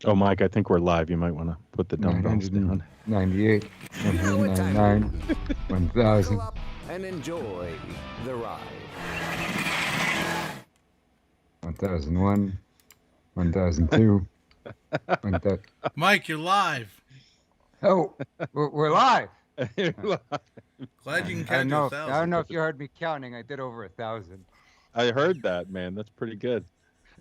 Oh, Mike, I think we're live. You might want to put the dumbbells down. 998, You know what time 199, 1000. Buckle up and enjoy the ride. 1001, 1002, 1000. Mike, you're live. Oh, we're live. Glad you can I count don't to know. 1,000. I don't know if you heard me counting. I did over 1,000. I heard that, man. That's pretty good.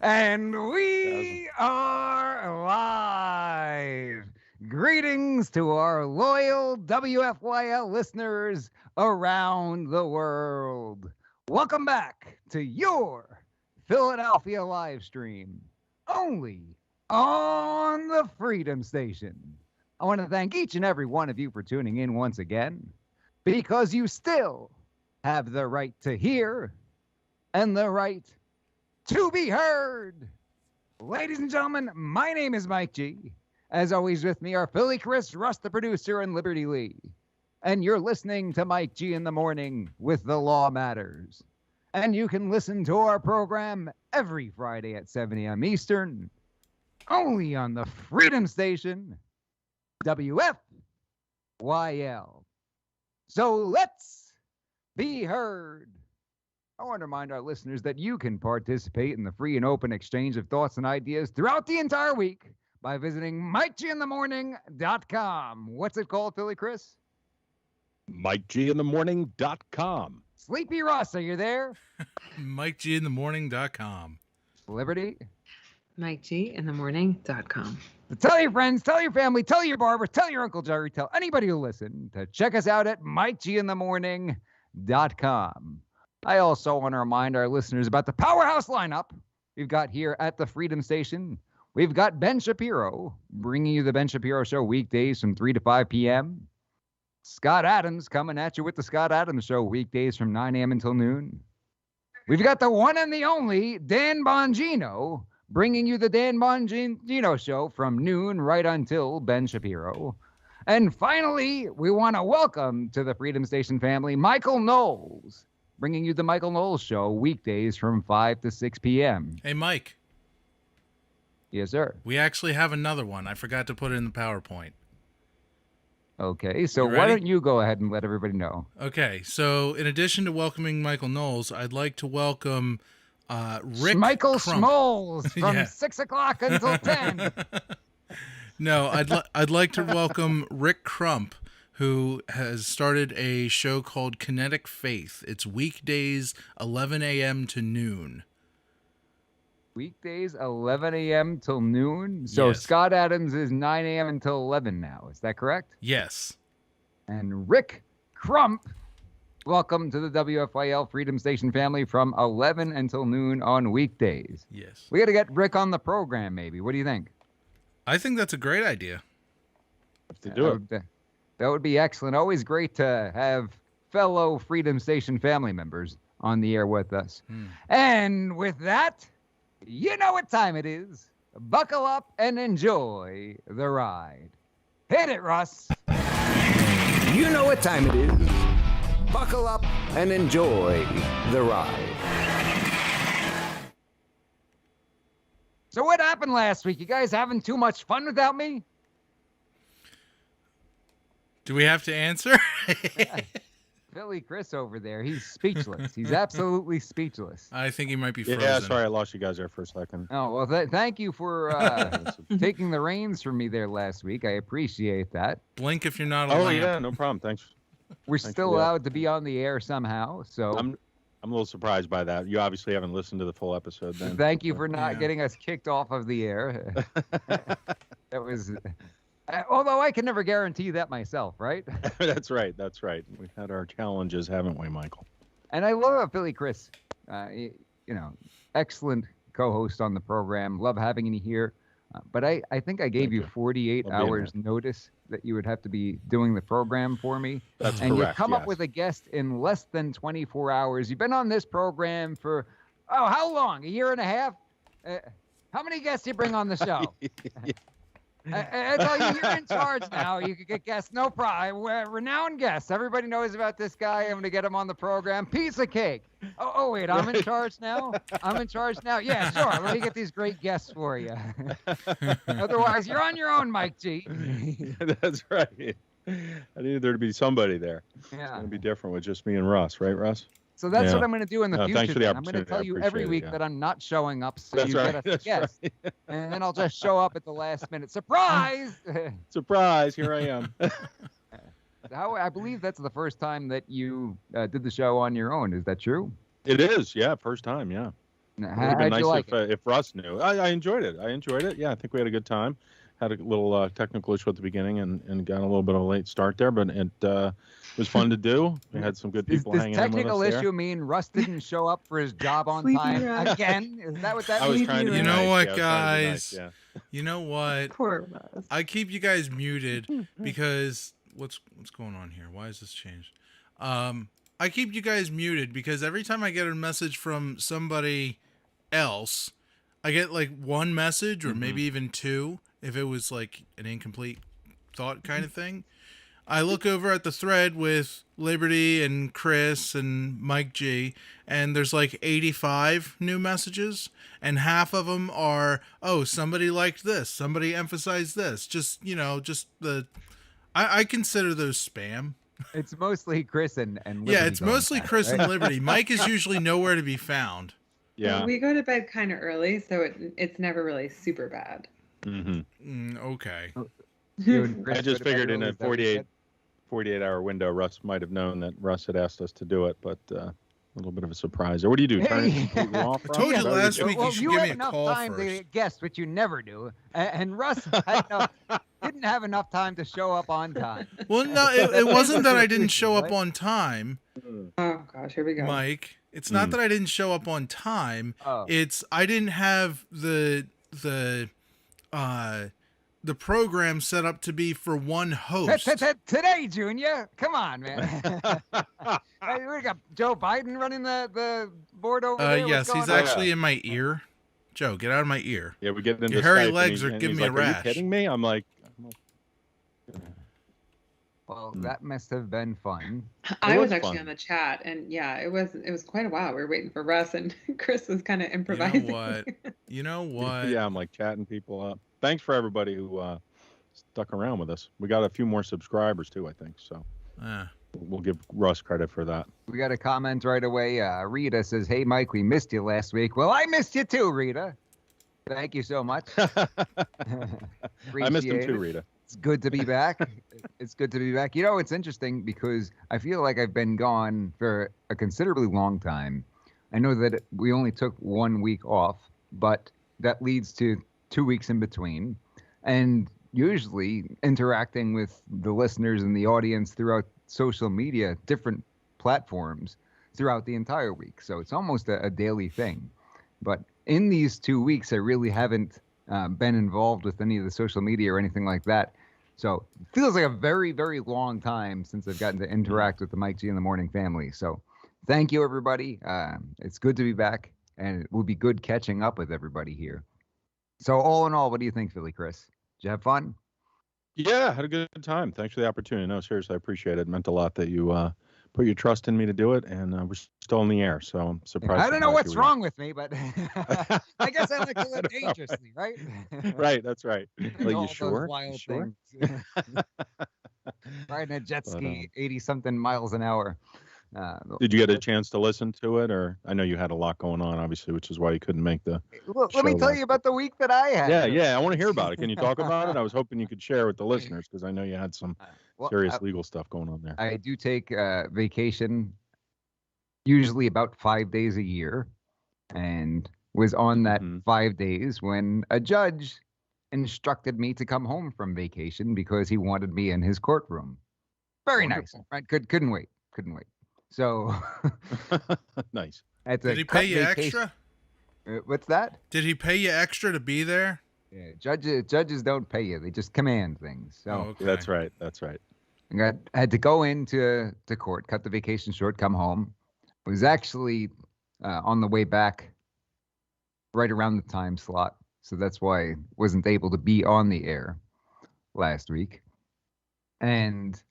And we are live. Greetings to our loyal WFYL listeners around the world. Welcome back to your Philadelphia live stream, only on the Freedom Station. I want to thank each and every one of you for tuning in once again, because you still have the right to hear and the right to be heard. Ladies and gentlemen, my name is Mike G. As always, with me are Philly Chris, Russ the producer, and Liberty Lee. And you're listening to Mike G in the Morning with The Law Matters. And you can listen to our program every Friday at 7 a.m. Eastern, only on the Freedom Station, WFYL. So let's be heard. I want to remind our listeners that you can participate in the free and open exchange of thoughts and ideas throughout the entire week by visiting MikeGinTheMorning.com. What's it called, Philly Chris? MikeGinTheMorning.com. Sleepy Russ, are you there? MikeGinTheMorning.com. Liberty? MikeGinTheMorning.com. Tell your friends, tell your family, tell your barber, tell your Uncle Jerry, tell anybody who listen to check us out at MikeGinTheMorning.com. I also want to remind our listeners about the powerhouse lineup we've got here at the Freedom Station. We've got Ben Shapiro bringing you the Ben Shapiro Show weekdays from 3 to 5 p.m. Scott Adams coming at you with the Scott Adams Show weekdays from 9 a.m. until noon. We've got the one and the only Dan Bongino bringing you the Dan Bongino Show from noon right until Ben Shapiro. And finally, we want to welcome to the Freedom Station family Michael Knowles, bringing you the Michael Knowles Show weekdays from 5 to 6 p.m. Hey, Mike. Yes, sir. We actually have another one. I forgot to put it in the PowerPoint. Okay, so You why ready? don't you go ahead and let everybody know? Okay, so in addition to welcoming Michael Knowles, I'd like to welcome Rick Michael Crump. Smalls from Yeah. 6 o'clock until 10. No, I'd like to welcome Rick Crump, who has started a show called Kinetic Faith. It's weekdays, 11 a.m. to noon. Weekdays, 11 a.m. till noon. So Yes. Scott Adams is 9 a.m. until 11 now. Is that correct? Yes. And Rick Crump, welcome to the WFYL Freedom Station family from 11 until noon on weekdays. Yes. We got to get Rick on the program, maybe. What do you think? I think that's a great idea. Have to do it. That would be excellent. Always great to have fellow Freedom Station family members on the air with us. And with that, you know what time it is. Buckle up and enjoy the ride. Hit it, Russ. You know what time it is. Buckle up and enjoy the ride. So what happened last week? You guys having too much fun without me? Do we have to answer? Philly Chris over there, he's speechless. He's absolutely speechless. I think he might be frozen. Yeah, sorry, I lost you guys there for a second. Oh, well, thank you for taking the reins from me there last week. I appreciate that. Blink if you're not a Oh, lamp. yeah, no problem. Thanks. We're Thanks still for that. allowed to be on the air somehow, so I'm a little surprised by that. You obviously haven't listened to the full episode then. thank you for not Yeah. getting us kicked off of the air. That was, although I can never guarantee that myself, right? That's right. That's right. We've had our challenges, haven't we, Michael? And I love Philly Chris. Excellent co-host on the program. Love having you here. But I think I gave Thank you you. 48 Love being hours notice that you would have to be doing the program for me. That's And correct. you come up yes. with a guest in less than 24 hours. You've been on this program for, how long? A year and a half? How many guests do you bring on the show? I tell you, you're in charge now. You could get guests, no problem. Renowned guests. Everybody knows about this guy. I'm going to get him on the program. Piece of cake. Oh, wait, I'm in charge now? I'm in charge now? Yeah, sure. Let me get these great guests for you. Otherwise, you're on your own, Mike G. That's right. I needed there to be somebody there. It's going to be different with just me and Russ, right, Russ? So that's what I'm going to do in the future. Thanks for the I'm going to tell you every week that I'm not showing up, so that's you right. get us a guest. Right. And then I'll just show up at the last minute. Surprise! Surprise! Here I am. I believe that's the first time that you did the show on your own. Is that true? It is. Yeah, first time. Yeah. It would have been nice if Russ knew. I enjoyed it. Yeah, I think we had a good time. Had a little technical issue at the beginning and got a little bit of a late start there, but it was fun to do. We had some good people hanging out with us. Does technical issue mean Russ didn't show up for his job on time again? Is that what that means? I was trying to be You know nice. what, guys? Yeah. You know what? Poor Russ. I keep you guys muted because what's going on here? Why has this changed? I keep you guys muted because every time I get a message from somebody else, I get like one message or maybe even two if it was like an incomplete thought kind of thing. I look over at the thread with Liberty and Chris and Mike G, and there's like 85 new messages, and half of them are, oh, somebody liked this, somebody emphasized this. Just, I consider those spam. It's mostly Chris and Liberty. Yeah, it's mostly Chris and Liberty. Mike is usually nowhere to be found. Yeah. We go to bed kind of early, so it's never really super bad. Okay. I just figured in a 48-hour window, Russ might have known that Russ had asked us to do it, but a little bit of a surprise. Or what do you do? Turn it completely off? I told you last week you should give me a call first. You had enough time to guess, which you never do. And Russ didn't have enough time to show up on time. Well, no, it wasn't that I didn't show up on time. Oh, gosh, here we go. Mike, it's not that I didn't show up on time. It's I didn't have the program set up to be for one host. Today, Junior. Come on, man. We got Joe Biden running the board over there. Yes, he's actually in my ear. Joe, get out of my ear. Yeah, we get into your hairy Skype legs are giving me a rash. Are you kidding me? I'm like. Well, that must have been fun. I was actually on the chat, and yeah, it was quite a while. We were waiting for Russ, and Chris was kind of improvising. You know what? Yeah, I'm like chatting people up. Thanks for everybody who stuck around with us. We got a few more subscribers too, I think. So we'll give Russ credit for that. We got a comment right away. Rita says, "Hey, Mike, we missed you last week." Well, I missed you too, Rita. Thank you so much. I missed him too, Rita. It's good to be back. It's good to be back. You know, it's interesting because I feel like I've been gone for a considerably long time. I know that we only took 1 week off, but that leads to 2 weeks in between. And usually interacting with the listeners and the audience throughout social media, different platforms throughout the entire week. So it's almost a daily thing. But in these 2 weeks, I really haven't been involved with any of the social media or anything like that. So it feels like a very, very long time since I've gotten to interact with the Mike G in the Morning family. So thank you, everybody. It's good to be back, and it will be good catching up with everybody here. So all in all, what do you think, Philly Chris? Did you have fun? Yeah, had a good time. Thanks for the opportunity. No, seriously, I appreciate it. It meant a lot that you put your trust in me to do it, and we're still in the air, so I'm surprised. I don't know what's wrong with me, but I guess I like to live dangerously, right? Right, that's right. Like, you sure? Wild sure? things. Riding a jet ski 80-something miles an hour. Did you get a chance to listen to it, or I know you had a lot going on, obviously, which is why you couldn't make the Let me tell you about the week that I had. Yeah, I want to hear about it. Can you talk about it? I was hoping you could share with the listeners because I know you had some serious legal stuff going on there. I do take vacation usually about 5 days a year, and was on that 5 days when a judge instructed me to come home from vacation because he wanted me in his courtroom. Very Wonderful. nice, right? Couldn't wait. So nice. Did he pay you extra? What's that? Did he pay you extra to be there? Yeah, judges don't pay you; they just command things. So okay. That's right. I had to go into court, cut the vacation short, come home. I was actually on the way back right around the time slot, so that's why I wasn't able to be on the air. last week and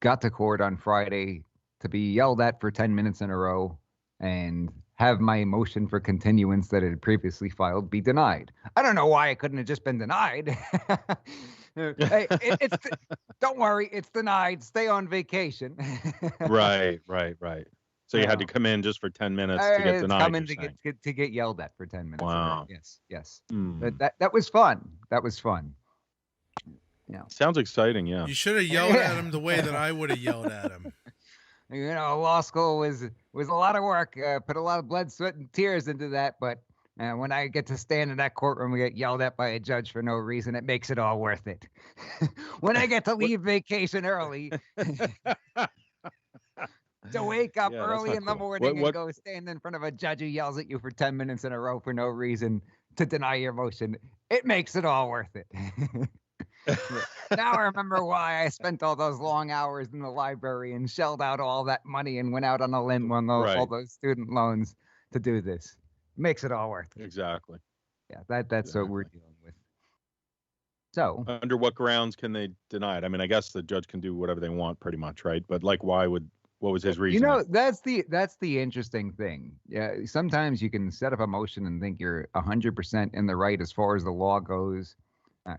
got to court on Friday to be yelled at for 10 minutes in a row and have my motion for continuance that had previously filed be denied. I don't know why it couldn't have just been denied. Hey, don't worry, it's denied. Stay on vacation. Right. So you had to come in just for 10 minutes to get denied. Come in to get yelled at for 10 minutes. Wow. Yes. Mm. That was fun. That was fun. Yeah. Sounds exciting. Yeah. You should have yelled at him the way that I would have yelled at him. Law school was a lot of work. Put a lot of blood, sweat, and tears into that. But when I get to stand in that courtroom and get yelled at by a judge for no reason, it makes it all worth it. When I get to leave vacation early, to wake up early in the morning and go stand in front of a judge who yells at you for 10 minutes in a row for no reason to deny your motion, it makes it all worth it. Now I remember why I spent all those long hours in the library and shelled out all that money and went out on a limb on all those student loans to do this. Makes it all worth it. Exactly. Yeah, that's what we're dealing with. So, under what grounds can they deny it? I mean, I guess the judge can do whatever they want, pretty much, right? But like, what was his reason? That's the interesting thing. Yeah, sometimes you can set up a motion and think you're 100% in the right as far as the law goes.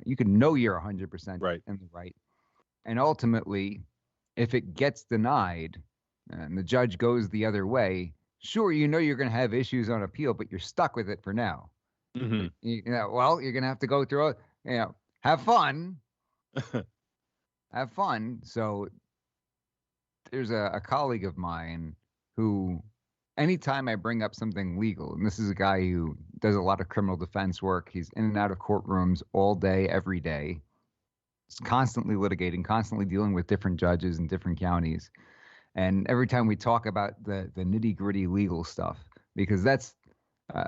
You can know you're 100% right in the right. And ultimately, if it gets denied and the judge goes the other way, sure, you're going to have issues on appeal, but you're stuck with it for now. Mm-hmm. You're going to have to go through it, have fun. Have fun. So there's a colleague of mine who, anytime I bring up something legal, and this is a guy who does a lot of criminal defense work, he's in and out of courtrooms all day, every day. He's constantly litigating, constantly dealing with different judges in different counties. And every time we talk about the nitty gritty legal stuff, because that's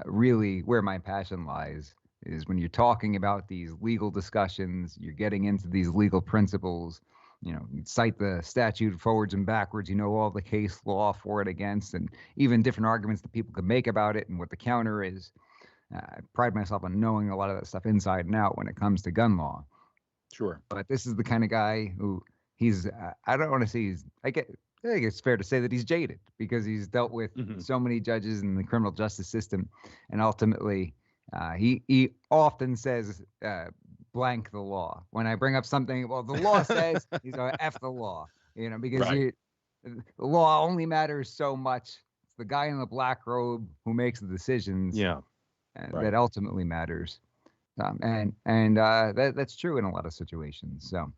really where my passion lies, is when you're talking about these legal discussions, you're getting into these legal principles, you cite the statute forwards and backwards, all the case law for it, against, and even different arguments that people could make about it and what the counter is. I pride myself on knowing a lot of that stuff inside and out when it comes to gun law. Sure. But this is the kind of guy who I don't want to say I think it's fair to say that he's jaded because he's dealt with so many judges in the criminal justice system. And ultimately, he often says, blank the law. When I bring up something, well, the law says, he's going to F the law, because the law only matters so much. It's the guy in the black robe who makes the decisions. Yeah. That ultimately matters. And that's true in a lot of situations. So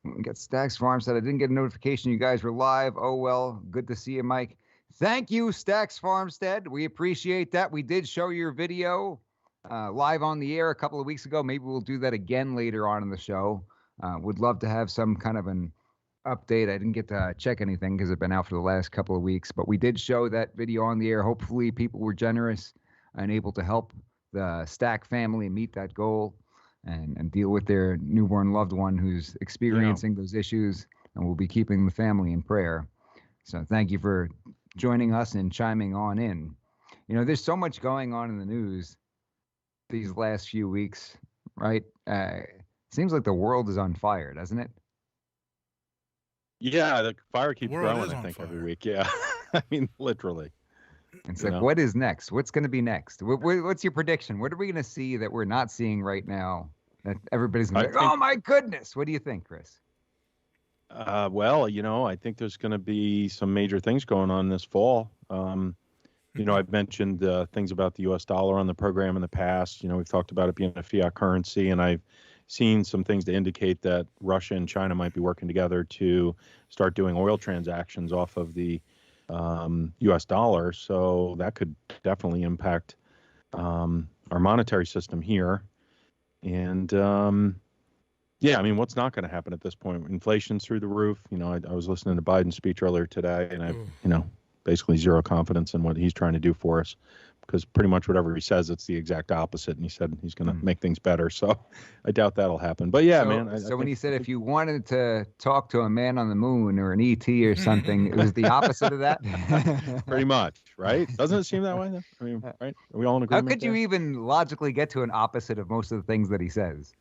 we got Stacks Farm said, I didn't get a notification you guys were live. Oh, well, good to see you, Mike. Thank you, Stacks Farmstead. We appreciate that. We did show your video live on the air a couple of weeks ago. Maybe we'll do that again later on in the show. Would love to have some kind of an update. I didn't get to check anything because I've been out for the last couple of weeks, but we did show that video on the air. Hopefully people were generous and able to help the Stack family meet that goal and deal with their newborn loved one who's experiencing those issues, and we'll be keeping the family in prayer. So thank you for joining us and chiming on in. There's so much going on in the news these last few weeks, right? Seems like the world is on fire, doesn't it? Yeah, the fire keeps growing, I think, every week. Yeah. I mean, literally. It's like, what is next? What's going to be next? What's your prediction? What are we going to see that we're not seeing right now that everybody's going to be like, oh, my goodness. What do you think, Chris? Well, I think there's going to be some major things going on this fall. I've mentioned things about the U.S. dollar on the program in the past. We've talked about it being a fiat currency, and I've seen some things to indicate that Russia and China might be working together to start doing oil transactions off of the U.S. dollar. So that could definitely impact our monetary system here. And what's not going to happen at this point? Inflation's through the roof. I was listening to Biden's speech earlier today, and I, basically zero confidence in what he's trying to do for us, because pretty much whatever he says, it's the exact opposite. And he said he's going to make things better. So I doubt that'll happen. But yeah, man. So when he said if you wanted to talk to a man on the moon or an ET or something, it was the opposite of that? Pretty much, right? Doesn't it seem that way? I mean, right? Are we all in agreement? How could you even logically get to an opposite of most of the things that he says?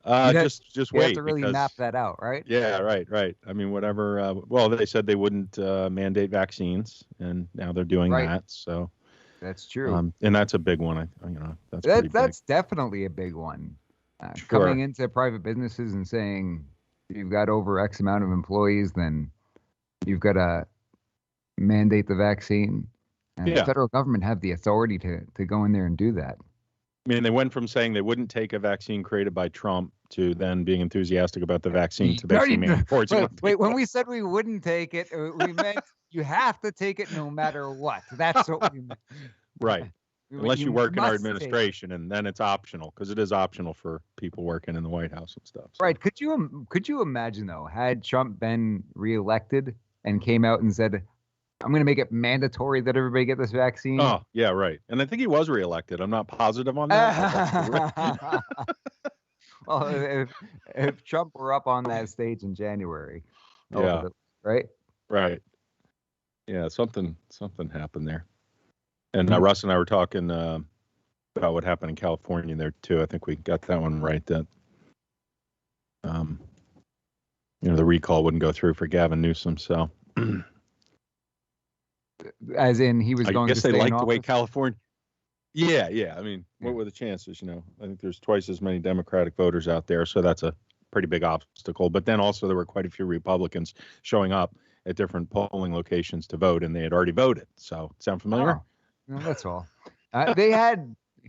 Just you wait. have to really map that out, right? Yeah, right. I mean, whatever. Well, they said they wouldn't mandate vaccines, and now they're doing that. So that's true. And that's a big one. That's definitely a big one. Sure. Coming into private businesses and saying you've got over X amount of employees, then you've got to mandate the vaccine. And the federal government have the authority to go in there and do that. I mean, they went from saying they wouldn't take a vaccine created by Trump to then being enthusiastic about the vaccine to basically mandating. Wait, when we said we wouldn't take it, we meant you have to take it no matter what. That's what we meant. Right. Unless you work in our administration, and then it's optional, because it is optional for people working in the White House and stuff. So. Right. Could you imagine, though, had Trump been reelected and came out and said, I'm going to make it mandatory that everybody get this vaccine? Oh, yeah, right. And I think he was reelected. I'm not positive on that. Well, if Trump were up on that stage in January. Right? Right. Yeah, something happened there. And Russ and I were talking about what happened in California there too. I think we got that one right. That the recall wouldn't go through for Gavin Newsom. So, as in he was going. I guess to they like the way California. Yeah. I mean, what were the chances? I think there's twice as many Democratic voters out there, so that's a pretty big obstacle. But then also there were quite a few Republicans showing up at different polling locations to vote, and they had already voted. So, sound familiar? Oh. No, that's all.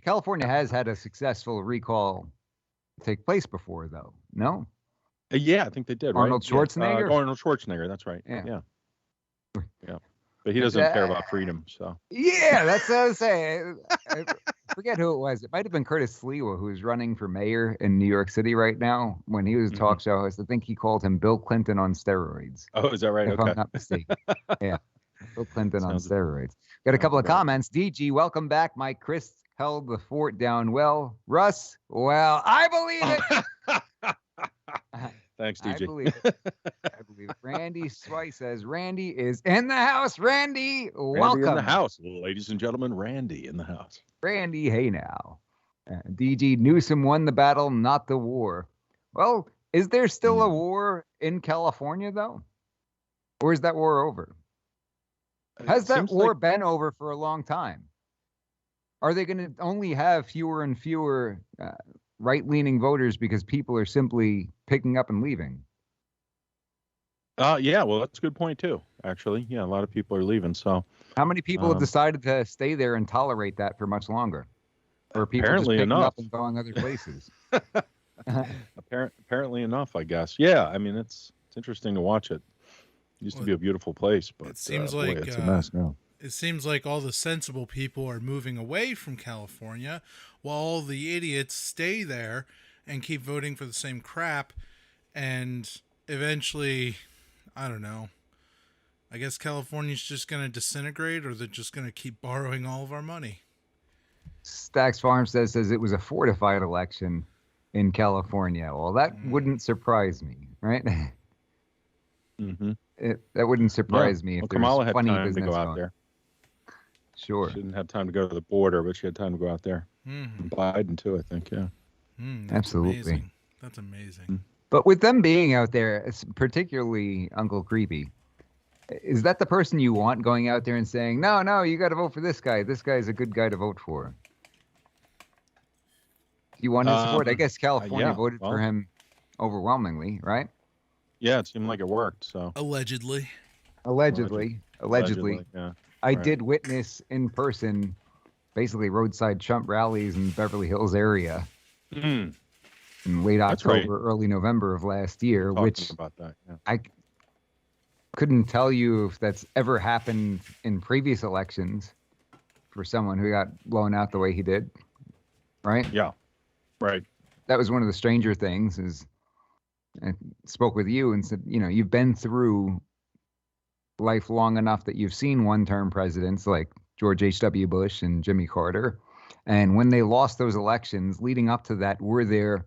California has had a successful recall take place before, though. No? Yeah, I think they did. Arnold Schwarzenegger? Arnold Schwarzenegger, that's right. Yeah. But he doesn't care about freedom, so. Yeah, that's what I was saying. I forget who it was. It might have been Curtis Sliwa, who's running for mayor in New York City right now. When he was a talk show host, I think he called him Bill Clinton on steroids. Oh, is that right? If I'm not mistaken. Yeah. Bill Clinton on steroids. Got a couple of comments. DG, welcome back. Mike Chris held the fort down well. Russ, well, I believe it. Thanks, DG. I believe it. Randy Swice says, Randy is in the house. Randy, welcome. Randy in the house. Ladies and gentlemen, Randy in the house. Randy, hey now. DG, Newsom won the battle, not the war. Well, is there still a war in California, though? Or is that war over? Has that war been over for a long time? Are they going to only have fewer and fewer right-leaning voters because people are simply picking up and leaving? Yeah, well, that's a good point, too, actually. Yeah, a lot of people are leaving, so. How many people have decided to stay there and tolerate that for much longer? Or people just picking up and going other places? Apparently enough, I guess. Yeah, I mean, it's interesting to watch it. Used to be a beautiful place, but it seems it's a mess now. It seems like all the sensible people are moving away from California, while all the idiots stay there and keep voting for the same crap. And eventually, I don't know. I guess California's just going to disintegrate, or they're just going to keep borrowing all of our money. Stacks Farm says it was a fortified election in California. Well, that wouldn't surprise me, right? Mm-hmm. That wouldn't surprise me if Kamala there's funny had time business to go out going. there. Sure. She didn't have time to go to the border, but she had time to go out there. Mm-hmm. Biden too, I think. Yeah. Absolutely. Amazing. That's amazing. But with them being out there, it's particularly Uncle Creepy. Is that the person you want going out there and saying, no, you got to vote for this guy. This guy's a good guy to vote for. You want his support? I guess California voted for him overwhelmingly, right? Yeah, it seemed like it worked. So Allegedly. Yeah. I did witness in person, basically roadside Trump rallies in Beverly Hills area in late October, early November of last year. Which about that, yeah. I couldn't tell you if that's ever happened in previous elections for someone who got blown out the way he did. Right? Yeah. Right. That was one of the stranger things is I spoke with you and said, you've been through life long enough that you've seen one-term presidents like George H.W. Bush and Jimmy Carter. And when they lost those elections leading up to that, were there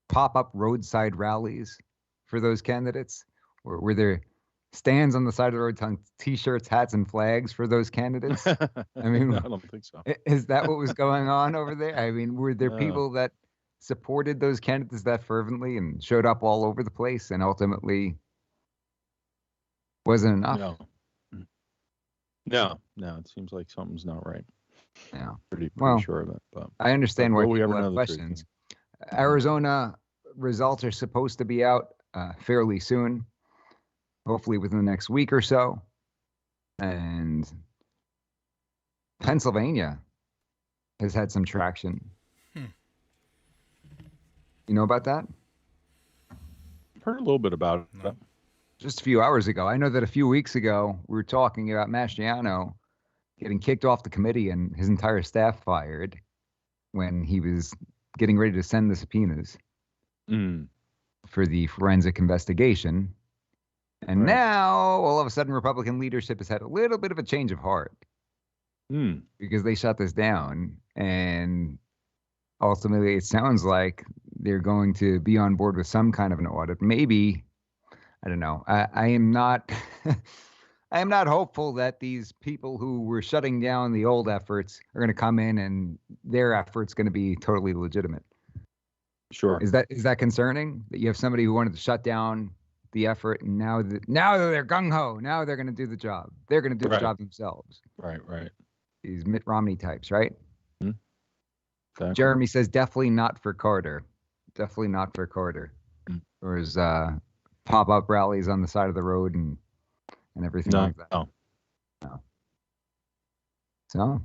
pop-up roadside rallies for those candidates? Or were there stands on the side of the road telling T-shirts, hats, and flags for those candidates? I mean, no, I don't think so. Is that what was going on over there? I mean, were there people that supported those candidates that fervently and showed up all over the place and ultimately wasn't enough. No, it seems like something's not right. Yeah. Pretty sure of it. But I understand why people ever have questions. Arizona results are supposed to be out fairly soon, hopefully within the next week or so. And Pennsylvania has had some traction. You know about that? I've heard a little bit about it. No. Just a few hours ago. I know that a few weeks ago, we were talking about Mastriano getting kicked off the committee and his entire staff fired when he was getting ready to send the subpoenas for the forensic investigation. And now, all of a sudden, Republican leadership has had a little bit of a change of heart because they shut this down. And ultimately, it sounds like they're going to be on board with some kind of an audit. Maybe, I don't know. I am not I am not hopeful that these people who were shutting down the old efforts are going to come in and their effort's going to be totally legitimate. Sure. Is that concerning that you have somebody who wanted to shut down the effort and now they're gung ho. Now they're going to do the job. They're going to do the job themselves. Right. These Mitt Romney types, right? Exactly. Jeremy says definitely not for Carter. Definitely not for Carter. Or his pop-up rallies on the side of the road and everything like that. No. So,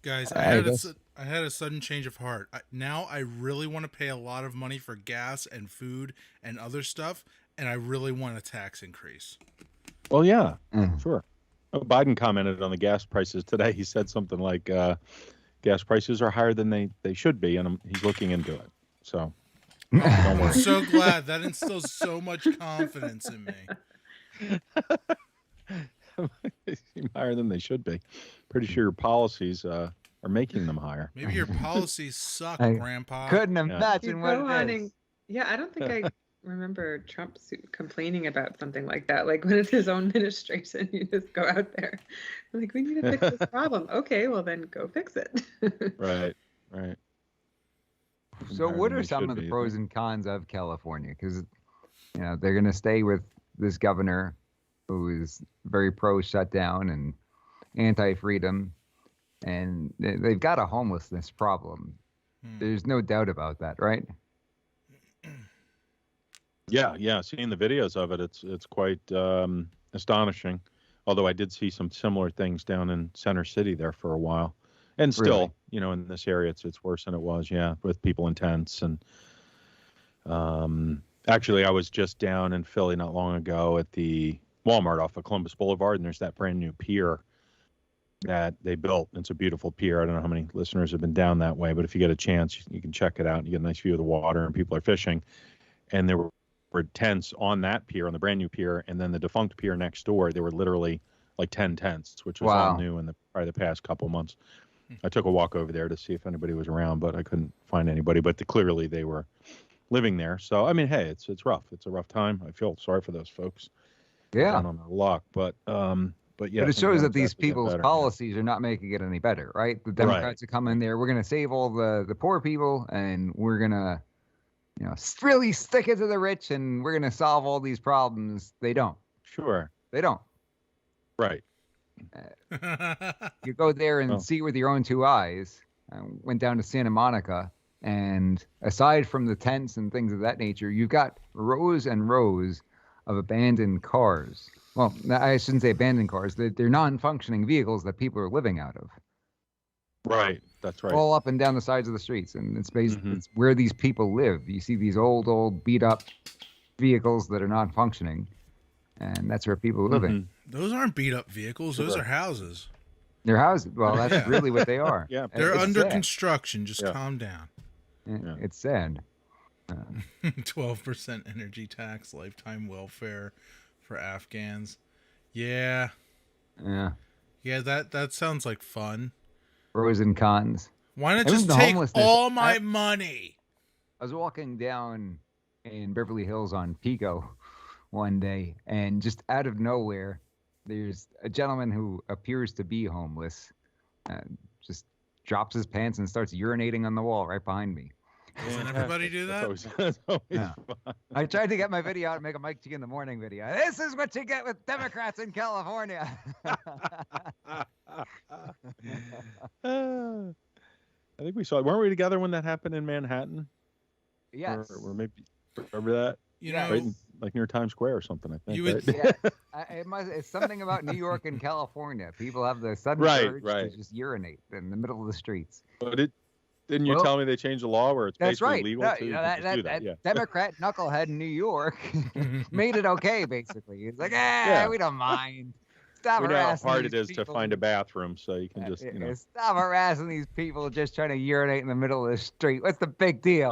guys, I had a sudden change of heart. Now I really want to pay a lot of money for gas and food and other stuff, and I really want a tax increase. Well, yeah, sure. Biden commented on the gas prices today. He said something like, gas prices are higher than they should be, and he's looking into it. So, don't worry. I'm so glad. That instills so much confidence in me. They seem higher than they should be. Pretty sure your policies are making them higher. Maybe your policies suck, Grandpa. Couldn't imagine what it is. Yeah, I don't think I remember Trump complaining about something like that. Like when it's his own administration, you just go out there. Like, we need to fix this problem. Okay, well then go fix it. Right. So what are some of the pros and cons of California? Because they're going to stay with this governor who is very pro shutdown and anti-freedom, and they've got a homelessness problem. There's no doubt about that, right? Yeah. Seeing the videos of it, it's quite astonishing. Although I did see some similar things down in Center City there for a while, and still, in this area, it's worse than it was. Yeah, with people in tents and. Actually, I was just down in Philly not long ago at the Walmart off of Columbus Boulevard, and there's that brand new pier that they built. It's a beautiful pier. I don't know how many listeners have been down that way, but if you get a chance, you can check it out. You get a nice view of the water, and people are fishing. And there were tents on that pier, on the brand new pier, and then the defunct pier next door, there were literally like 10 tents, which was all new in probably the past couple months. I took a walk over there to see if anybody was around, but I couldn't find anybody. But clearly they were living there. So, I mean, hey, it's rough. It's a rough time. I feel sorry for those folks. Yeah. Down on their luck. But yeah. But it shows that these people's policies are not making it any better, right? The Democrats are coming there. We're going to save all the poor people, and we're going to, really stick it to the rich, and we're going to solve all these problems. They don't. Sure. They don't. Right. You go there and see with your own two eyes. I went down to Santa Monica, and aside from the tents and things of that nature, you've got rows and rows of abandoned cars. Well, I shouldn't say abandoned cars. They're non-functioning vehicles that people are living out of. Right. That's right. All up and down the sides of the streets. And it's it's where these people live. You see these old, beat-up vehicles that are not functioning. And that's where people are living. Those aren't beat-up vehicles. Those are houses. They're houses. Well, that's really what they are. Yeah. They're under construction. Just calm down. It's sad. 12% energy tax, lifetime welfare for Afghans. Yeah. That sounds like fun. Pros and cons. Why not just take all my money? I was walking down in Beverly Hills on Pico one day, and just out of nowhere, there's a gentleman who appears to be homeless, just drops his pants and starts urinating on the wall right behind me. Doesn't everybody do that? That's always Yeah. fun. I tried to get my video out and make a Mike G in the morning video. This is what you get with Democrats in California. I think we saw it. Weren't we together when that happened in Manhattan? Yes. Or maybe, remember that? You Yes. know, Right like near Times Square or something, I think. You would- right? Yeah, it's something about New York and California. People have the sudden Right, urge right. to just urinate in the middle of the streets. But didn't you Well, tell me they changed the law where it's That's basically right. legal No, to you know, just do that? Yeah. Democrat knucklehead in New York made it okay, basically. He's like, we don't mind. Stop We know how harassing hard it these is to people. find a bathroom, so you can just, Stop harassing these people just trying to urinate in the middle of the street. What's the big deal?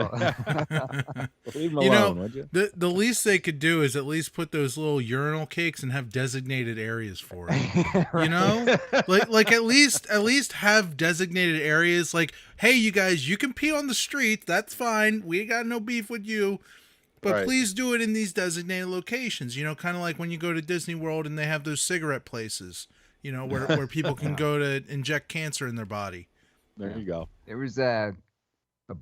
leave them You know, alone, would you? the least they could do is at least put those little urinal cakes and have designated areas for it. You know, like at least have designated areas. Like, hey, you guys, you can pee on the street. That's fine. We ain't got no beef with you. But Right. please do it in these designated locations. You know, kind of like when you go to Disney World and they have those cigarette places. You know, where people can go to inject cancer in their body. There you go. There was a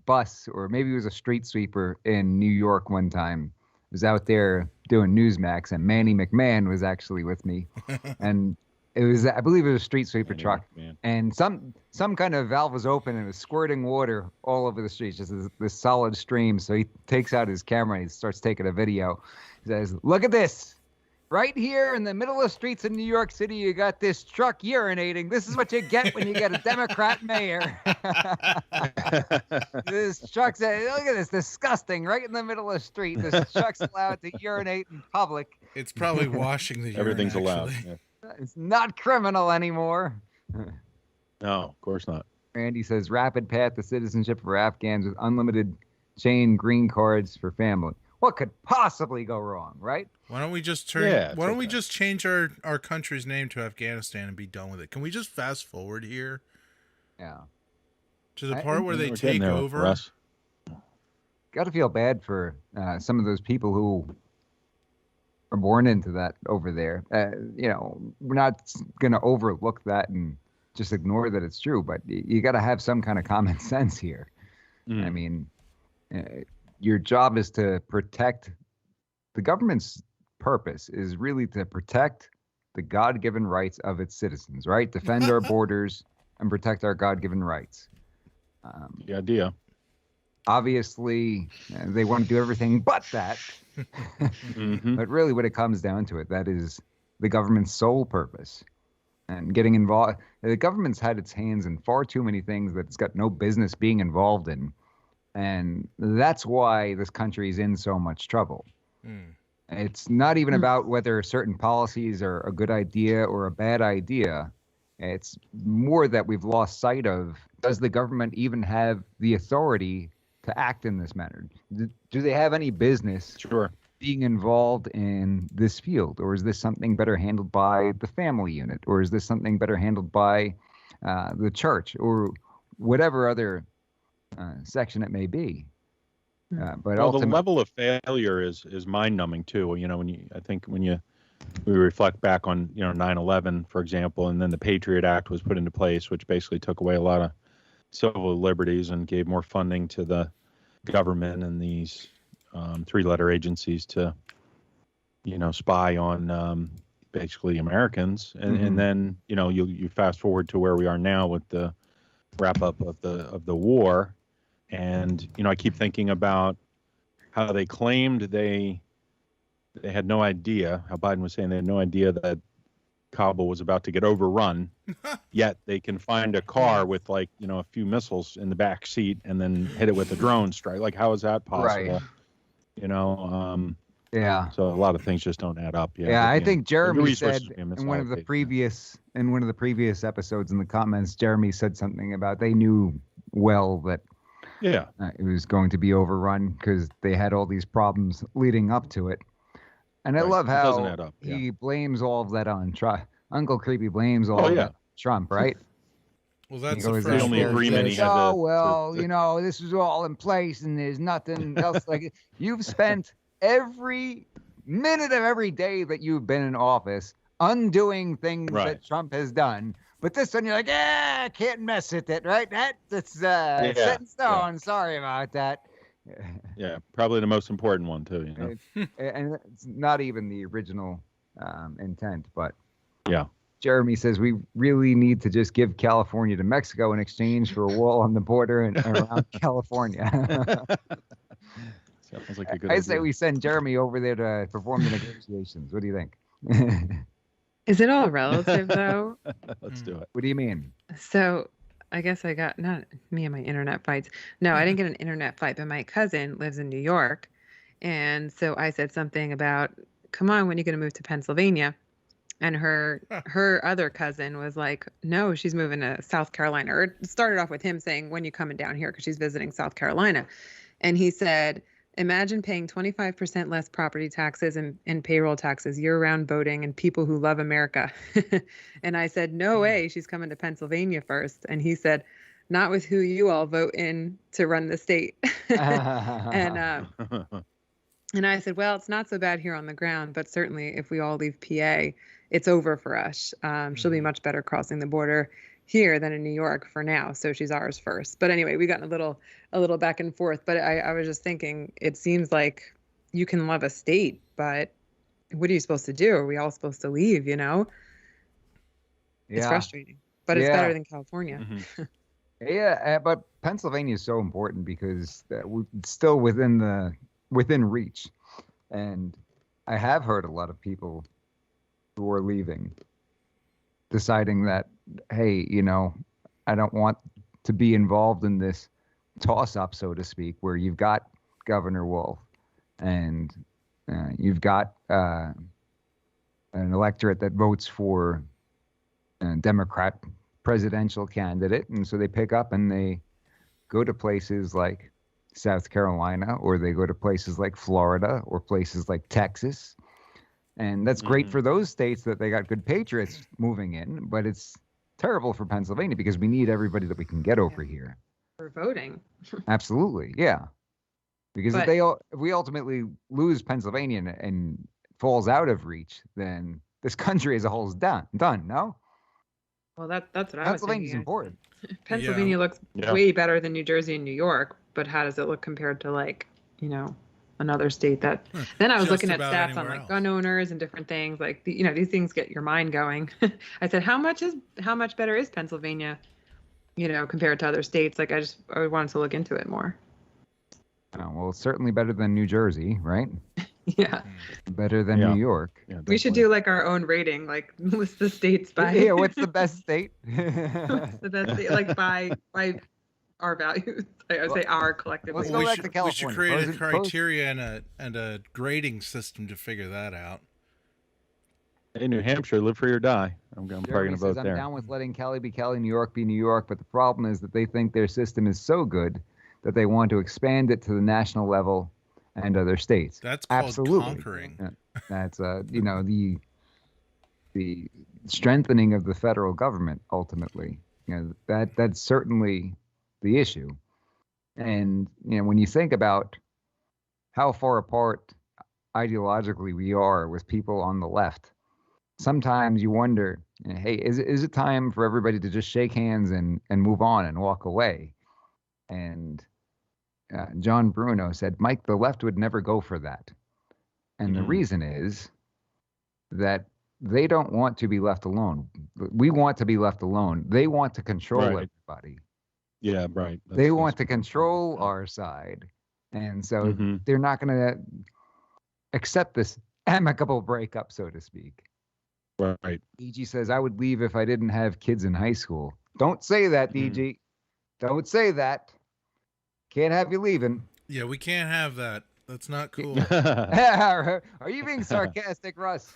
bus, or maybe it was a street sweeper in New York one time. I was out there doing Newsmax, and Manny McMahon was actually with me. And it was, I believe it was a street sweeper Manny truck. McMahon. And some kind of valve was open and it was squirting water all over the streets, just this solid stream. So he takes out his camera and he starts taking a video. He says, "Look at this. Right here in the middle of the streets in New York City, you got this truck urinating. This is what you get when you get a Democrat mayor." This truck said, "Look at this, disgusting, right in the middle of the street. This truck's allowed to urinate in public. It's probably washing the urine. Everything's allowed. actually. Yeah. It's not criminal anymore." No, of course not. Randy says, "Rapid path to citizenship for Afghans with unlimited chain green cards for family." What could possibly go wrong, right? Why don't we just Yeah, why don't we okay. just change our country's name to Afghanistan and be done with it? Can we just fast forward here Yeah. to the I- part where they We're getting take there, over? Russ. Got to feel bad for some of those people who are born into that over there. We're not going to overlook that and just ignore that it's true, but you got to have some kind of common sense here. Mm. I mean, your job is to protect. The government's purpose is really to protect the God-given rights of its citizens, right? Defend our borders and protect our God-given rights. The idea. Obviously, they want to do everything but that. Mhm. But really, when it comes down to it, that is the government's sole purpose. And getting involved, the government's had its hands in far too many things that it's got no business being involved in. And that's why this country is in so much trouble. Hmm. It's not even about whether certain policies are a good idea or a bad idea. It's more that we've lost sight of, does the government even have the authority to act in this manner? Do they have any business Sure. being involved in this field? Or is this something better handled by the family unit? Or is this something better handled by the church or whatever other section it may be? But Well, the ultimately, level of failure is mind-numbing too. You know, when we reflect back on 9/11, for example, and then the Patriot Act was put into place, which basically took away a lot of civil liberties and gave more funding to the government and these three-letter agencies to spy on basically Americans, and then you fast forward to where we are now with the wrap up of the war. And, I keep thinking about how they claimed they had no idea, how Biden was saying they had no idea that Kabul was about to get overrun, yet they can find a car with a few missiles in the back seat and then hit it with a drone strike. Like, how is that possible? Right. Yeah. So a lot of things just don't add up. Yeah, I think Jeremy said resources being in one of the misallocated. previous episodes in the comments, Jeremy said something about they knew well that it was going to be overrun because they had all these problems leading up to it. And I Right. love It doesn't how add up, he blames all of that on Trump. Uncle Creepy blames all of that on Trump, right? Well, that's He the goes first out only there word. and agreement he says, had "Oh, to- well, this was all in place and there's nothing else like it." You've spent every minute of every day that you've been in office undoing things Right. that Trump has done. But this one, you're like, I can't mess with it, right? That's set in stone. Sorry about that. Yeah, probably the most important one too. You know, and it's not even the original intent, but yeah. Jeremy says we really need to just give California to Mexico in exchange for a wall on the border and around California. Sounds like a good idea. I say we send Jeremy over there to perform the negotiations. What do you think? Is it all relative though? Let's do it. What do you mean? So I guess I got, not me and my internet fights. No, I didn't get an internet fight, but my cousin lives in New York. And so I said something about, come on, when are you going to move to Pennsylvania? And her other cousin was like, no, she's moving to South Carolina. Or it started off with him saying, when you coming down here? Because she's visiting South Carolina. And he said, imagine paying 25% less property taxes and payroll taxes, year-round voting, and people who love America. And I said, no way, she's coming to Pennsylvania first. And he said, not with who you all vote in to run the state. And I said, well, it's not so bad here on the ground, but certainly if we all leave PA, it's over for us. She'll be much better crossing the border here than in New York for now. So she's ours first. But anyway, we got a little back and forth. But I was just thinking, it seems like you can love a state, but what are you supposed to do? Are we all supposed to leave, you know? It's frustrating, but it's better than California. Mm-hmm. Yeah, but Pennsylvania is so important because it's still within reach. And I have heard a lot of people who are leaving deciding that, hey, you know, I don't want to be involved in this toss-up, so to speak, where you've got Governor Wolf and you've got an electorate that votes for a Democrat presidential candidate. And so they pick up and they go to places like South Carolina, or they go to places like Florida or places like Texas. And that's great for those states that they got good patriots moving in, but it's terrible for Pennsylvania because we need everybody that we can get over here. For voting. Absolutely. Yeah. Because if we ultimately lose Pennsylvania and falls out of reach, then this country as a whole is done, no? Well, that's what I was thinking. Pennsylvania's important. Pennsylvania looks way better than New Jersey and New York, but how does it look compared to, like, you know, another state that then I was looking at stats on like gun owners and different things, like you know, these things get your mind going. I said, how much better is Pennsylvania, you know, compared to other states? Like I wanted to look into it more. Oh, well, it's certainly better than New Jersey, right? Yeah. Better than New York. Yeah, we should do like our own rating, like list the states by what's the best state? What's the best state, like by our values. I would say our collectively. Let's go back to California. We should create a criteria and a grading system to figure that out. In New Hampshire, live free or die. I'm probably going to vote there. I'm down with letting Cali be Cali, New York be New York, but the problem is that they think their system is so good that they want to expand it to the national level and other states. That's called absolutely conquering. Yeah. That's you know, the strengthening of the federal government ultimately. You know, that's certainly the issue. And you know, when you think about how far apart ideologically we are with people on the left, sometimes you wonder, hey, is it time for everybody to just shake hands and move on and walk away? And John Bruno said, Mike, the left would never go for that. And the reason is that they don't want to be left alone. We want to be left alone. They want to control everybody. Yeah, right. They want to control our side. And so they're not going to accept this amicable breakup, so to speak. Right. DG says, I would leave if I didn't have kids in high school. Don't say that, DG. Don't say that. Can't have you leaving. Yeah, we can't have that. That's not cool. Are you being sarcastic, Russ?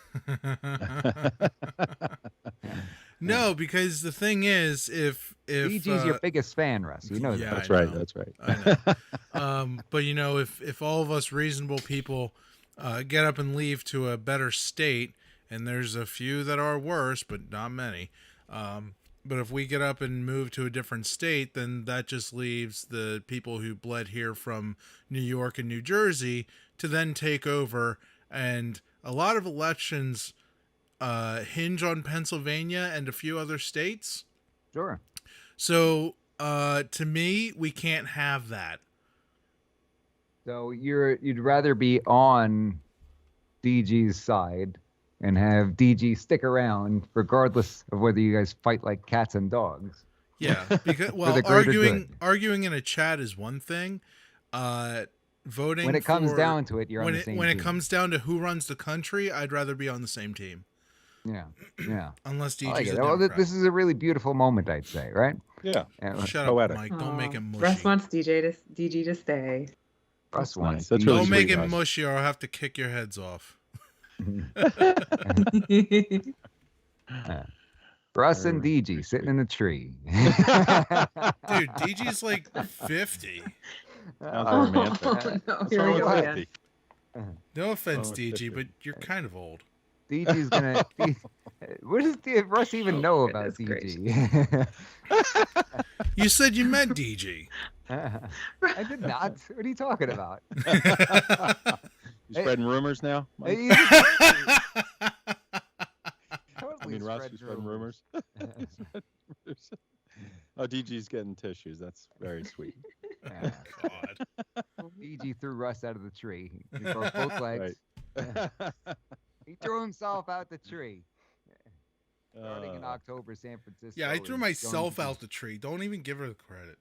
No, because the thing is, if DG's your biggest fan, Russ, you know that. That's right. That's right. I know. But you know, if all of us reasonable people get up and leave to a better state, and there's a few that are worse, but not many. But if we get up and move to a different state, then that just leaves the people who bled here from New York and New Jersey to then take over. And a lot of elections hinge on Pennsylvania and a few other states. Sure. So, to me, we can't have that. So you'd rather be on DG's side and have DG stick around regardless of whether you guys fight like cats and dogs. Yeah, because arguing in a chat is one thing. Voting when it comes down to it, you're on the same team. When it comes down to who runs the country, I'd rather be on the same team. Yeah. Unless DG's like a well, Democrat. this is a really beautiful moment, I'd say, right? Yeah. Shut Poetic. up, Mike. Don't make him mushy. Russ wants DG to stay. Russ wants. That's really Don't make sweet, him Russ. mushy, or I'll have to kick your heads off. Russ and DG sitting in a tree. Dude, DG's like 50. Sounds romantic. No, What's here wrong we with go 50? again. No offense, Oh, DG, 50. but you're kind of old. DG's gonna. What does Russ even know about DG? You said you met DG. I did not. What are you talking about? You spreading rumors now, Mike? Russ, you spreading rumors? Oh, DG's getting tissues. That's very sweet. God. DG threw Russ out of the tree. He broke both legs. Right. He threw himself out the tree. Starting in October, San Francisco. Yeah, I threw myself out the tree. Don't even give her the credit.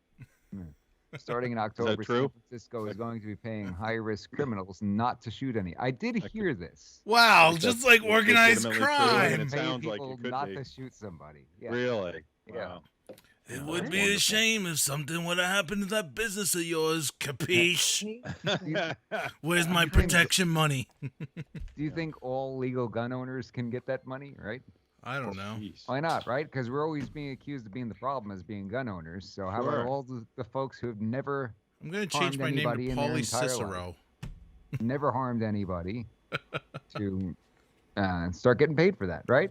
Starting in October, true? San Francisco is going to be paying high-risk criminals not to shoot any. I did hear this. Wow, That's just like organized legitimately true, crime. and it Pay sounds like people it could not be. to shoot somebody. Yeah. Really? Yeah. Wow. It would be a shame if something would have happened to that business of yours, capiche? Where's my protection money? Do you think all legal gun owners can get that money, right? I don't know. Jeez. Why not, right? Because we're always being accused of being the problem as being gun owners. So how about Sure. all the folks who have never I'm going to change harmed my name anybody to in their Paulie entire Cicero. never harmed anybody to start getting paid for that, right?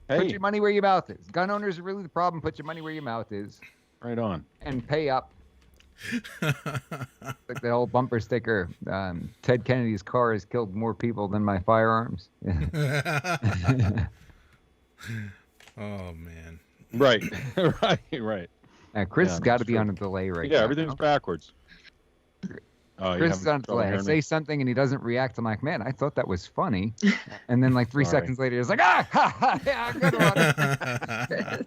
Put Hey, your money where your mouth is. Gun owners are really the problem. Put your money where your mouth is right on. and pay up. Like the old bumper sticker, Ted Kennedy's car has killed more people than my firearms. Oh, man. Right. right. Chris Yeah, has got to that's be true. on a delay right Yeah, now. everything's backwards. Oh, Chris is on a delay. I say something and he doesn't react. I'm like, man, I thought that was funny. And then like 3 Sorry. seconds later, he's like, ha, ha, yeah, good one.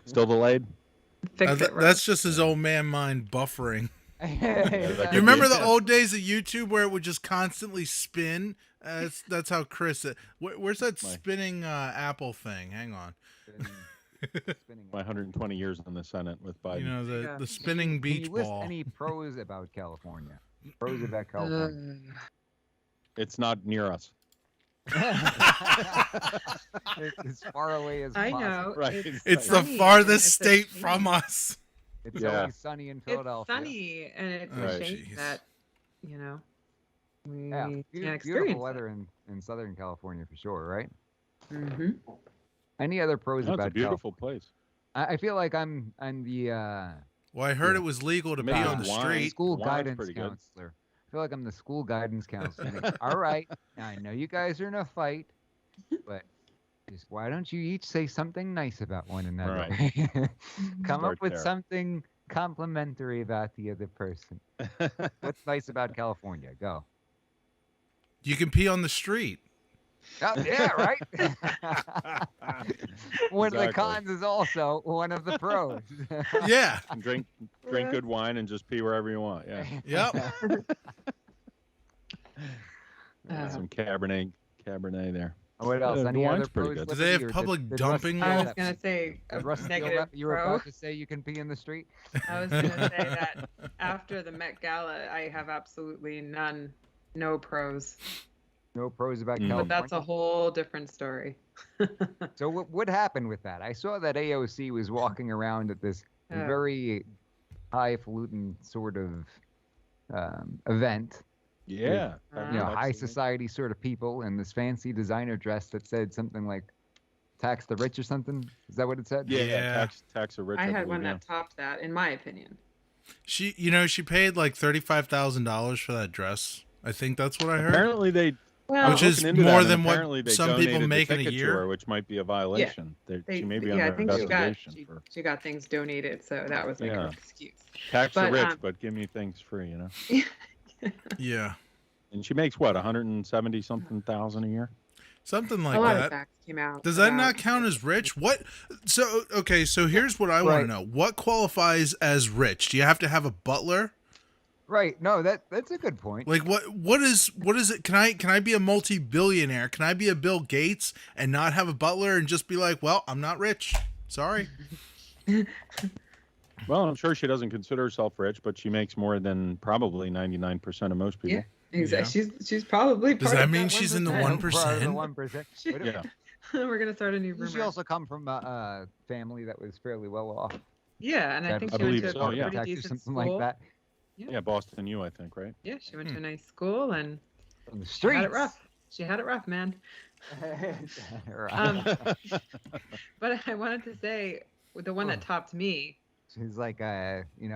Still delayed? Fix it, Russ. That's just his old man mind buffering. That You remember could be the it. old days of YouTube where it would just constantly spin? That's how Chris. Where's that spinning Apple thing? Hang on. Spinning. My 120 years in the Senate with Biden. You know the Yeah. the spinning Can you beach list ball. any pros about California? Pros about California. It's not near us. It's as far away as I possible. know. Right. It's the sunny, farthest and state it's a from shame. us. It's Yeah. always sunny in It's Philadelphia. sunny, and it's Right. a shame Jeez. that, we Yeah, can't beautiful experience weather in Southern California for sure, right? Mm-hmm. Any other pros No, it's a about beautiful place. I feel like I'm the Well, I heard it was legal to pee Maybe on the wine. street. school Wine's guidance pretty good. counselor. I feel like I'm the school guidance counselor. All right, I know you guys are in a fight, but just why don't you each say something nice about one another? Come Start up with there. something complimentary about the other person. What's nice about California? Go. You can pee on the street. Oh, yeah, right. One of the Exactly. cons is also one of the pros. Yeah. And drink good wine and just pee wherever you want. Yeah. Yep. Some Cabernet there. What else? The Any wine's other pretty pros? good. Do they have Liberty, or public did Russ dumping steal I was that- gonna say did Russ steal negative that? You were pro. about to say you can pee in the street? I was gonna say that after the Met Gala, I have absolutely no pros. No pros about Mm. California. But that's a whole different story. So what happened with that? I saw that AOC was walking around at this Oh. very highfalutin sort of event. Yeah. High society sort of people in this fancy designer dress that said something like "tax the rich" or something. Is that what it said? Yeah. Yeah. Tax a rich. I had believe, one yeah. that topped that, in my opinion. She paid like $35,000 for that dress. I think that's what I heard. Apparently Well, which is Looking into more that, than apparently what they some people donated the make in a ticket to year. her, which might be a violation. She may be I under think investigation for she got things donated, so that was like her excuse. tax the But, rich, but give me things free, Yeah. And she makes what, 170 something thousand a year? Something like a lot of that. facts came out. Does that about- not count as rich? What? So okay, so here's what I want to know. What qualifies as rich? Do you have to have a butler? Right. No, that's a good point. Like what is it? Can I be a multi-billionaire? Can I be a Bill Gates and not have a butler and just be like, well, I'm not rich. Sorry. Well, I'm sure she doesn't consider herself rich, but she makes more than probably 99% of most people. Yeah, exactly. Yeah. She's probably. Does that mean she's in the 1%? The 1%. Yeah. We're gonna start a new rumor. She also come from a family that was fairly well off. Yeah, and I think she went to a pretty decent something school. like that. Yeah, Boston U, I think, right? Yeah, she went to a nice school and from the streets. She had it rough. She had it rough, man. But I wanted to say the one that topped me. She's like,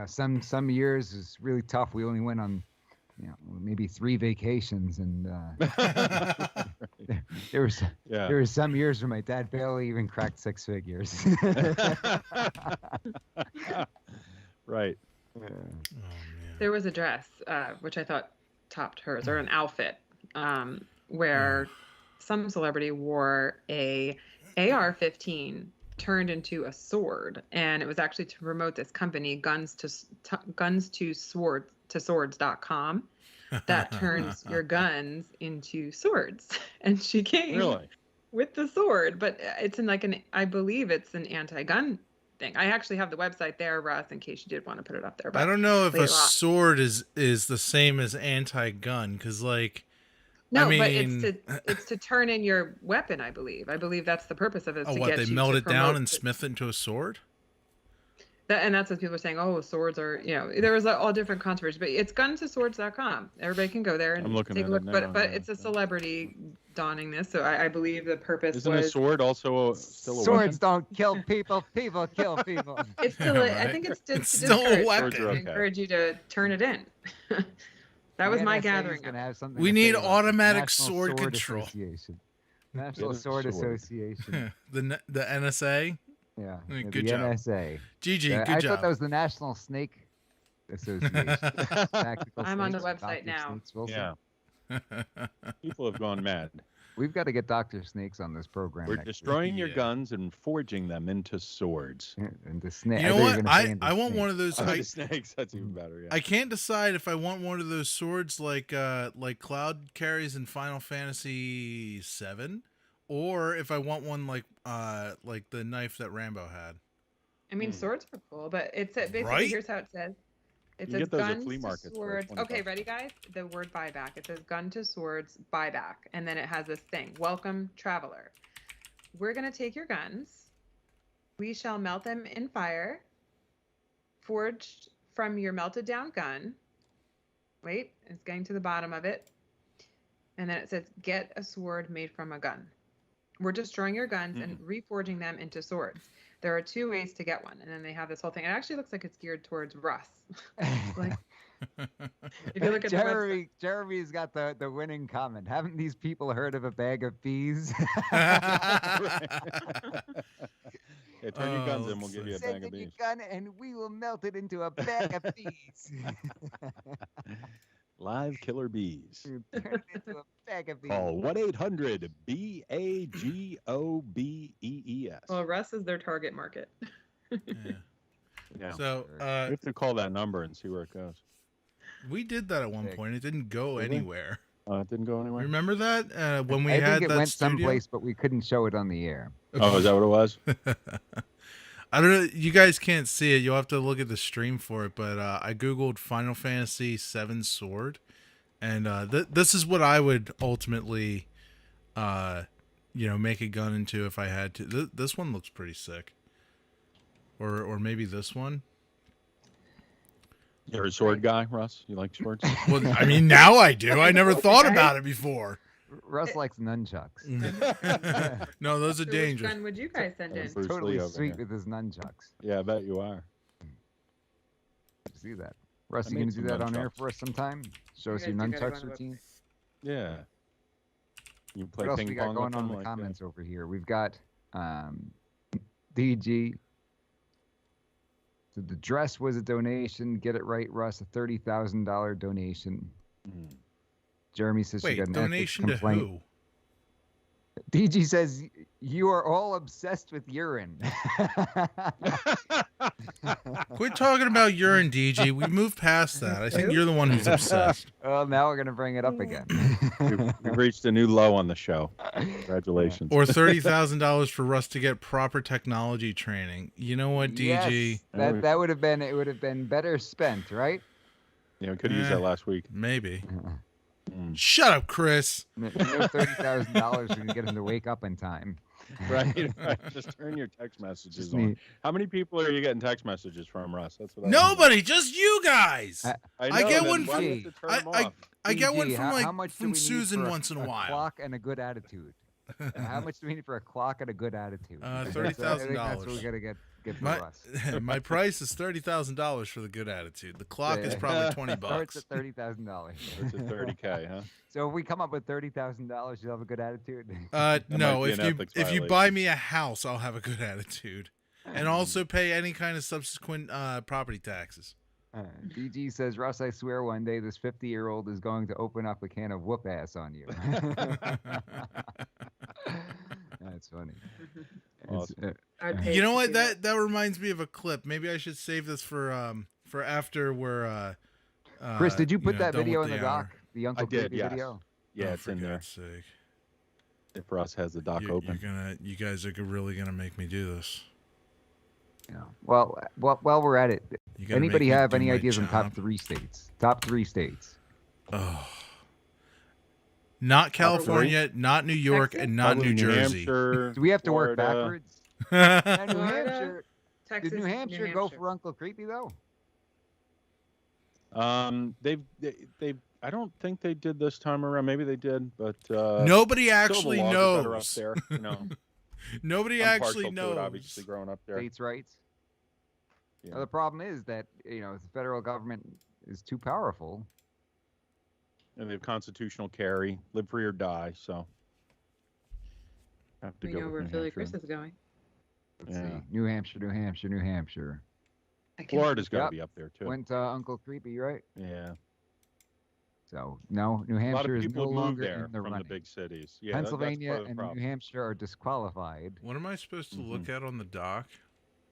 some years is really tough. We only went on, maybe 3 vacations, and there were some years where my dad barely even cracked 6 figures. Right. Oh, man. There was a dress, which I thought topped hers, or an outfit, where some celebrity wore a AR-15 turned into a sword, and it was actually to promote this company, guns2swords.com, that turns your guns into swords. And she came with the sword, but it's in I believe it's an anti-gun thing. I actually have the website there, Russ, in case you did want to put it up there. But I don't know if a sword is the same as anti-gun, because no, but it's to turn in your weapon. I believe that's the purpose of it. They melt it down and smith it into a sword. And that's what people are saying. Oh, swords are, there was all different controversies, but it's guns2swords.com. Everybody can go there and take a look. But it's a celebrity donning this, so I believe the purpose Isn't a sword also still a swords weapon? Don't kill people. People kill people. It's still. I think it's still a weapon. To encourage you to turn it in. That was my gathering. We need automatic sword control. National Sword Association. The NSA. Yeah. Good job. NSA. GG, good I job. thought that was the National Snake Association. I'm on the website now. Yeah. People have gone mad. We've got to get Dr. Snakes on this program. We're destroying your guns and forging them into swords. Into snakes. You know what? I want one of those. Snakes. That's even better. Yeah. I can't decide if I want one of those swords like Cloud carries in Final Fantasy VII, or if I want one like the knife that Rambo had. I mean, swords are cool, but it's basically here's how it says. It says guns to swords. Okay, ready, guys? The word buyback. It says gun to swords buyback, and then it has this thing: welcome, traveler. We're gonna take your guns. We shall melt them in fire. Forged from your melted down gun. Wait, it's getting to the bottom of it. And then it says, get a sword made from a gun. We're destroying your guns and reforging them into swords. There are 2 ways to get one. And then they have this whole thing. It actually looks like it's geared towards Russ. If you look at Jeremy's got the winning comment. Haven't these people heard of a bag of bees? Yeah, turn your guns in, we'll give you a bag of bees. Your gun and we will melt it into a bag of bees. Live killer bees. Turn it into a bag of bees. Call 1-800-BAGOBEES. Well, Russ is their target market. Yeah. So we have to call that number and see where it goes. We did that at one point. It didn't go anywhere. It didn't go anywhere. Remember that when we I had think it that went studio? someplace, but we couldn't show it on the air. Oh, is that what it was? I don't know. You guys can't see it. You'll have to look at the stream for it. But I googled Final Fantasy VII sword, and this is what I would ultimately, make a gun into if I had to. This one looks pretty sick. Or maybe this one. You're a sword guy, Russ? You like swords? Well, I mean, now I do. I never thought about it before. Russ likes nunchucks. No, those are dangerous. Which gun would you guys send in? Bruce Totally Lee sweet with his nunchucks. Yeah, I bet you are. See that? Russ, you going to do that on air for us sometime? Show us your nunchucks routine? Yeah. You play what else ping we got pong going with on in them the like comments over here? We've got DG. So the dress was a donation. Get it right, Russ. A $30,000 donation. Jeremy says she got an ethics donation to complaint. who? DG says you are all obsessed with urine. Quit talking about urine, DG. We moved past that. I think you're the one who's obsessed. Well, now we're gonna bring it up again. We've reached a new low on the show. Congratulations. Or $30,000 for Russ to get proper technology training. You know what, DG? Yes, that would have been better spent, right? Yeah, we could have used that last week. Maybe. Shut up, Chris. No $30,000 we can get him to wake up in time. Right. Just turn your text messages on. How many people are you getting text messages from, Russ? That's what Nobody, just you guys. I get one from I get one how from much from Susan once in a while. Clock and a good attitude. How much do we need for a clock and a good attitude? $30,000. That's what we gotta get for us. My price is $30,000 for the good attitude. The clock is probably $20. Starts at $30,000. It's at $30K, huh? So if we come up with $30,000, you'll have a good attitude. No, if you buy me a house, I'll have a good attitude, and also pay any kind of subsequent property taxes. DG says, Russ, I swear one day this 50-year-old is going to open up a can of whoop ass on you. That's funny. Awesome. You know what? That reminds me of a clip. Maybe I should save this for after we're. Chris, did you put that done video with in the doc? The Uncle Creepy video? Yeah, it's in there. Sake. If Russ has the doc open. You guys are really gonna make me do this. Yeah. Well, while we're at it, anybody have any ideas on job. top 3 states? Top 3 states. Oh. Not California, not New York, Texas? and not New Jersey. Hampshire, Do we have to work Florida. backwards? New Florida, Hampshire. Texas, Did New Hampshire go for Uncle Creepy though? They've. I don't think they did this time around. Maybe they did, but nobody actually knows. Up there, you know. Nobody I'm actually partial to knows. it, obviously, growing up there. States' rights. Yeah. Now, the problem is that the federal government is too powerful. And they have constitutional carry, live free or die. So have to We go know with where New Philly Hampshire. Chris is going. Let's see. New Hampshire, New Hampshire, New Hampshire. Florida's got to Yep. be up there too. Went Uncle Creepy, right? Yeah. So no, New A lot Hampshire of is no people move longer there in the from running. the big cities. Yeah, Pennsylvania that's part of the and problem. New Hampshire are disqualified. What am I supposed to look at on the dock?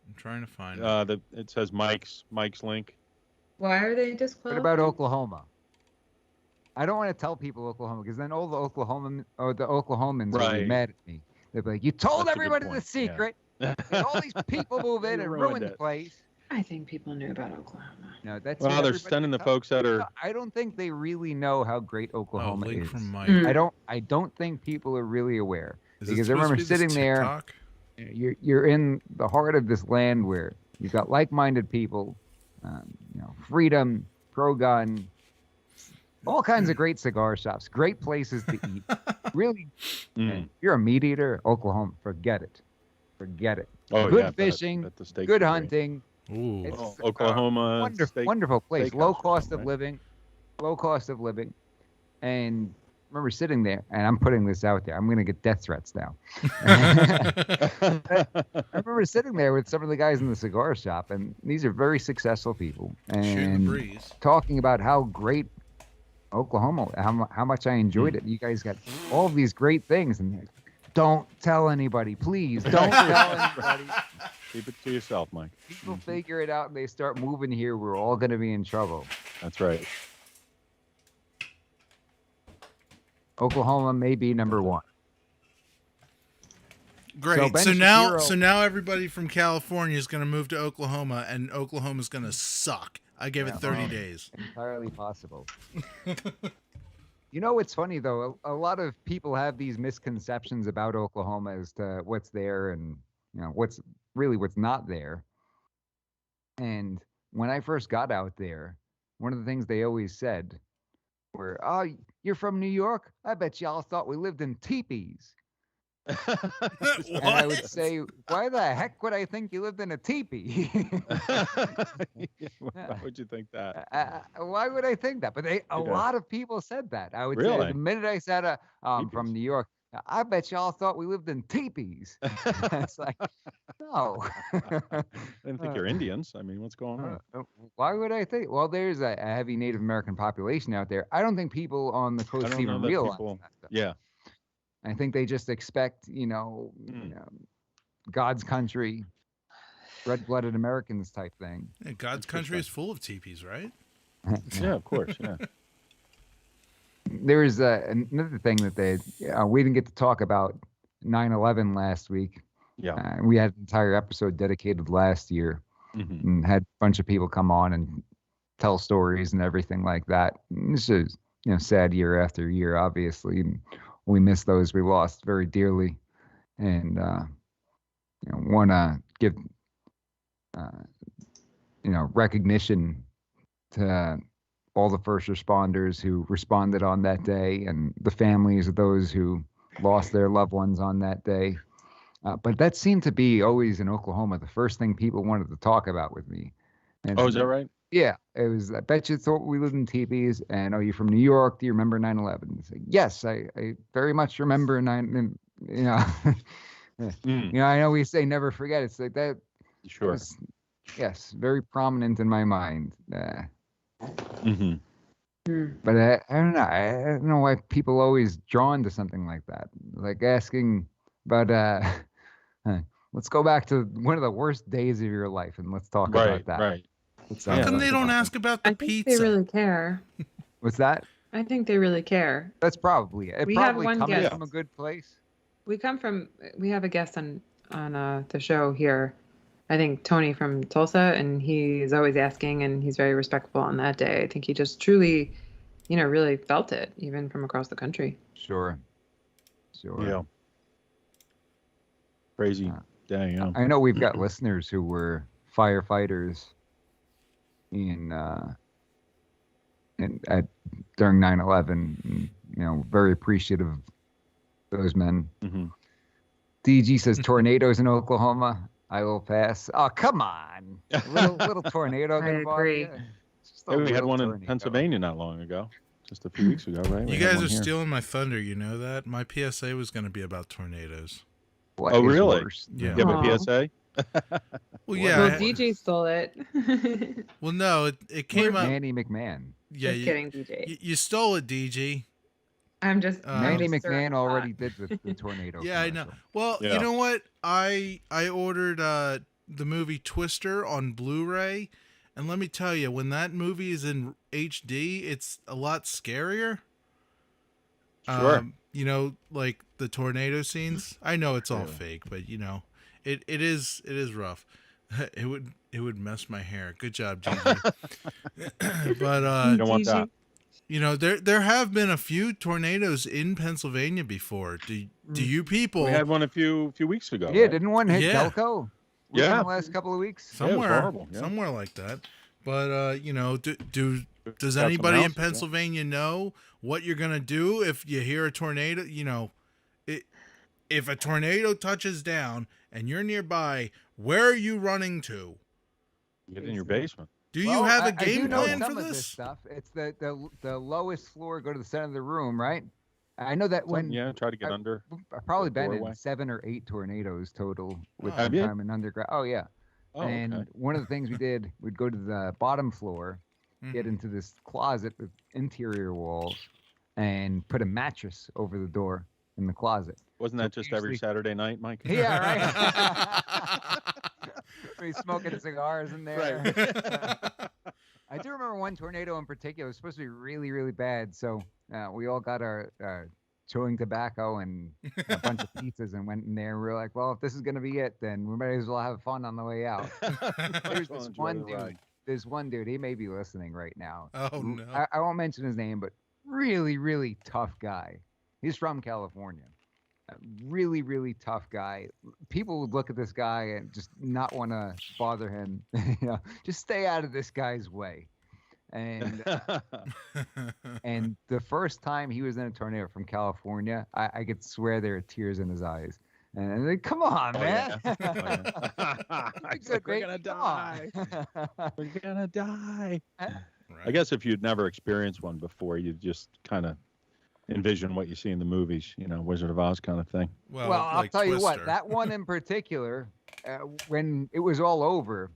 I'm trying to find it. It says Mike's link. Why are they What disqualified? about Oklahoma? I don't want to tell people Oklahoma because then all the Oklahomans will be mad at me. They'll be like, "You told That's a good everybody the point, secret, and all these people move in You and ruined ruin the it. place." I think people knew about Oklahoma. No, that's Well, what they're everybody sending the tells folks that me. are. I don't think they really know how great Oklahoma link is. from Mike. I don't think people are really aware Is it because I supposed to remember be this sitting there. TikTok? You're in the heart of this land where you've got like-minded people, freedom, pro-gun, all kinds of great cigar shops, great places to eat. Really, if you're a meat eater, Oklahoma, forget it. Oh, Good yeah, fishing, bet the steaks good are great. hunting. Ooh. It's Oklahoma. wonderful place. steakhouse Low or cost something, of right? living, and I remember sitting there, and I'm putting this out there. I'm going to get death threats now. I remember sitting there with some of the guys in the cigar shop, and these are very successful people, Shooting the and breeze. talking about how great Oklahoma, how much I enjoyed it. You guys got all of these great things, and don't tell anybody, please. Don't tell anybody. Keep it to yourself, Mike. People figure it out, and they start moving here. We're all going to be in trouble. That's right. Oklahoma may be number 1. Great. Ben So now, Shapiro- everybody from California is going to move to Oklahoma, and Oklahoma's going to suck. I give it 30 days. Entirely possible. It's funny though. A lot of people have these misconceptions about Oklahoma as to what's there and what's not there. And when I first got out there, one of the things they always said were, "Oh, you're from New York? I bet y'all thought we lived in teepees." And I would say, why the heck would I think you lived in a teepee? Why would you think that? Why would I think that? But a lot of people said that. I would say Really? the minute I said I'm from New York, I bet y'all thought we lived in teepees. It's like, no. I didn't think you're Indians. I mean, what's going on? Why would I think? Well, there's a heavy Native American population out there. I don't think people on the I coast don't know even that realize people. that stuff. Yeah. I think they just expect, God's country, red-blooded Americans type thing. Yeah, God's country is full of teepees, right? Yeah, of course. Yeah. There is another thing that we didn't get to talk about 9/11 last week. Yeah. We had an entire episode dedicated last year and had a bunch of people come on and tell stories and everything like that. And this is, sad year after year, obviously. And we miss those we lost very dearly. And, want to give, recognition to all the first responders who responded on that day and the families of those who lost their loved ones on that day. But that seemed to be always in Oklahoma the first thing people wanted to talk about with me. And is that right? Yeah, it was. I bet you thought we lived in teepees. And you're from New York? Do you remember 9/11? Like, yes, I very much remember 9. I know we say never forget. It's like that. Sure. Was, yes, very prominent in my mind. But I don't know. I don't know why people are always drawn to something like that. Like asking, but let's go back to one of the worst days of your life and let's talk about that. Right. How come they don't ask about the pizza? They really care. What's that? I think they really care. That's probably it. We probably have one comes guest. from a good place. We have a guest on the show here. I think Tony from Tulsa, and he's always asking, and he's very respectful on that day. I think he just truly, really felt it, even from across the country. Sure. Yeah. Crazy day. Yeah. I know we've got listeners who were firefighters during 9/11. Very appreciative of those men. DG says tornadoes in Oklahoma. I will pass. Oh, come on. Little tornado. I agree. We had one in Pennsylvania not long ago. Just a few weeks ago, right? You guys are stealing my thunder. You know that? My PSA was going to be about tornadoes. Oh, really? Yeah. You have a PSA? Well, yeah. Well, DJ stole it. Well, no, it came up. Manny McMahon. Yeah, just kidding, DJ. You stole it, DG. I'm just. Manny McMahon already did the tornado. Yeah, I know. Well, you know what? I ordered the movie Twister on Blu-ray, and let me tell you, when that movie is in HD, it's a lot scarier. Sure. Like the tornado scenes. I know it's all fake, but it is rough. It would mess my hair. Good job, GG. But you don't want that. There have been a few tornadoes in Pennsylvania before. Do you people? We had one a few weeks ago. Yeah, right? Didn't one hit Delco? Yeah, the last couple of weeks. Somewhere like that. But does anybody in Pennsylvania know what you're gonna do if you hear a tornado? If a tornado touches down and you're nearby, where are you running to? Get in your basement. Do you have a game plan for this stuff? It's the lowest floor. Go to the center of the room, right? I know that when try to get under. I've probably been in 7 or 8 tornadoes total with time in underground. Oh yeah. And one of the things we did, we'd go to the bottom floor, get into this closet with interior walls, and put a mattress over the door in the closet. Wasn't that just every Saturday night, Mike? Yeah, right. We smoking cigars in there. Right. I do remember one tornado in particular. It was supposed to be really, really bad. So we all got our chewing tobacco and a bunch of pizzas and went in there. And we were like, well, if this is going to be it, then we might as well have fun on the way out. There's this one dude. There's one dude. He may be listening right now. Oh, no. I won't mention his name, but really, really tough guy. He's from California. Really, really tough guy. People would look at this guy and just not want to bother him. Just stay out of this guy's way. And and the first time he was in a tornado from California, I could swear there were tears in his eyes. And I'm like, come on, man. We're gonna die. We're gonna die. I guess if you'd never experienced one before, you just kind of envision what you see in the movies, Wizard of Oz kind of thing. Well, I'll tell you what, that one in particular, when it was all over,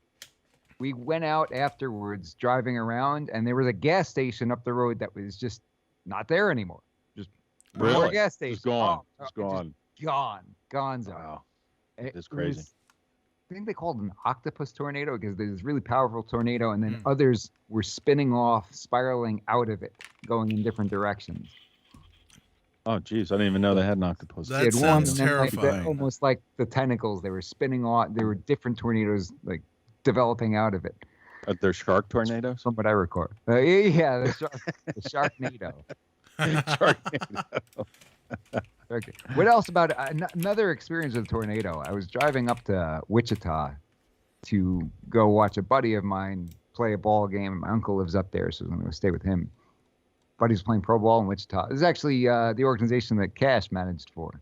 we went out afterwards driving around, and there was a gas station up the road that was just not there anymore. Just really? A gas station. It's gone. It's gone. Gonzo. Wow. It's crazy. I think they called it an octopus tornado because there's this really powerful tornado, and then others were spinning off, spiraling out of it, going in different directions. Oh, geez. I didn't even know they had an octopus. That sounds terrifying. Almost like the tentacles. They were spinning off. There were different tornadoes like developing out of it. They're shark tornadoes? From what I record. Yeah, the Sharknado. Sharknado. Okay. What else about another experience with a tornado? I was driving up to Wichita to go watch a buddy of mine play a ball game. My uncle lives up there, so I'm going to stay with him. Buddy's playing pro ball in Wichita. This is actually the organization that Cash managed for,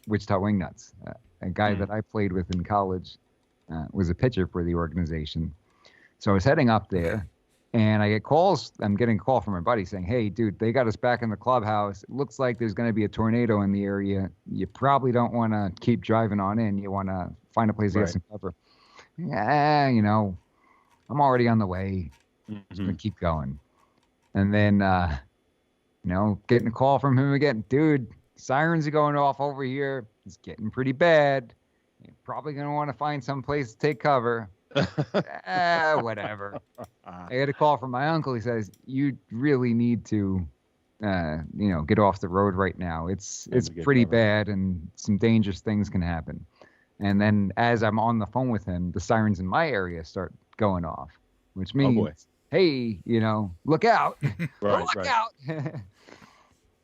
Wichita Wingnuts. A guy that I played with in college was a pitcher for the organization. So I was heading up there. And I get calls. I'm getting a call from my buddy saying, "Hey, dude, they got us back in the clubhouse. It looks like there's going to be a tornado in the area. You probably don't want to keep driving on in. You want to find a place to get some cover." Yeah, I'm already on the way. Just going to keep going. And then, getting a call from him again. "Dude, sirens are going off over here. It's getting pretty bad. You're probably going to want to find some place to take cover." Whatever. I had a call from my uncle. He says, "You really need to, get off the road right now. It's pretty bad, and some dangerous things can happen." And then, as I'm on the phone with him, the sirens in my area start going off, which means, "Hey, look out! Look out!"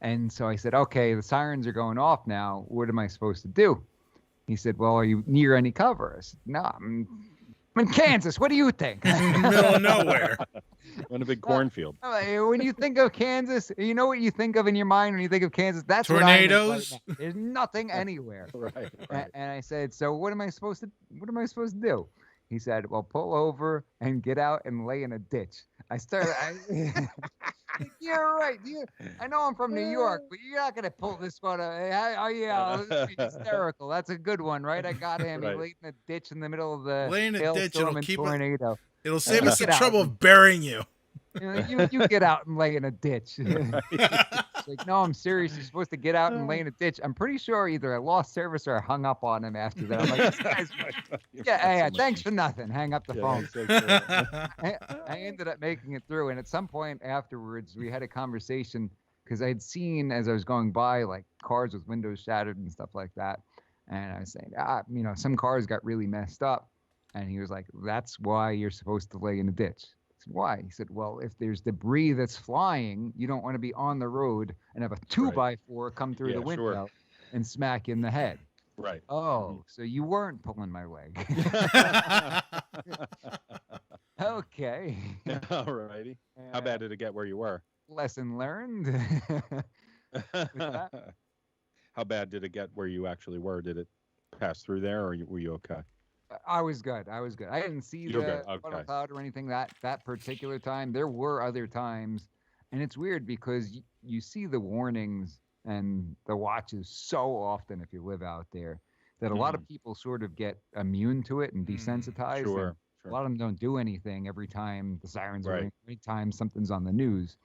And so I said, "Okay, the sirens are going off now. What am I supposed to do?" He said, "Well, are you near any cover?" I said, "No, I'm in Kansas. What do you think?" In the middle of nowhere. In a big cornfield. When you think of Kansas, you know what you think of in your mind when you think of Kansas? That's tornadoes. What I right. There's nothing anywhere. Right. And I said, "So what am I supposed to do?" He said, "Well, pull over and get out and lay in a ditch." I started. You're right. I know I'm from New York, but you're not gonna pull this one. This is hysterical. That's a good one, right? I got him. He laid in a ditch in the middle of the tornado. It'll save us the trouble of burying you. You get out and lay in a ditch. It's like, no, I'm serious. You're supposed to get out and lay in a ditch. I'm pretty sure either I lost service or I hung up on him after that. I'm like, this guy's thanks for nothing. Hang up the phone. I ended up making it through. And at some point afterwards, we had a conversation because I had seen as I was going by, like cars with windows shattered and stuff like that. And I was saying, some cars got really messed up. And he was like, "That's why you're supposed to lay in a ditch." "Why?" He said, "Well, if there's debris that's flying, you don't want to be on the road and have a 2x4 come through the window and smack you in the head." Right. Oh, so you weren't pulling my leg. Okay. All righty. How bad did it get where you were? Lesson learned. How bad did it get where you actually were? Did it pass through there, or were you okay? I was good. I didn't see the funnel cloud or anything that particular time. There were other times, and it's weird because you see the warnings and the watches so often if you live out there that a lot of people sort of get immune to it and desensitized. Sure. A lot of them don't do anything every time the sirens are ringing, every time something's on the news.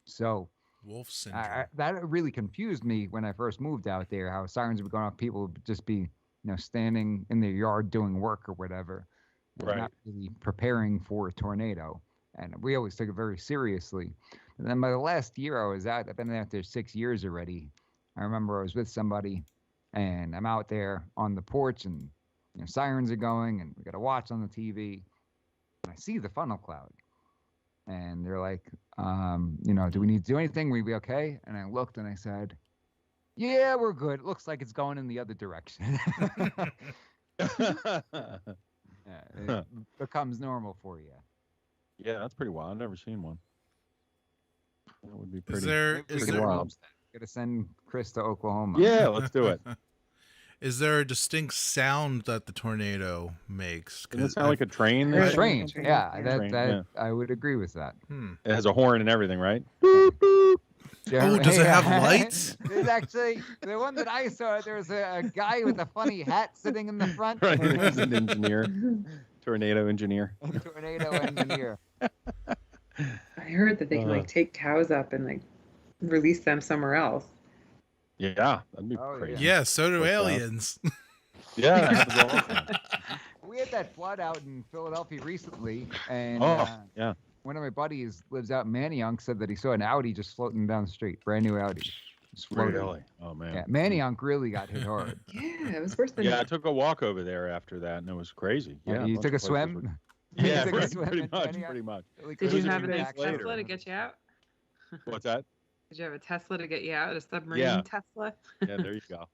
So Wolf syndrome. That really confused me when I first moved out there, how sirens would go off. People would just be standing in their yard doing work or whatever, not really preparing for a tornado. And we always took it very seriously. And then by the last year I was out, I've been out there 6 years already. I remember I was with somebody, and I'm out there on the porch, and sirens are going, and we got a watch on the TV. And I see the funnel cloud, and they're like, "Do we need to do anything? Will we be okay?" And I looked and I said, "Yeah, we're good. It looks like it's going in the other direction." It becomes normal for you. Yeah, that's pretty wild. I've never seen one. That would be pretty. Is there wild. Gotta send Chris to Oklahoma. Yeah, let's do it. Is there a distinct sound that the tornado makes? Does it sound like a train? It's strange. Yeah, yeah. I would agree with that. It has a horn and everything, right? Oh, does it have lights? There's actually the one that I saw. There was a guy with a funny hat sitting in the front. Right, he's an engineer, tornado engineer. Tornado engineer. I heard that they can like take cows up and like release them somewhere else. Yeah, that'd be crazy. Yeah, so do aliens. Yeah, that was awesome. We had that flood out in Philadelphia recently, and yeah. One of my buddies lives out in Manayunk said that he saw an Audi just floating down the street, brand new Audi. Just floating. Really? Oh man. Yeah, Manayunk really got hit hard. Yeah, it was worse than. Yeah, I took a walk over there after that, and it was crazy. Yeah, you took a swim. Yeah, took a swim pretty much. Did you have a a days later. Tesla to get you out? What's that? Did you have a Tesla to get you out? A submarine Tesla? Yeah, there you go.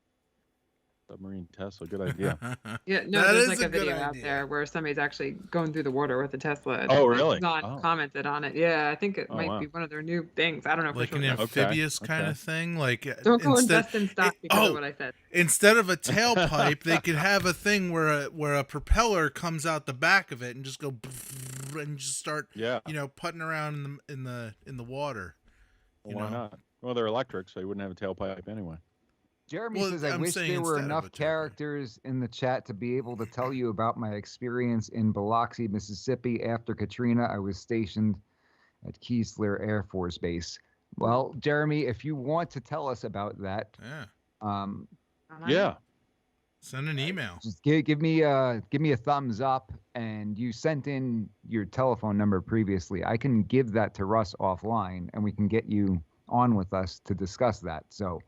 Submarine Tesla, good idea. Yeah, no, there's like a video out there where somebody's actually going through the water with a Tesla. Oh, really? Not commented on it. Yeah, I think it might be one of their new things. I don't know. Like an amphibious kind of thing. Like don't go invest in stock because of what I said. Instead of a tailpipe, they could have a thing where a propeller comes out the back of it and just go and just start putting around in the water. Well, why not? Well, they're electric, so you wouldn't have a tailpipe anyway. Jeremy says, I wish there were enough characters in the chat to be able to tell you about my experience in Biloxi, Mississippi. After Katrina, I was stationed at Keesler Air Force Base. Well, Jeremy, if you want to tell us about that, send an email. Just give me a thumbs up, and you sent in your telephone number previously. I can give that to Russ offline, and we can get you on with us to discuss that. So.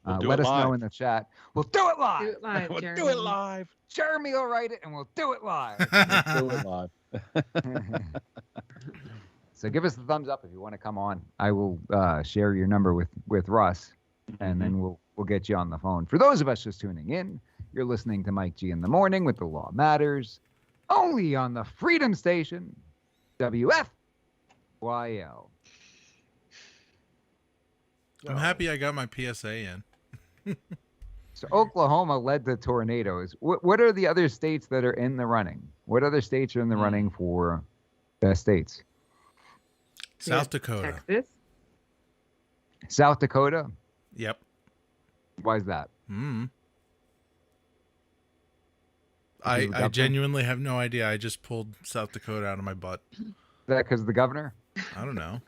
Let us know in the chat. We'll do it live. Do it live, we'll Jeremy. do it live. Jeremy will write it, and we'll do it live. We'll do it live. So give us the thumbs up if you want to come on. I will share your number with Russ, and then we'll get you on the phone. For those of us just tuning in, you're listening to Mike G in the Morning with The Law Matters, only on the Freedom Station, WFYL. I'm happy I got my PSA in. So Oklahoma led the tornadoes. What are the other states that are in the running? What other states are in the running for best states? South Dakota. Texas. South Dakota? Yep. Why is that? I genuinely have no idea. I just pulled South Dakota out of my butt. Is that because of the governor? I don't know.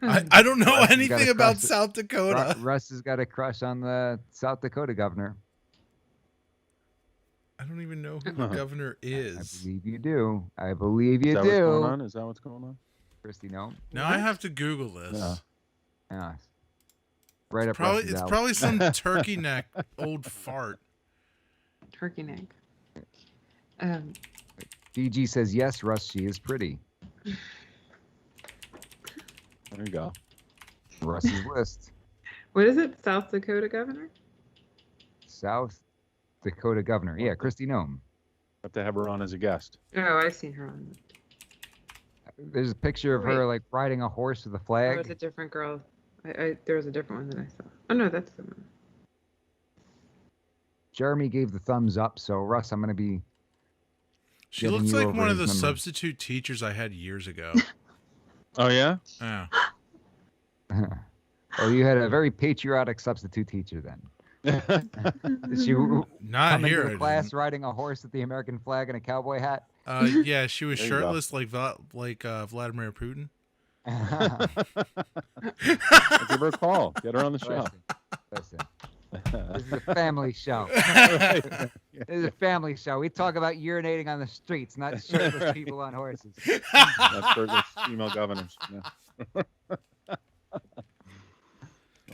I don't know anything about South Dakota. Russ has got a crush on the South Dakota governor. I don't even know who the governor is. I believe you do. I believe you do. What's going on? Is that what's going on? Christy, no. Now I have to Google this. Yeah. Right up. It's probably some turkey neck old fart. Turkey neck. DG says yes, Russ. She is pretty. There you go. Russ's list. What is it? South Dakota governor? South Dakota governor. Yeah, Christy Nome. Have to have her on as a guest. Oh, I've seen her on. There's a picture of her like riding a horse with a flag. Oh, it's a different girl. There was a different one that I saw. Oh no, that's the one. Jeremy gave the thumbs up, so Russ, I'm gonna be. She looks like one of the substitute teachers I had years ago. Oh yeah? Yeah. Well, you had a very patriotic substitute teacher then. Did she not come here into the class riding a horse with the American flag and a cowboy hat? Yeah, she was shirtless like Vladimir Putin. Give her a call. Get her on the show. Listen. This is a family show. Right. This is a family show. We talk about urinating on the streets, not shirtless people on horses. That's shirtless female governors. Yeah.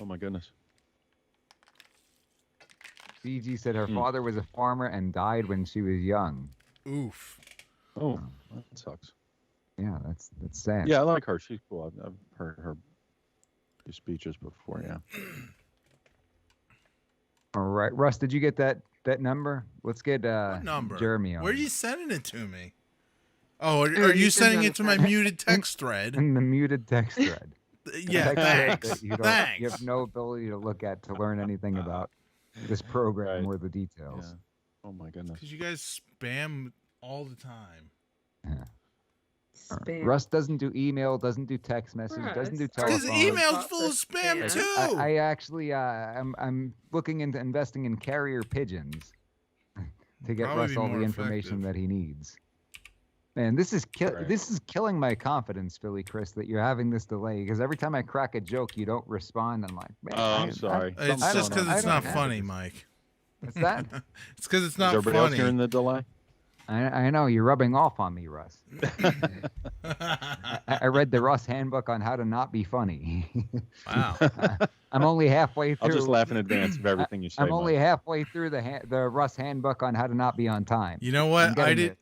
Oh my goodness. BG said her father was a farmer and died when she was young. Oof. Oh, that sucks. Yeah, that's sad. Yeah, I like her. She's cool. I've heard her do speeches before. Yeah. All right, Russ, did you get that number? Let's get what number? Jeremy on. Where are you sending it to me? Oh, are you sending it to my muted text thread? In the muted text thread. Yeah, thanks. You Thanks. have no ability to look at to learn anything about this program Right. or the details. Yeah. Oh my goodness. Because you guys spam all the time. Yeah. Spam. Russ doesn't do email, doesn't do text message, doesn't do telephone. His email's full of spam too. I actually, I'm looking into investing in carrier pigeons to get Probably Russ be all more the information effective. that he needs. Man, this is killing my confidence, Philly Chris, that you're having this delay. Because every time I crack a joke, you don't respond. I'm like, man, I'm sorry. It's just because it's not funny, this. Mike. What's that? It's because it's not Is everybody else funny. hearing the delay? I know you're rubbing off on me, Russ. I read the Russ handbook on how to not be funny. Wow. I'm only halfway through. I'll just laugh in advance of everything you say. I'm only Mike. halfway through the Russ handbook on how to not be on time. You know what? I did.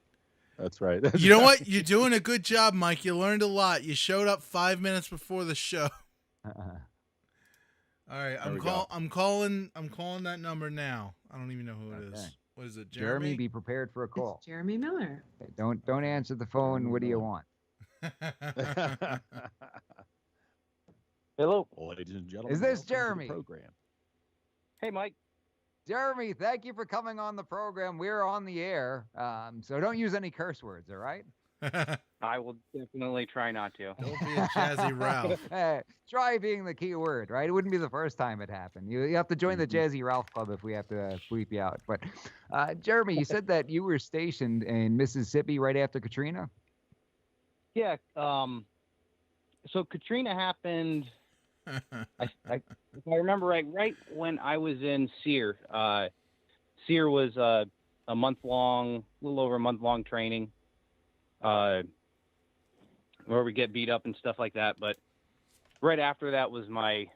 That's right. You know what? You're doing a good job, Mike. You learned a lot. You showed up 5 minutes before the show. All right, I'm calling that number now. I don't even know who it is. What is it, Jeremy? Be prepared for a call. It's Jeremy Miller. Okay, don't answer the phone. What do you want? Hello. Ladies and gentlemen. Is this welcome to the Jeremy? program. Hey, Mike. Jeremy, thank you for coming on the program. We're on the air, so don't use any curse words, all right? I will definitely try not to. Don't be a Jazzy Ralph. Try being the key word, right? It wouldn't be the first time it happened. You have to join the Jazzy Ralph Club if we have to bleep you out. But Jeremy, you said that you were stationed in Mississippi right after Katrina? Yeah. So Katrina happened, if I remember right when I was in SEER. SEER was a little over a month-long training. Where we get beat up and stuff like that. But right after that was my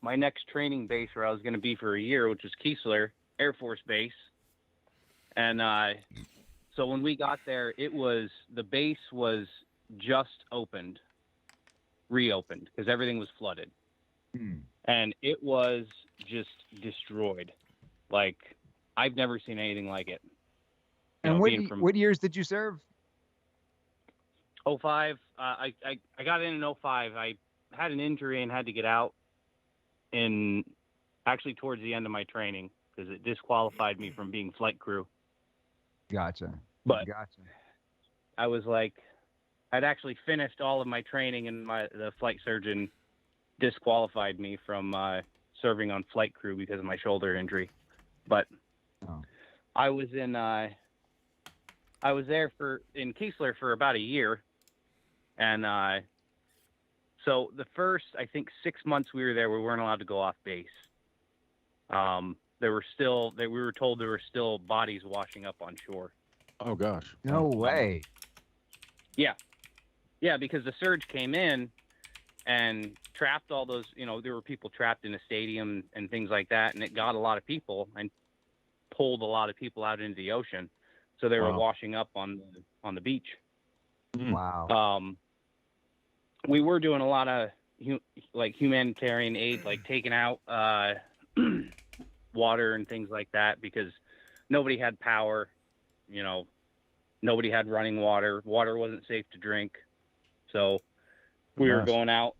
next training base where I was going to be for a year, which was Keesler Air Force Base. And so when we got there, the base was just reopened because everything was flooded. And it was just destroyed. Like, I've never seen anything like it. And what years did you serve? 05. I got in 05. I had an injury and had to get out towards the end of my training because it disqualified me from being flight crew. Gotcha. But I was like, I'd actually finished all of my training and the flight surgeon disqualified me from serving on flight crew because of my shoulder injury. But I was in Keesler for about a year. And so the first, I think, 6 months we were there, we weren't allowed to go off base. We were told there were still bodies washing up on shore. Oh, gosh. No way. Yeah. Yeah, because the surge came in and trapped all those, there were people trapped in a stadium and things like that. And it got a lot of people and pulled a lot of people out into the ocean. So they were washing up on the beach. Wow. We were doing a lot of humanitarian aid, like taking out water and things like that because nobody had power, nobody had running water. Water wasn't safe to drink. So we were going out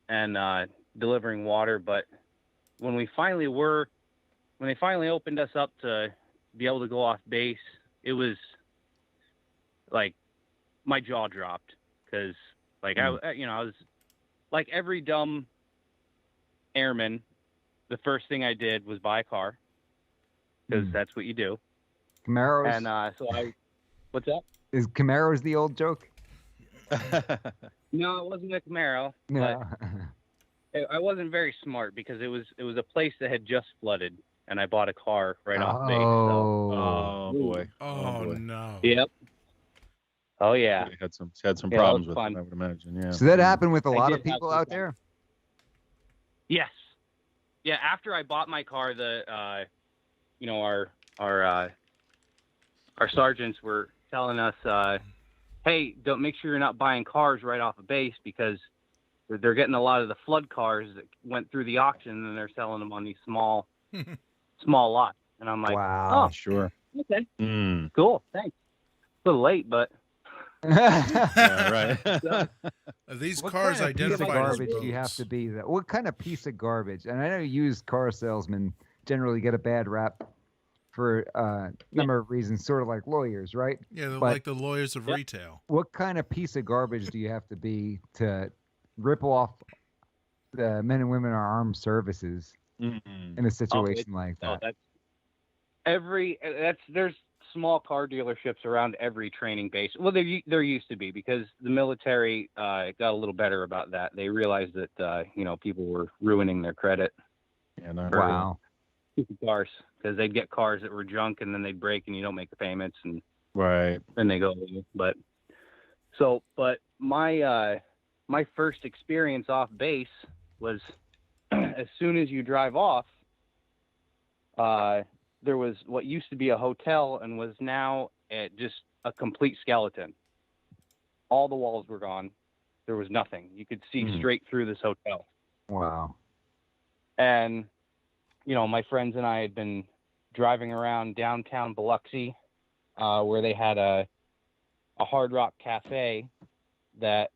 and delivering water. But when they finally opened us up to be able to go off base, it was like my jaw dropped because I was like every dumb airman. The first thing I did was buy a car because that's what you do. Camaros. And what's that? Is Camaros the old joke? No, it wasn't a Camaro. No. I wasn't very smart because it was a place that had just flooded, and I bought a car right off base. So. Oh boy. Oh no. Yep. Oh yeah. Had some problems with it, I would imagine. Yeah. So that happened with a lot of people out there? Yes. Yeah, after I bought my car, our sergeants were telling us, hey, don't make sure you're not buying cars right off of base because they're getting a lot of the flood cars that went through the auction and they're selling them on these small lots. And I'm like, wow, oh, sure. Okay. Cool. Thanks. A little late, but Yeah, right. These What cars kind of piece of identified as garbage do you have roads. to be? What kind of piece of garbage? And I know used car salesmen generally get a bad rap for a number of reasons, sort of like lawyers, right? Yeah, they're But like the lawyers of retail. what kind of piece of garbage do you have to be to rip off the men and women in our armed services in a situation like that? There's small car dealerships around every training base. Well, there used to be, because the military got a little better about that. They realized that people were ruining their credit. Yeah, no, Wow. Cars, because they'd get cars that were junk and then they'd break and you don't make the payments and right. then they go away. But my first experience off base was as soon as you drive off, there was what used to be a hotel and was now just a complete skeleton. All the walls were gone. There was nothing. You could see straight through this hotel. Wow. And my friends and I had been driving around downtown Biloxi, where they had a Hard Rock Cafe that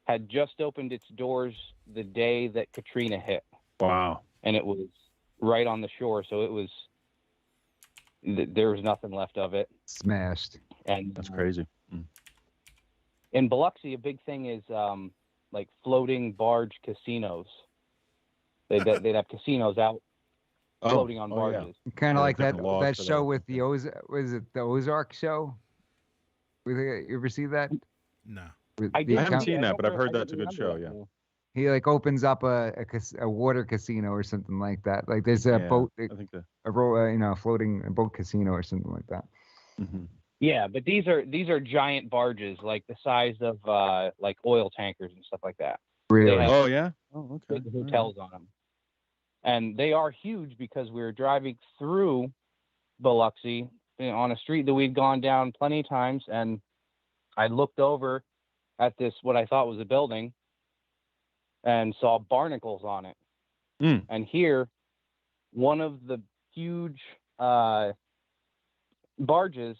had just opened its doors the day that Katrina hit. Wow. And it was right on the shore, so there was nothing left of it. Smashed. And that's crazy. In Biloxi, a big thing is like floating barge casinos. They'd have casinos out floating on barges. Yeah. Kind of like that show with the was it the Ozark show? You ever see that? No. I haven't seen that, but I've heard that's a good show. Yeah. He like opens up a water casino or something like that. Like there's a boat, I think floating boat casino or something like that. Mm-hmm. Yeah, but these are giant barges, like the size of like oil tankers and stuff like that. Really? Oh yeah. Oh okay. Hotels on them, and they are huge because we were driving through Biloxi on a street that we'd gone down plenty of times, and I looked over at this what I thought was a building and saw barnacles on it. And here, one of the huge barges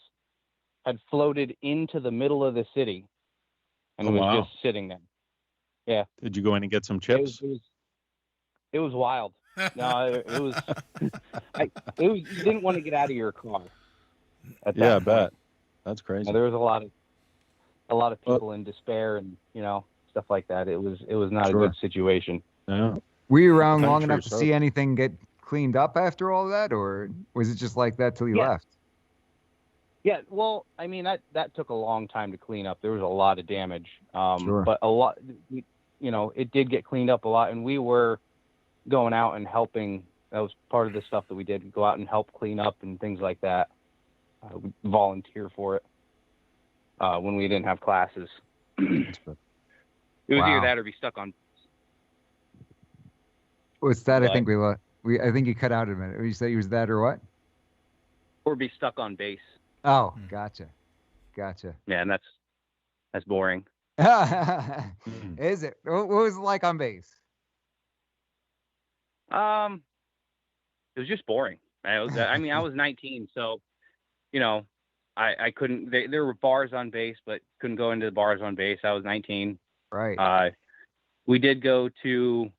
had floated into the middle of the city, and it was just sitting there. Yeah. Did you go in and get some chips? It was wild. No, it was. You didn't want to get out of your car. I bet. That's crazy. There was a lot of people in despair and stuff like that. It was not a good situation. Yeah. Were you around long enough to see anything get cleaned up after all that, or was it just like that till you left? Yeah, well, I mean that took a long time to clean up. There was a lot of damage, Sure. But a lot, it did get cleaned up a lot, and we were going out and helping. That was part of the stuff that we did. Go out and help clean up and things like that. We volunteer for it when we didn't have classes. It was either that or be stuck on. What's that? I think I think you cut out a minute. You said he was that or what? Or be stuck on base. Oh, gotcha. Yeah, and that's boring. Is it? What was it like on base? It was just boring. I was 19, so I couldn't. There were bars on base, but couldn't go into the bars on base. I was 19. Right. We did go to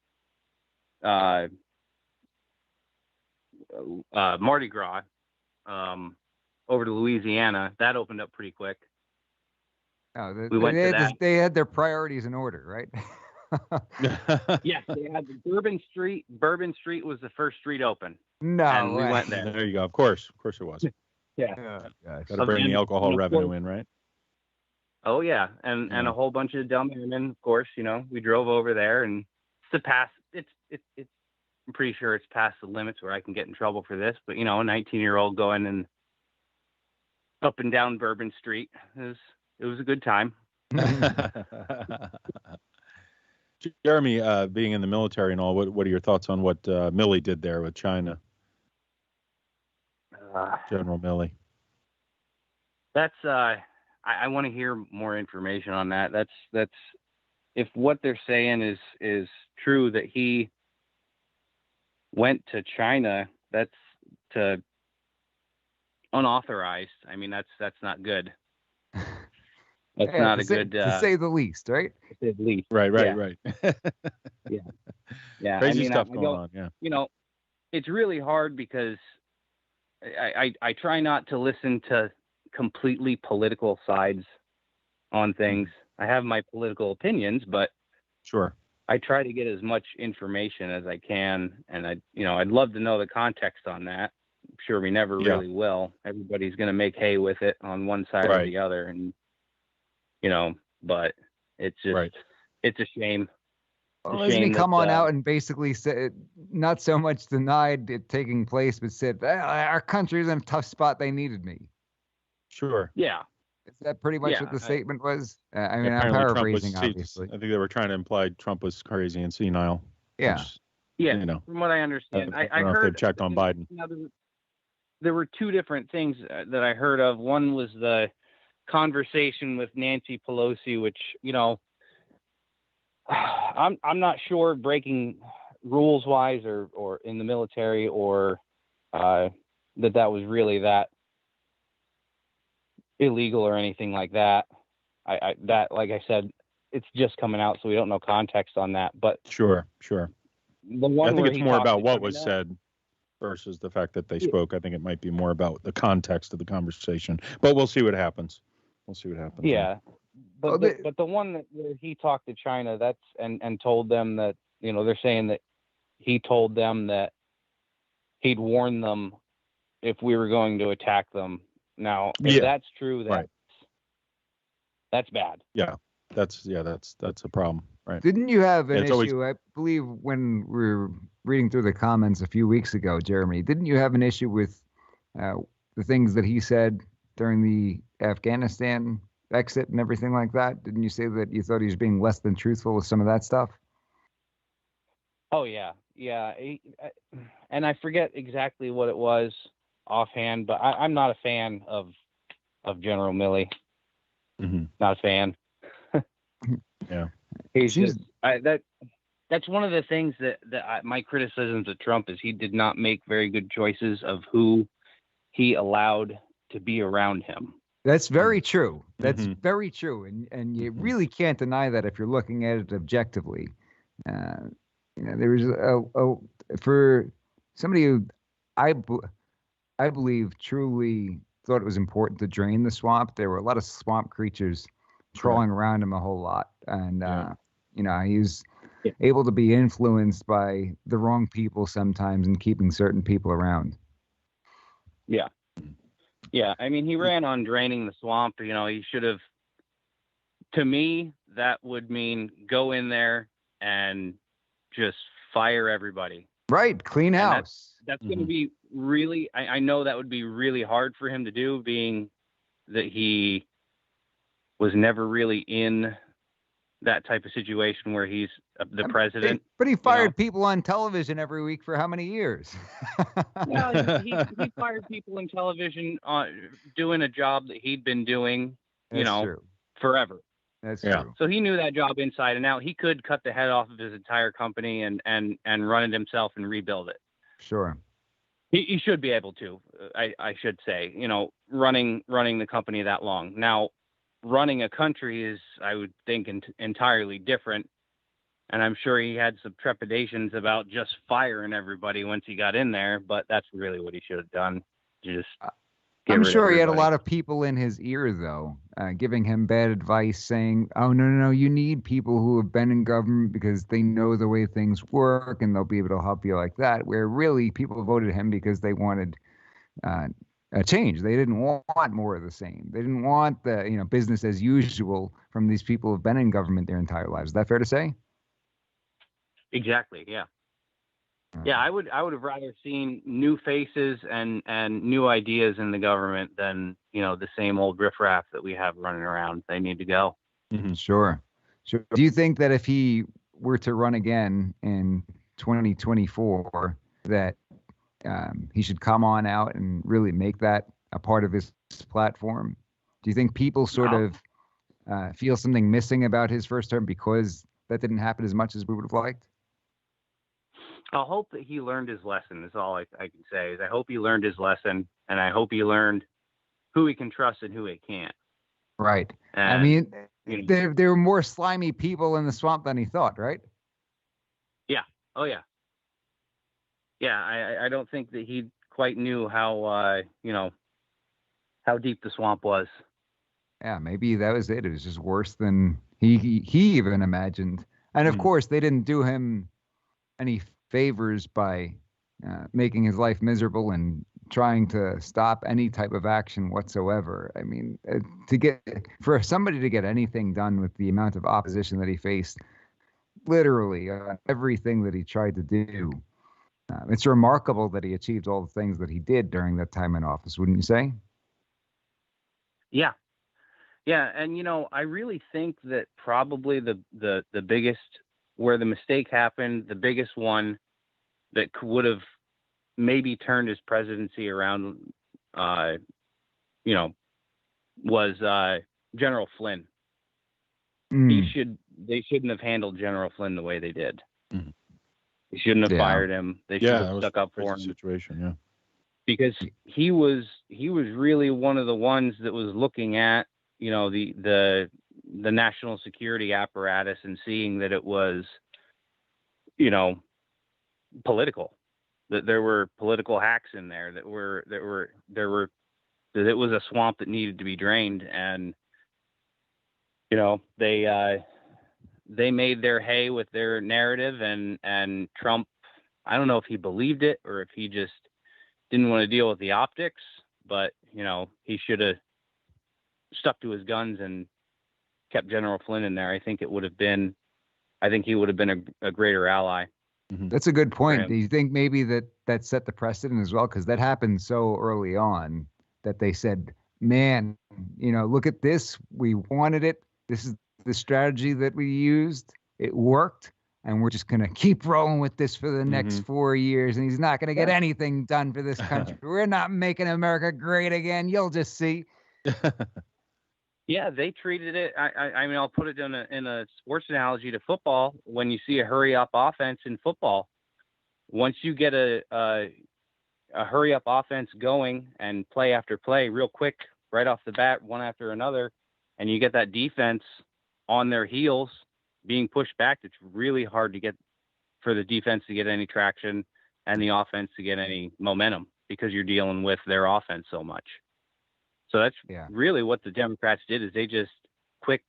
Mardi Gras over to Louisiana. That opened up pretty quick. Oh, we went to that. They had their priorities in order, right? Yes, they had Bourbon Street. Bourbon Street was the first street open. No, and we went there. There you go. Of course it was. Yeah. Got to bring the alcohol revenue in, right? Oh yeah, and a whole bunch of dumb airmen, of course. We drove over there, and to pass, it's. I'm pretty sure it's past the limits where I can get in trouble for this, but a 19-year-old going and up and down Bourbon Street, it was a good time. Jeremy, being in the military and all, what are your thoughts on what Milley did there with China? General Milley. That's I want to hear more information on that. That's if what they're saying is true, that he went to China, that's to unauthorized. I mean, that's not good. That's not a good to say the least, right? To say the least. Right. Yeah. Crazy stuff going on. Yeah. You know, it's really hard because I try not to listen to completely political sides on things. I have my political opinions, but sure, I try to get as much information as I can, and I'd love to know the context on that. I'm sure we never really will. Everybody's going to make hay with it on one side or the other, and but it's just it's a shame. Well, hasn't he come on out and basically said, not so much denied it taking place, but said, our country's in a tough spot. They needed me. Sure. Yeah. Is that pretty much what the statement was? I mean, I'm paraphrasing, obviously. I think they were trying to imply Trump was crazy and senile. Yeah. Which, From what I understand. I don't know if they've checked on Biden. There were two different things that I heard of. One was the conversation with Nancy Pelosi, which, I'm not sure breaking rules wise or in the military or that was really that illegal or anything like that. That, like I said, it's just coming out, so we don't know context on that. But sure. The one I think it's more about what was said versus the fact that they spoke. I think it might be more about the context of the conversation. But we'll see what happens. Yeah. But the one where he talked to China, that's and told them that, they're saying that he told them that he'd warn them if we were going to attack them. Now, if that's true, that's bad. Yeah. That's a problem. Right. Didn't you have an issue? I believe when we were reading through the comments a few weeks ago, Jeremy, didn't you have an issue with the things that he said during the Afghanistan exit and everything like that? Didn't you say that you thought he was being less than truthful with some of that stuff? Oh, yeah. And I forget exactly what it was offhand, but I'm not a fan of General Milley. Mm-hmm. Not a fan. Yeah. He's just that's one of the things that my criticisms of Trump is he did not make very good choices of who he allowed to be around him. That's very true. That's very true, and you really can't deny that if you're looking at it objectively. There was for somebody who I believe truly thought it was important to drain the swamp. There were a lot of swamp creatures crawling around him a whole lot, and he was able to be influenced by the wrong people sometimes and keeping certain people around. Yeah, I mean, he ran on draining the swamp. He should have. To me, that would mean go in there and just fire everybody. Right, clean house. That's going to be really. I know that would be really hard for him to do, being that he was never really in that type of situation where he's the president. But he fired people on television every week for how many years? Well, he fired people on television doing a job that he'd been doing, true. Forever. That's true. So he knew that job inside and out. He could cut the head off of his entire company and run it himself and rebuild it. Sure. He should be able to, I should say, running the company that long. Now, running a country is, I would think, entirely different. And I'm sure he had some trepidations about just firing everybody once he got in there, but that's really what he should have done. I'm sure he had a lot of people in his ear, though, giving him bad advice, saying, oh, no, you need people who have been in government because they know the way things work and they'll be able to help you like that, where really people voted him because they wanted a change. They didn't want more of the same. They didn't want the business as usual from these people who've been in government their entire lives. Is that fair to say? Exactly. Yeah. Yeah, I would have rather seen new faces and new ideas in the government than the same old riffraff that we have running around. They need to go. Mm-hmm. Sure. Do you think that if he were to run again in 2024, that he should come on out and really make that a part of his platform? Do you think people sort of feel something missing about his first term because that didn't happen as much as we would have liked? I hope that he learned his lesson is all I can say. Is I hope he learned his lesson, and I hope he learned who he can trust and who he can't. Right. And, I mean, you know, there were more slimy people in the swamp than he thought, right? yeah. Oh yeah. Yeah. I don't think that he quite knew how how deep the swamp was. Yeah, maybe that was it. It was just worse than he even imagined. And of course, they didn't do him any favors by making his life miserable and trying to stop any type of action whatsoever. I mean, for somebody to get anything done with the amount of opposition that he faced, literally everything that he tried to do, it's remarkable that he achieved all the things that he did during that time in office, wouldn't you say? Yeah. Yeah. And, I really think that probably the biggest, where the mistake happened, the biggest one that would have maybe turned his presidency around, was General Flynn. They shouldn't have handled General Flynn the way they did. Mm. They shouldn't have fired him. They should have stuck up for him. Situation, yeah. Because he was really one of the ones that was looking at, the national security apparatus and seeing that it was, political, that there were political hacks in there, that it was a swamp that needed to be drained. And, they made their hay with their narrative, and Trump, I don't know if he believed it or if he just didn't want to deal with the optics, but, he should have stuck to his guns and kept General Flynn in there. I think he would have been a greater ally. Mm-hmm. That's a good point. Do you think maybe that set the precedent as well? Because that happened so early on that they said, man, look at this. We wanted it. This is the strategy that we used. It worked. And we're just going to keep rolling with this for the next 4 years. And he's not going to get anything done for this country. We're not making America great again. You'll just see. Yeah, they treated it. I mean, I'll put it in a sports analogy to football. When you see a hurry up offense in football, once you get a hurry up offense going and play after play real quick, right off the bat, one after another, and you get that defense on their heels being pushed back, it's really hard for the defense to get any traction and the offense to get any momentum, because you're dealing with their offense so much. So that's really what the Democrats did, is they just quick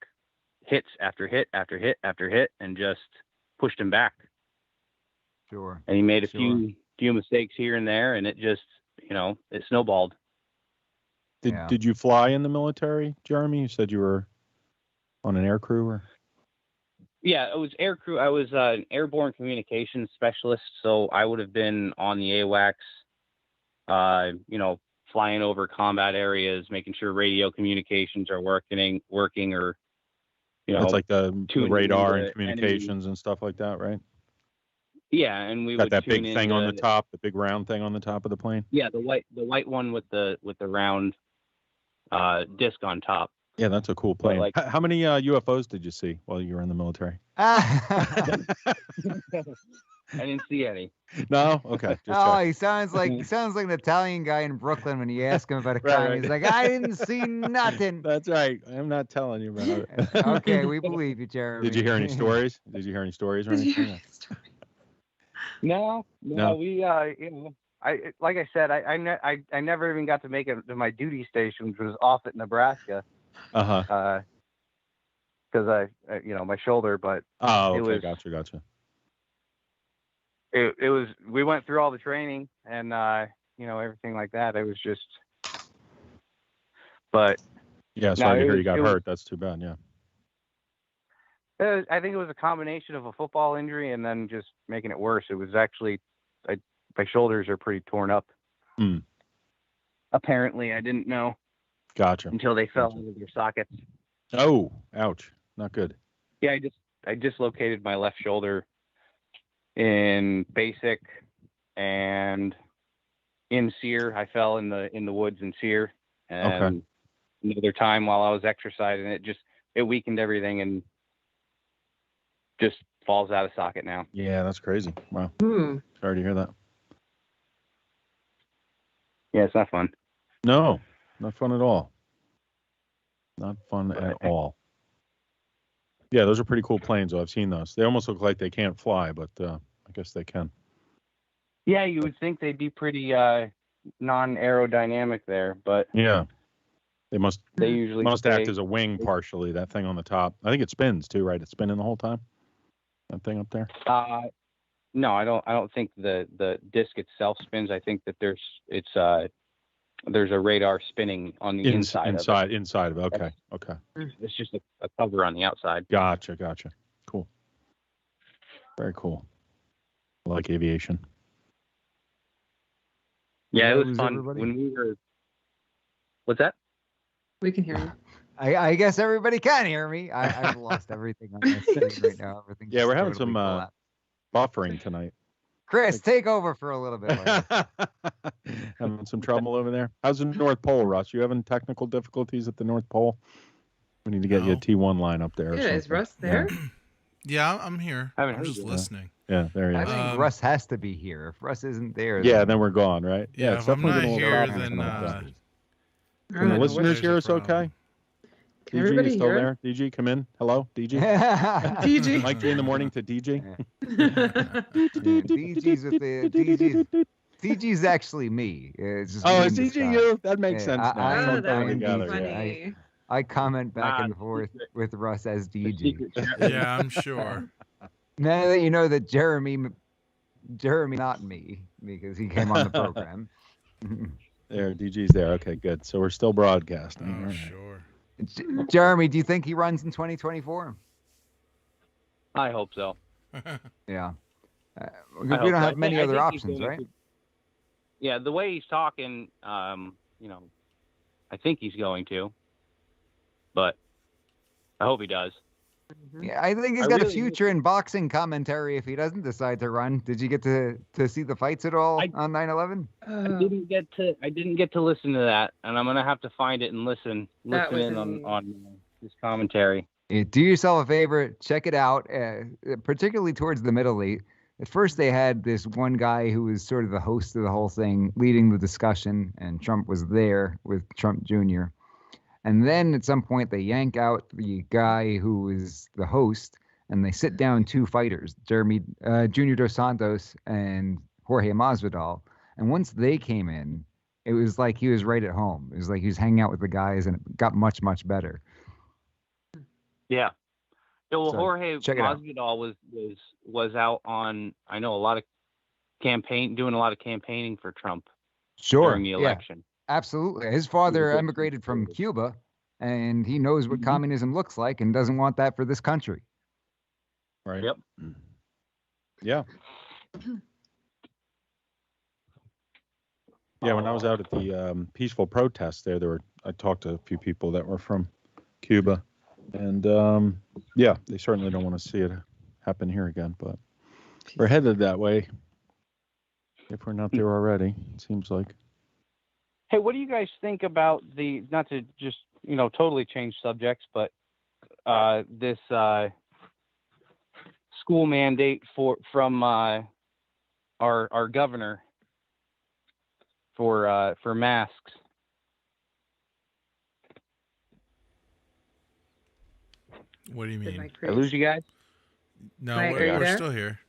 hits after hit after hit after hit and just pushed him back. Sure. And he made a few mistakes here and there, and it just, it snowballed. Did you fly in the military, Jeremy? You said you were on an air crew, or? Yeah, it was air crew. I was an airborne communications specialist, so I would have been on the AWACS, flying over combat areas, making sure radio communications are working, or, That's like the radar and communications and stuff like that, right? Yeah, and we got would that big thing on the top, the big round thing on the top of the plane. Yeah, the white one with the round disc on top. Yeah, that's a cool plane. How many UFOs did you see while you were in the military? I didn't see any. No? Okay. He sounds like an Italian guy in Brooklyn when you ask him about a crime. Right. He's like, I didn't see nothing. That's right. I'm not telling you about it. Okay, we believe you, Jeremy. Did you hear any stories? Or anything? No. We like I said, I never even got to make it to my duty station, which was off at Nebraska. Because I my shoulder, but okay, gotcha. It was, we went through all the training and everything like that. It was just, but sorry to hear you got hurt. That's too bad. Yeah. I think it was a combination of a football injury and then just making it worse. It was actually, my shoulders are pretty torn up. Apparently, I didn't know. Gotcha. Until they fell out of their sockets. Oh, ouch! Not good. Yeah, I dislocated my left shoulder in basic, and in SEER. I fell in the woods in SEER, and another time while I was exercising, it weakened everything and just falls out of socket now. Yeah, that's crazy. Wow. Sorry to hear that. Yeah, it's not fun. No, not fun at all. Not fun at all. Yeah, those are pretty cool planes, though. I've seen those. They almost look like they can't fly, but I guess they can. Yeah, you would think they'd be pretty non-aerodynamic there, but yeah, they usually act as a wing partially. That thing on the top, I think it spins too, right? It's spinning the whole time. That thing up there. No, I don't think the disc itself spins. I think that there's a radar spinning on the inside of it. Inside of it. Okay. Okay. It's just a cover on the outside. Gotcha. Cool. Very cool. I like aviation. Yeah, it was fun when we were. What's that? We can hear you. I guess everybody can hear me. I've lost everything on this thing right now. Yeah, we're having some buffering tonight. Chris, take over for a little bit. Having some trouble over there. How's the North Pole, Russ? You having technical difficulties at the North Pole? We need to get you a T1 line up there. Yeah, is Russ there? Yeah, I'm here. I'm just listening. Yeah, there he is. I think Russ has to be here. If Russ isn't there, then we're gone, right? Yeah, if I'm not here, then can the listeners hear us okay? Can DG, everybody you still hear? there? DG, come in. Hello, DG. DG. Mike G in the morning to DG. DG's with the DG's actually me. It's just it's DG you? That makes sense now. That would be together, funny. I comment back and forth with Russ as DG. Yeah, I'm sure. Now that you know that Jeremy, not me, because he came on the program. There, DG's there. Okay, good. So we're still broadcasting. Oh, sure. Jeremy, do you think he runs in 2024? I hope so. Yeah. We don't have many other options, right? Yeah, the way he's talking, I think he's going to. But I hope he does. Yeah, I think he's got a future in boxing commentary if he doesn't decide to run. Did you get to see the fights at all on 9/11? I didn't get to listen to that, and I'm gonna have to find it and listen in on his commentary. Yeah, do yourself a favor, check it out, particularly towards the middle. At first, they had this one guy who was sort of the host of the whole thing, leading the discussion, and Trump was there with Trump Jr. And then at some point, they yank out the guy who was the host, and they sit down two fighters, Junior Dos Santos and Jorge Masvidal. And once they came in, it was like he was right at home. It was like he was hanging out with the guys, and it got much, much better. Yeah. Well, So, Jorge check it out. Masvidal was out on, I know, doing a lot of campaigning for Trump during the election. Absolutely. His father emigrated from Cuba, and he knows what communism looks like and doesn't want that for this country. Right. Yep. Yeah. Yeah, when I was out at the peaceful protest I talked to a few people that were from Cuba, and they certainly don't want to see it happen here again, but we're headed that way if we're not there already, it seems like. Hey, what do you guys think about not to just, totally change subjects, but this school mandate from our governor for masks? What do you mean? Did I lose you guys? No, Mike, we're still here.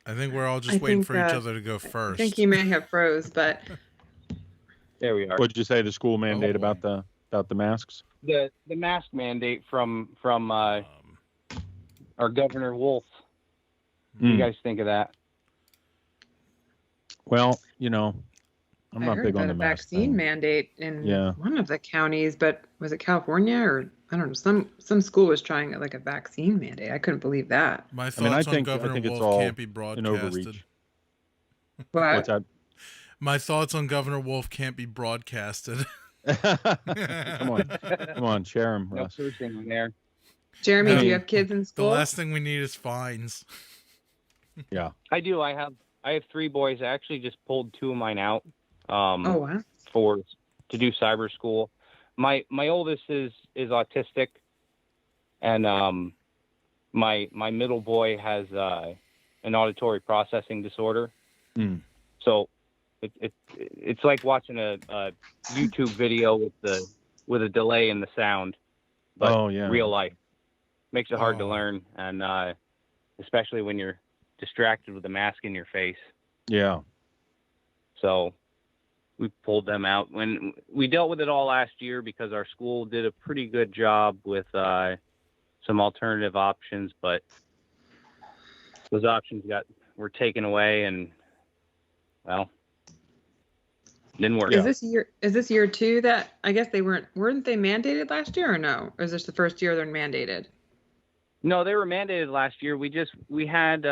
I think we're all just waiting for each other to go first. I think he may have froze, but there we are. What did you say? The school mandate about the masks? The mask mandate from our Governor Wolf. What do you guys think of that? Well, I'm not heard big on about the a mask vaccine thing. mandate in one of the counties, but was it California or I don't know? Some school was trying like a vaccine mandate. I couldn't believe that. My thoughts on Governor Wolf can't be broadcasted. What's that? My thoughts on Governor Wolf can't be broadcasted. Come on, share them, Russ. No cursing in there. Jeremy, do you have kids in school? The last thing we need is fines. Yeah, I do. I have 3 boys. I actually just pulled 2 of mine out. Oh wow! To do cyber school. My oldest is autistic, and my middle boy has an auditory processing disorder. So It's like watching a YouTube video with a delay in the sound, but real life. Makes it hard to learn, and especially when you're distracted with a mask in your face. Yeah. So we pulled them out. When we dealt with it all last year because our school did a pretty good job with some alternative options, but those options were taken away, and well, didn't work. Is this year 2 that I guess weren't they mandated last year or no? Or is this the first year they're mandated? No, they were mandated last year. We had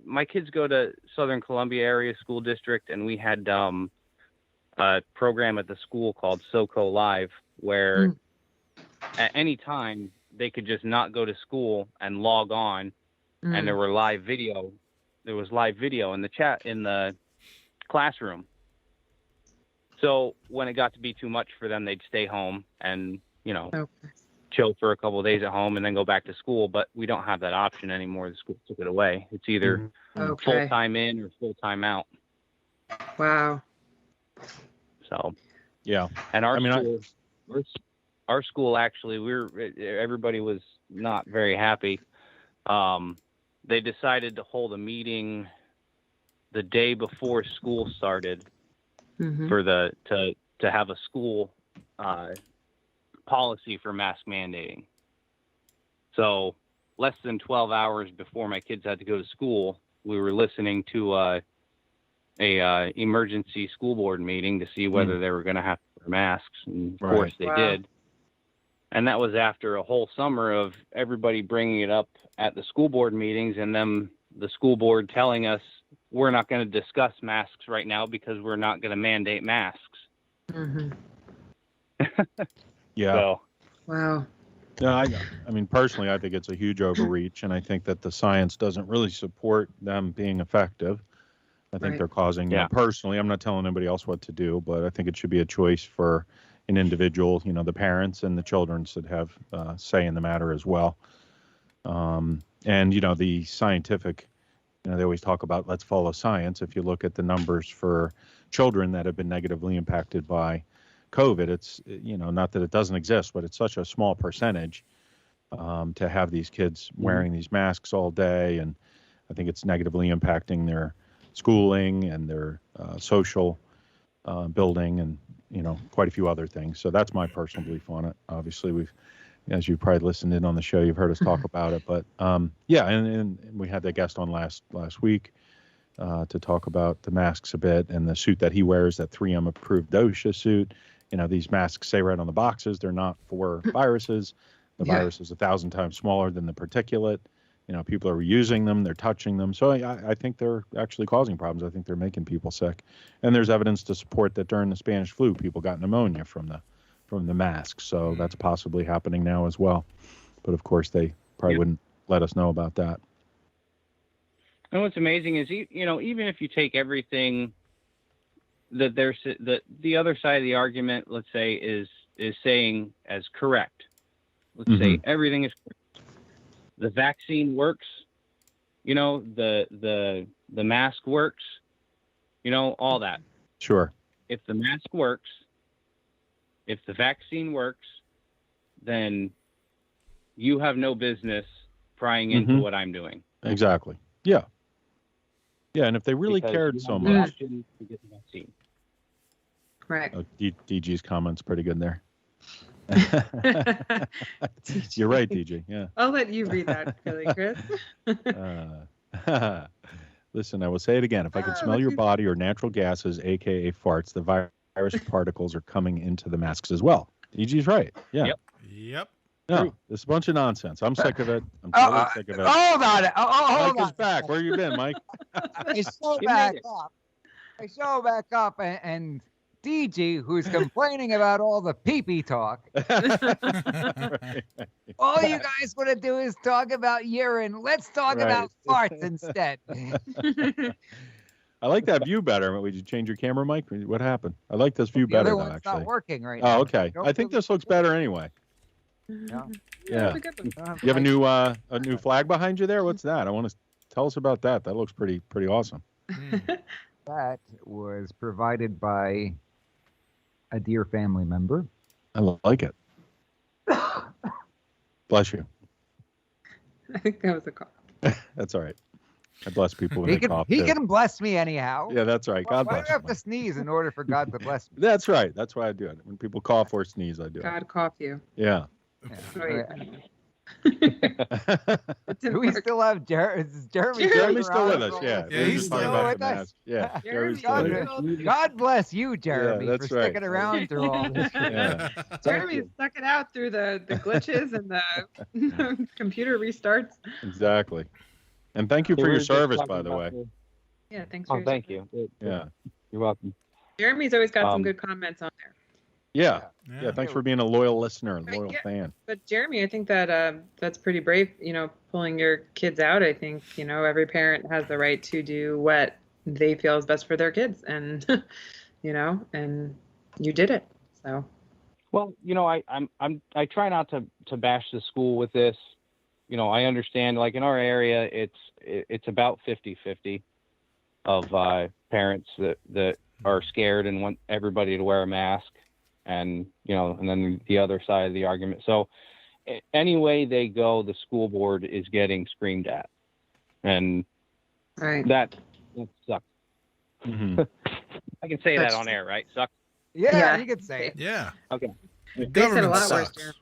my kids go to Southern Columbia Area School District, and we had a program at the school called SoCo Live, where at any time they could just not go to school and log on, and there was live video in the chat in the classroom. So when it got to be too much for them, they'd stay home and chill for a couple of days at home and then go back to school. But we don't have that option anymore. The school took it away. It's either full time in or full time out. Wow. So yeah, and our school actually, everybody was not very happy. They decided to hold a meeting the day before school started for to have a school policy for mask mandating. So less than 12 hours before my kids had to go to school, we were listening to a emergency school board meeting to see whether they were going to have to wear masks, and of course they did. And that was after a whole summer of everybody bringing it up at the school board meetings, and then the school board telling us we're not going to discuss masks right now because we're not going to mandate masks. Yeah. So, wow. No, I mean, personally, I think it's a huge overreach, and I think that the science doesn't really support them being effective. I think they're causing, personally, I'm not telling anybody else what to do, but I think it should be a choice for an individual, the parents and the children should have say in the matter as well. And, the scientific, they always talk about let's follow science. If you look at the numbers for children that have been negatively impacted by COVID, it's, not that it doesn't exist, but it's such a small percentage to have these kids wearing these masks all day. And I think it's negatively impacting their schooling and their social building and, quite a few other things. So that's my personal belief on it. Obviously, as you probably listened in on the show, you've heard us talk about it. But and we had that guest on last week to talk about the masks a bit and the suit that he wears, that 3M approved OSHA suit. These masks say right on the boxes they're not for viruses. The virus is 1,000 times smaller than the particulate. People are reusing them, they're touching them. So I think they're actually causing problems. I think they're making people sick. And there's evidence to support that during the Spanish flu, people got pneumonia from the masks. So that's possibly happening now as well. But of course, they probably wouldn't let us know about that. And what's amazing is, even if you take everything that the other side of the argument, let's say, is saying as correct. Let's say everything is correct. The vaccine works, the mask works, all that. Sure. If the mask works, if the vaccine works, then you have no business prying into what I'm doing. Exactly. Yeah. Yeah, and if they really cared so much. To get the vaccine. Right. Oh, DG's comment's pretty good there. You're right, DG. Yeah. I'll let you read that, really, Chris. Listen, I will say it again. If I can smell your body or natural gases, aka farts, the virus particles are coming into the masks as well. DG's right. Yeah. Yep. No, it's a bunch of nonsense. I'm sick of it. I'm totally sick of it. Hold on. Hold Mike on. is back. Where you been, Mike? I show back up, and DG, who's complaining about all the pee-pee talk. Right. All you guys want to do is talk about urine. Let's talk about farts instead. I like that view better. Did you change your camera, Mike? What happened? I like this view better, though, actually. Not working right now. Oh, okay. I think this looks better anyway. Yeah. You have a new flag behind you there? What's that? I want to tell us about that. That looks pretty awesome. That was provided by a dear family member. I like it. Bless you. I think that was a call. That's all right. I bless people when they cough. He can bless me anyhow. Yeah, that's right. God Why bless. do I have to sneeze in order for God to bless me? That's right. That's why I do it. When people cough or sneeze, I do it. God cough you. Yeah. Wait. Do we still have Jeremy? Jeremy's still with us. Yeah. Yeah, he's still with us. Yeah. Jeremy's God bless you, Jeremy, that's for right. sticking around through all this. Yeah. Jeremy stuck it out through the glitches and the computer restarts. Exactly. And thank you for your service, by the way. Yeah, thanks for your thank service. you. Yeah. You're welcome. Jeremy's always got some good comments on there. Yeah. Yeah. Thanks for being a loyal listener and loyal fan. But Jeremy, I think that that's pretty brave, pulling your kids out. I think, every parent has the right to do what they feel is best for their kids. And, and you did it. So. Well, I try not to bash the school with this. I understand, like in our area, it's about 50-50 of parents that are scared and want everybody to wear a mask, and and then the other side of the argument. So any way they go, the school board is getting screamed at, and right. that sucks. Mm-hmm. I can say that on air, right? Sucks. Yeah, you can say it. Yeah. Okay. They said a lot worse, Jeremy.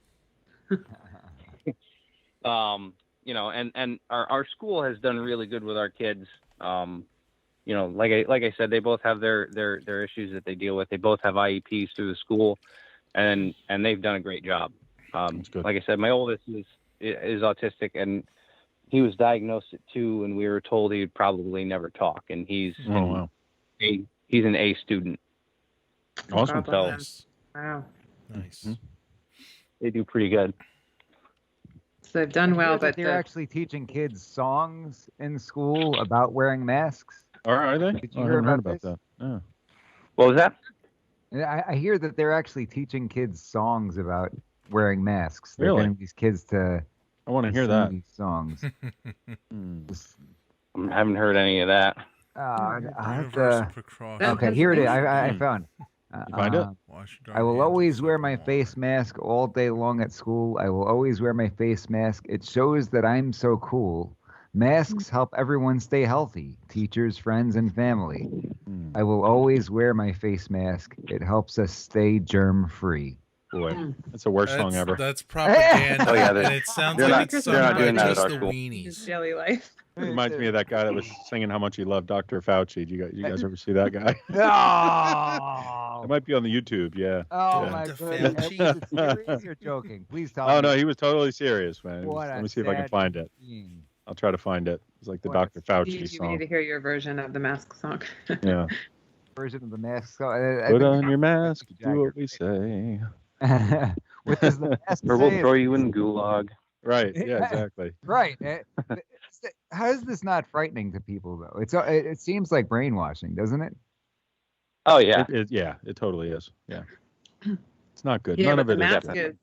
And our school has done really good with our kids. Like I said, they both have their issues that they deal with. They both have IEPs through the school, and they've done a great job. Like I said, my oldest is autistic, and he was diagnosed at 2, and we were told he'd probably never talk. And he's an A student. Awesome. So, wow. Nice. They do pretty good. So they've done well, but they're actually teaching kids songs in school about wearing masks. Are they? Did you hear about that? Oh. What was that? I hear that they're actually teaching kids songs about wearing masks. They're Really? getting these kids to. I want to hear sing that. These songs. I haven't heard any of that. I have Universal to. precaution. Okay, here it is. I found. You find it? Wash your I will hands always with wear soap my and face water. mask all day long at school. I will always wear my face mask. It shows that I'm so cool. Masks help everyone stay healthy, teachers, friends, and family. I will always wear my face mask. It helps us stay germ-free. Boy, that's the worst song ever. That's propaganda, Oh, yeah, and it sounds they're like not- it's they're sung not by doing that at just our the school. weenies. Jelly life. It reminds me of that guy that was singing how much he loved Dr. Fauci. You guys ever see that guy? Oh, It might be on the YouTube. Yeah. oh Yeah. my Dr. goodness. Fauci. Is it serious? You're joking. Please tell me. Oh no, he was totally serious, man. What Let a me see if I can sad find it. scene. I'll try to find it. It's like the What a Dr. Fauci We need song. to hear your version of the mask song. Yeah. Version of the mask. Put on your mask. Do what we say. What does the mask Or we'll say? throw you in gulag. Right. Yeah. Exactly. Right. How is this not frightening to people though? It seems like brainwashing, doesn't it? Oh yeah. It totally is. Yeah. It's not good. Yeah, None but of it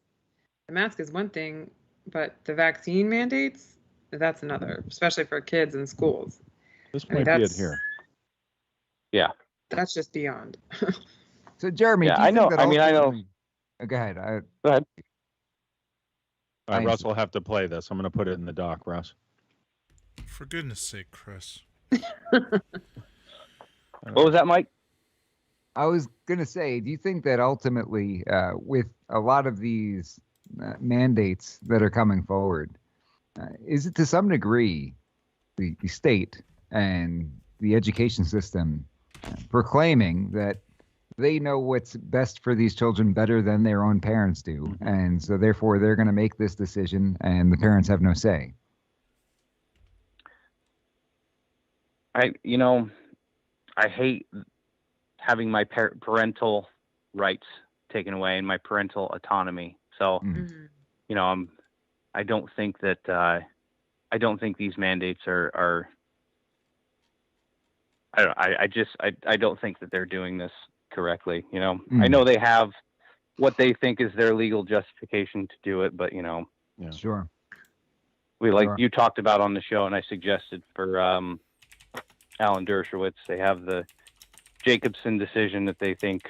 the mask is one thing, but the vaccine mandates, that's another, especially for kids in schools. This I mean, might be it that's- here. Yeah. That's just beyond. So Jeremy, Yeah, do you I know. think that I mean, I know. ultimately- Go ahead. Go ahead. All right, I- Russ will have to play this. I'm going to put it in the doc, Russ. For goodness sake, Chris. What was that, Mike? I was going to say, do you think that ultimately, with a lot of these mandates that are coming forward, is it to some degree the state and the education system proclaiming that they know what's best for these children better than their own parents do, and so therefore they're going to make this decision and the parents have no say? I hate having my parental rights taken away and my parental autonomy. So, I don't think that I don't think these mandates are I don't think that they're doing this correctly. I know they have what they think is their legal justification to do it, but Yeah. Sure. you talked about on the show, and I suggested for Alan Dershowitz, they have the Jacobson decision that they think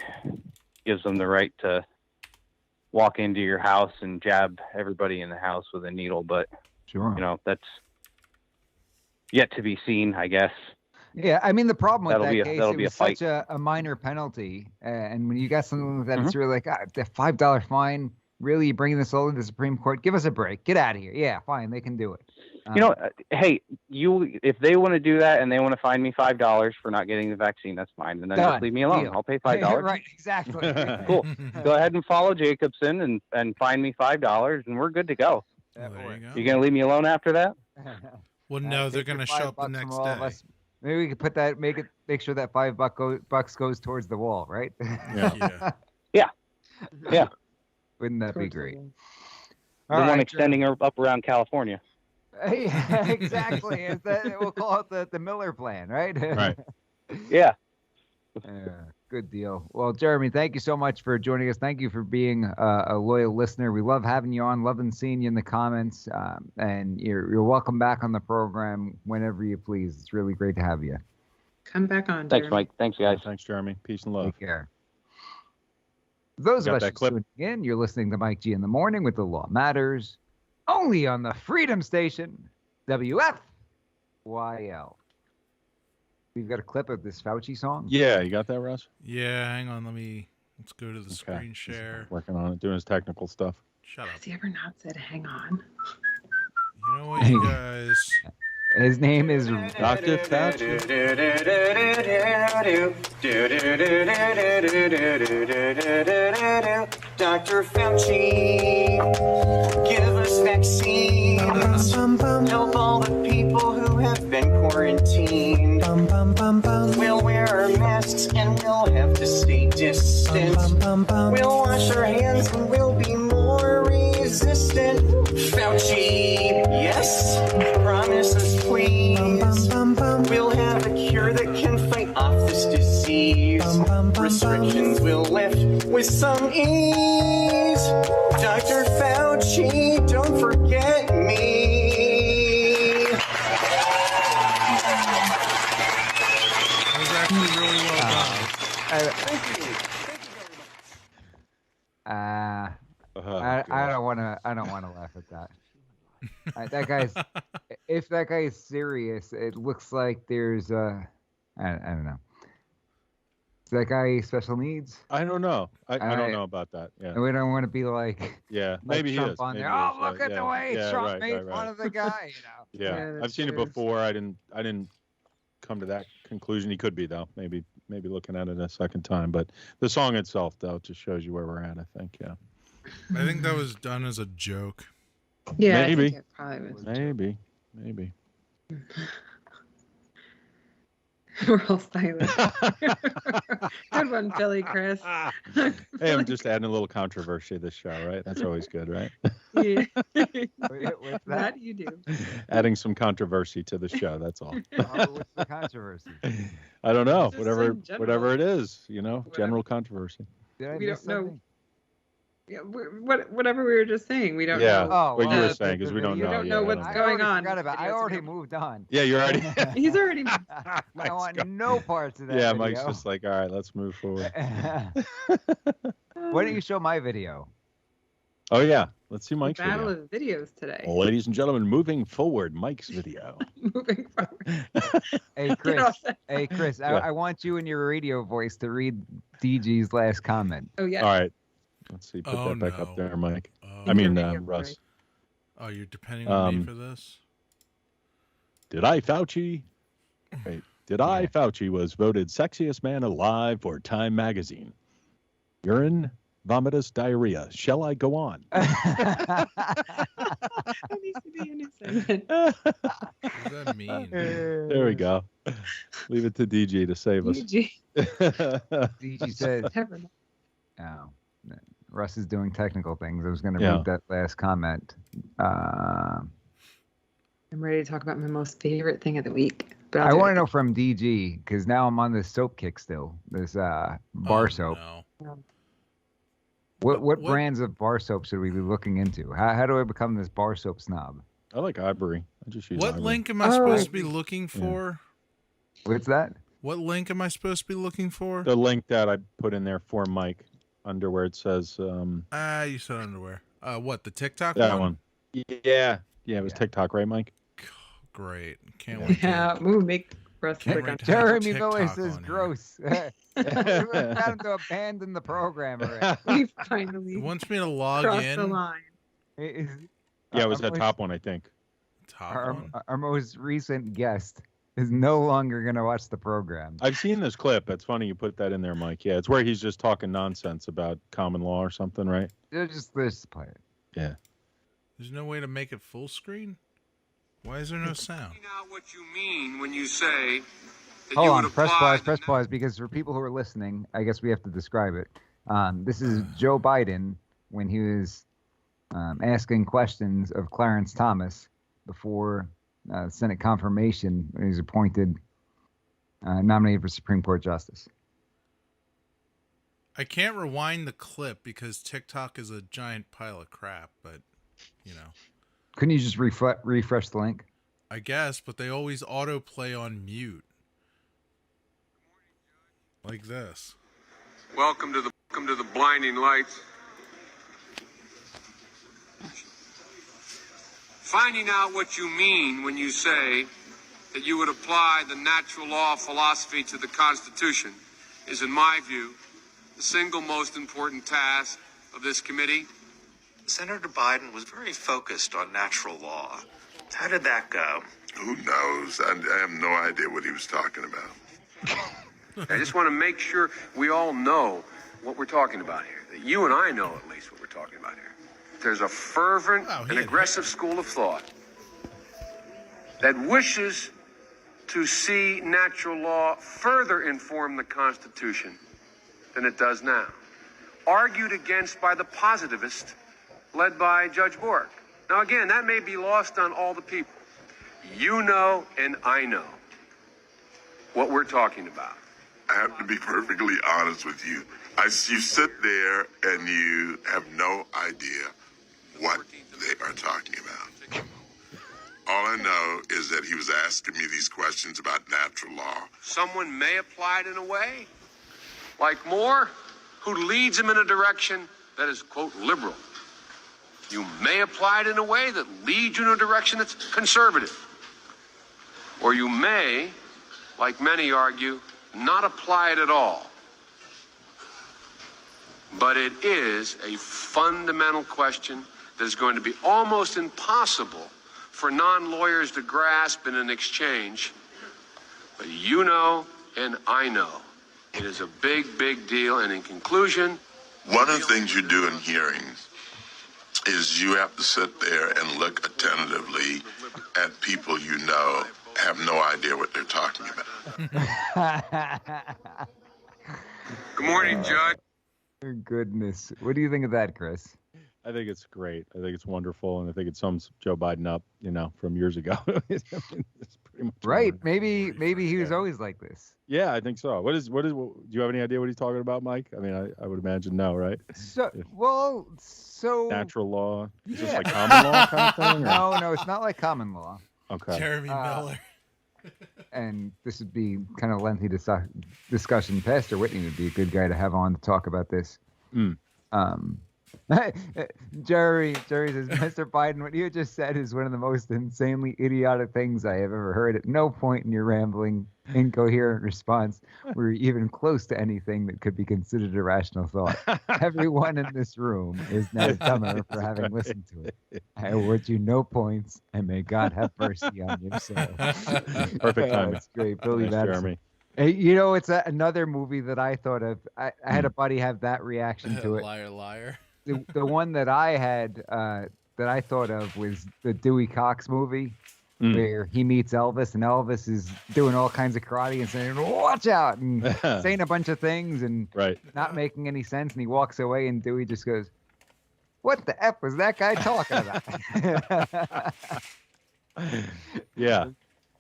gives them the right to walk into your house and jab everybody in the house with a needle. But, sure, that's yet to be seen, I guess. Yeah, I mean, the problem with that case, it was such a minor penalty. And when you got something like that, it's really like, the $5 fine, really, you bringing this all to the Supreme Court? Give us a break. Get out of here. Yeah, fine, they can do it. Hey, if they want to do that and they want to fine me $5 for not getting the vaccine, that's fine. And then just leave me alone. Deal. I'll pay $5. Right, exactly. Cool. Go ahead and follow Jacobson and fine me $5, and we're good to go. There you go. You gonna leave me alone after that? Well, no, they're gonna show up the next day. Maybe we could put that, make sure that $5 goes towards the wall, right? Yeah. Wouldn't that be great? The one extending up around California. Yeah, exactly. We'll call it the Miller Plan, right? Right. Yeah. Good deal. Well, Jeremy, thank you so much for joining us. Thank you for being a loyal listener. We love having you on, loving seeing you in the comments. And you're welcome back on the program whenever you please. It's really great to have you. Come back on, Thanks, Mike. Thanks, guys. Thanks, Jeremy. Peace and love. Take care. Those of us tuning in, you're listening to Mike G in the Morning with The Law Matters, only on the Freedom Station, WFYL. We've got a clip of this Fauci song. Yeah, you got that, Russ? Yeah, hang on. Let's go to the screen share. He's working on it, doing his technical stuff. Shut up. Has he ever not said hang on? You know what, you guys? His name is Dr. Fauci. Dr. Fauci, give us vaccines. Help all the people who have been quarantined. We'll wear our masks and we'll have to stay distant. We'll wash our hands and we'll be more resistant. Fauci, yes? Promise us, please. We'll have a cure that can fight off this disease. Restrictions will lift with some ease. Dr. Fauci, don't forget me. That was actually really well done. Thank you. Thank you very much. I don't want to laugh at that. If that guy is serious, it looks like there's I don't know. Is that guy special needs? I don't know. I don't know about that. Yeah. And we don't want to be like, maybe Trump he is. on Maybe there. he Oh, is, look at the way Trump made right. fun of the guy. Yeah, I've seen it before. I didn't come to that conclusion. He could be though. Maybe looking at it a second time. But the song itself though just shows you where we're at. I think. Yeah. I think that was done as a joke. Yeah, maybe. I think it probably was. Maybe. We're all silent. Good one, Philly, Chris. Hey, I'm just adding a little controversy to this show, right? That's always good, right? Yeah. What's that? That you do. Adding some controversy to the show. That's all. What's the controversy? I don't know. Just in general. Whatever it is, general controversy. We don't know. Yeah, whatever we were just saying, we don't know. Oh, what you were saying because we don't know. We don't know what's going on. I already moved on. Yeah, you're already. He's already. I want no parts of that. Yeah, video. Mike's just like, all right, let's move forward. Why don't you show my video? Oh yeah, let's see Mike's Battle video. of videos today. Well, ladies and gentlemen, moving forward, Mike's video. Moving forward. Hey Chris. I want you in your radio voice to read DG's last comment. Oh yeah. All right. Let's see. Put that back up there, Mike. Oh. I mean, Russ. Oh, you're depending on me for this? Did I Fauci was voted sexiest man alive for Time magazine. Urine, vomitus, diarrhea. Shall I go on? That needs to be a new segment. What does that mean? There we go. Leave it to DG to save us. DG said, "Oh, Russ is doing technical things." I was going to read that last comment. I'm ready to talk about my most favorite thing of the week. But I want to know from DG because now I'm on this soap kick still. This bar soap. No. What brands of bar soap should we be looking into? How do I become this bar soap snob? I like Ivory. I just use What Ivory. link am I supposed to be looking for? What's that? What link am I supposed to be looking for? The link that I put in there for Mike, under where it says. You said underwear. What, the TikTok that one? Yeah, it was TikTok, right, Mike? Great, can't wait. Yeah, make Russ click on. Jeremy Miller says gross. We're time to abandon the program already. We finally It wants me to log crossed in. the line. It was that top one, I think. Our most recent guest is no longer going to watch the program. I've seen this clip. It's funny you put that in there, Mike. Yeah, it's where he's just talking nonsense about common law or something, right? Just play it. Yeah. There's no way to make it full screen? Why is there no sound? Out what you mean when you say that Hold you on, would press apply pause, because for people who are listening, I guess we have to describe it. This is Joe Biden when he was asking questions of Clarence Thomas before Senate confirmation when he was appointed, nominated for Supreme Court Justice. I can't rewind the clip because TikTok is a giant pile of crap, but, Couldn't you just refresh the link? I guess, but they always autoplay on mute. Like this. Welcome to the blinding lights. Finding out what you mean when you say that you would apply the natural law philosophy to the Constitution is, in my view, the single most important task of this committee. Senator Biden was very focused on natural law. How did that go? Who knows? I have no idea what he was talking about. I just want to make sure we all know what we're talking about here. That you and I know at least what we're talking about here. There's a fervent and aggressive school of thought that wishes to see natural law further inform the Constitution than it does now. Argued against by the positivist led by Judge Bork. Now again, that may be lost on all the people. You know and I know what we're talking about. I have to be perfectly honest with you. You sit there and you have no idea what they are talking about. All I know is that he was asking me these questions about natural law. Someone may apply it in a way, like Moore, who leads him in a direction that is, quote, liberal. You may apply it in a way that leads you in a direction that's conservative. Or you may, like many argue, not apply it at all. But it is a fundamental question that is going to be almost impossible for non-lawyers to grasp in an exchange. But you know and I know it is a big, big deal. And in conclusion, one of the things you do in hearings is you have to sit there and look attentively at people you know have no idea what they're talking about. Good morning, Judge. Goodness. What do you think of that, Chris? I think it's great. I think it's wonderful, and I think it sums Joe Biden up, from years ago. It's pretty much right. Maybe he was always like this. Yeah, I think so. Do you have any idea what he's talking about, Mike? I mean, I would imagine no, right? So natural law. Is this like common law kind of thing? Or? No, it's not like common law. Okay. Jeremy Miller. And this would be kind of lengthy discussion. Pastor Whitney would be a good guy to have on to talk about this. Jerry says, Mr. Biden, what you just said is one of the most insanely idiotic things I have ever heard. At no point in your rambling, incoherent response were you even close to anything that could be considered a rational thought. Everyone in this room is now dumber for having listened to it. I award you no points, and may God have mercy on your soul. Perfect timing. That's great. Billy Madison. Jeremy. Hey, it's another movie that I thought of. I had a buddy have that reaction to it. Liar, liar. The one that I had that I thought of was the Dewey Cox movie where he meets Elvis and Elvis is doing all kinds of karate and saying, watch out, and saying a bunch of things and not making any sense. And he walks away and Dewey just goes, what the F was that guy talking about? Yeah.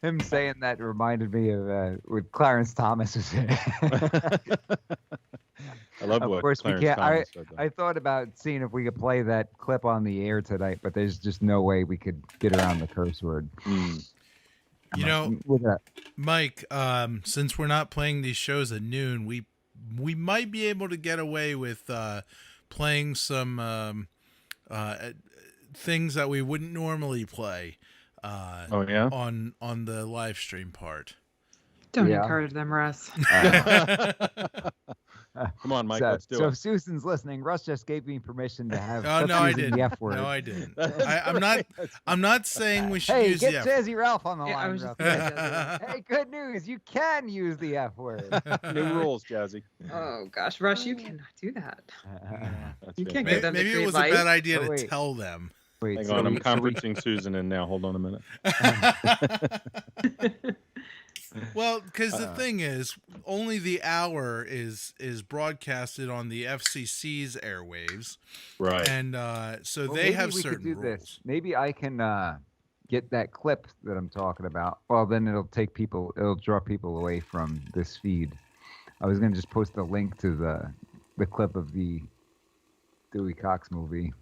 Him saying that reminded me of with Clarence Thomas was in it. I love of course Clarence we can't. Thomas said that. I thought about seeing if we could play that clip on the air tonight, but there's just no way we could get around the curse word. You know, Mike, since we're not playing these shows at noon, we might be able to get away with playing some things that we wouldn't normally play. On the live stream part. Don't encourage them, Russ. Come on, Mike, let's do it. So if Susan's listening, Russ just gave me permission to have. Oh no, I didn't. The F word. No, I didn't. I'm not saying we should use the F. Hey, get Jazzy Ralph on the line. Hey, good news! You can use the F word. New rules, Jazzy. Oh gosh, Russ, you cannot do that. You can't maybe, give them the maybe it was life. a bad idea to tell them. Hang on, I'm conferencing Susan in now. Hold on a minute. Well, because the thing is, only the hour is broadcasted on the FCC's airwaves, right? And so they have certain rules. This. Maybe I can get that clip that I'm talking about. Well, then it'll draw people away from this feed. I was gonna just post a link to the clip of the Dewey Cox movie.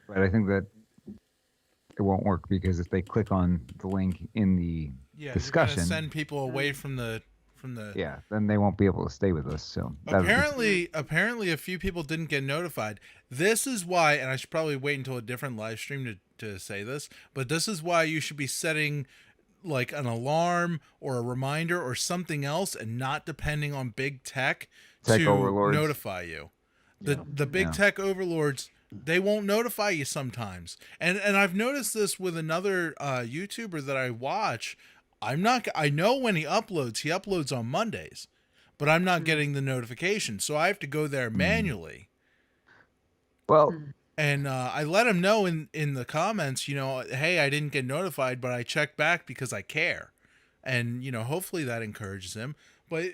But I think that it won't work because if they click on the link in the discussion, you're gonna send people away from the. Yeah, then they won't be able to stay with us. So apparently, a few people didn't get notified. This is why, and I should probably wait until a different live stream to say this. But this is why you should be setting like an alarm or a reminder or something else, and not depending on big tech to overlords. Notify you. The big tech overlords. They won't notify you sometimes. And I've noticed this with another YouTuber that I watch. I know when he uploads on Mondays, but I'm not getting the notification. So I have to go there manually. Well, and I let him know in the comments, hey, I didn't get notified, but I checked back because I care. And, hopefully that encourages him. But,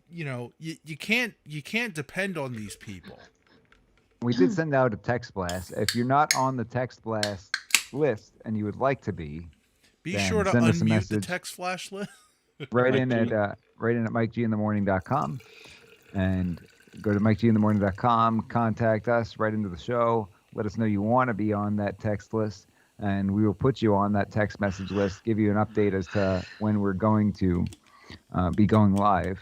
you can't depend on these people. We did send out a text blast. If you're not on the text blast list and you would like to be sure to unmute the text flash list. Write in at MikeGinTheMorning.com and go to MikeGinTheMorning.com, contact us, write into the show, let us know you want to be on that text list, and we will put you on that text message list, give you an update as to when we're going to be going live.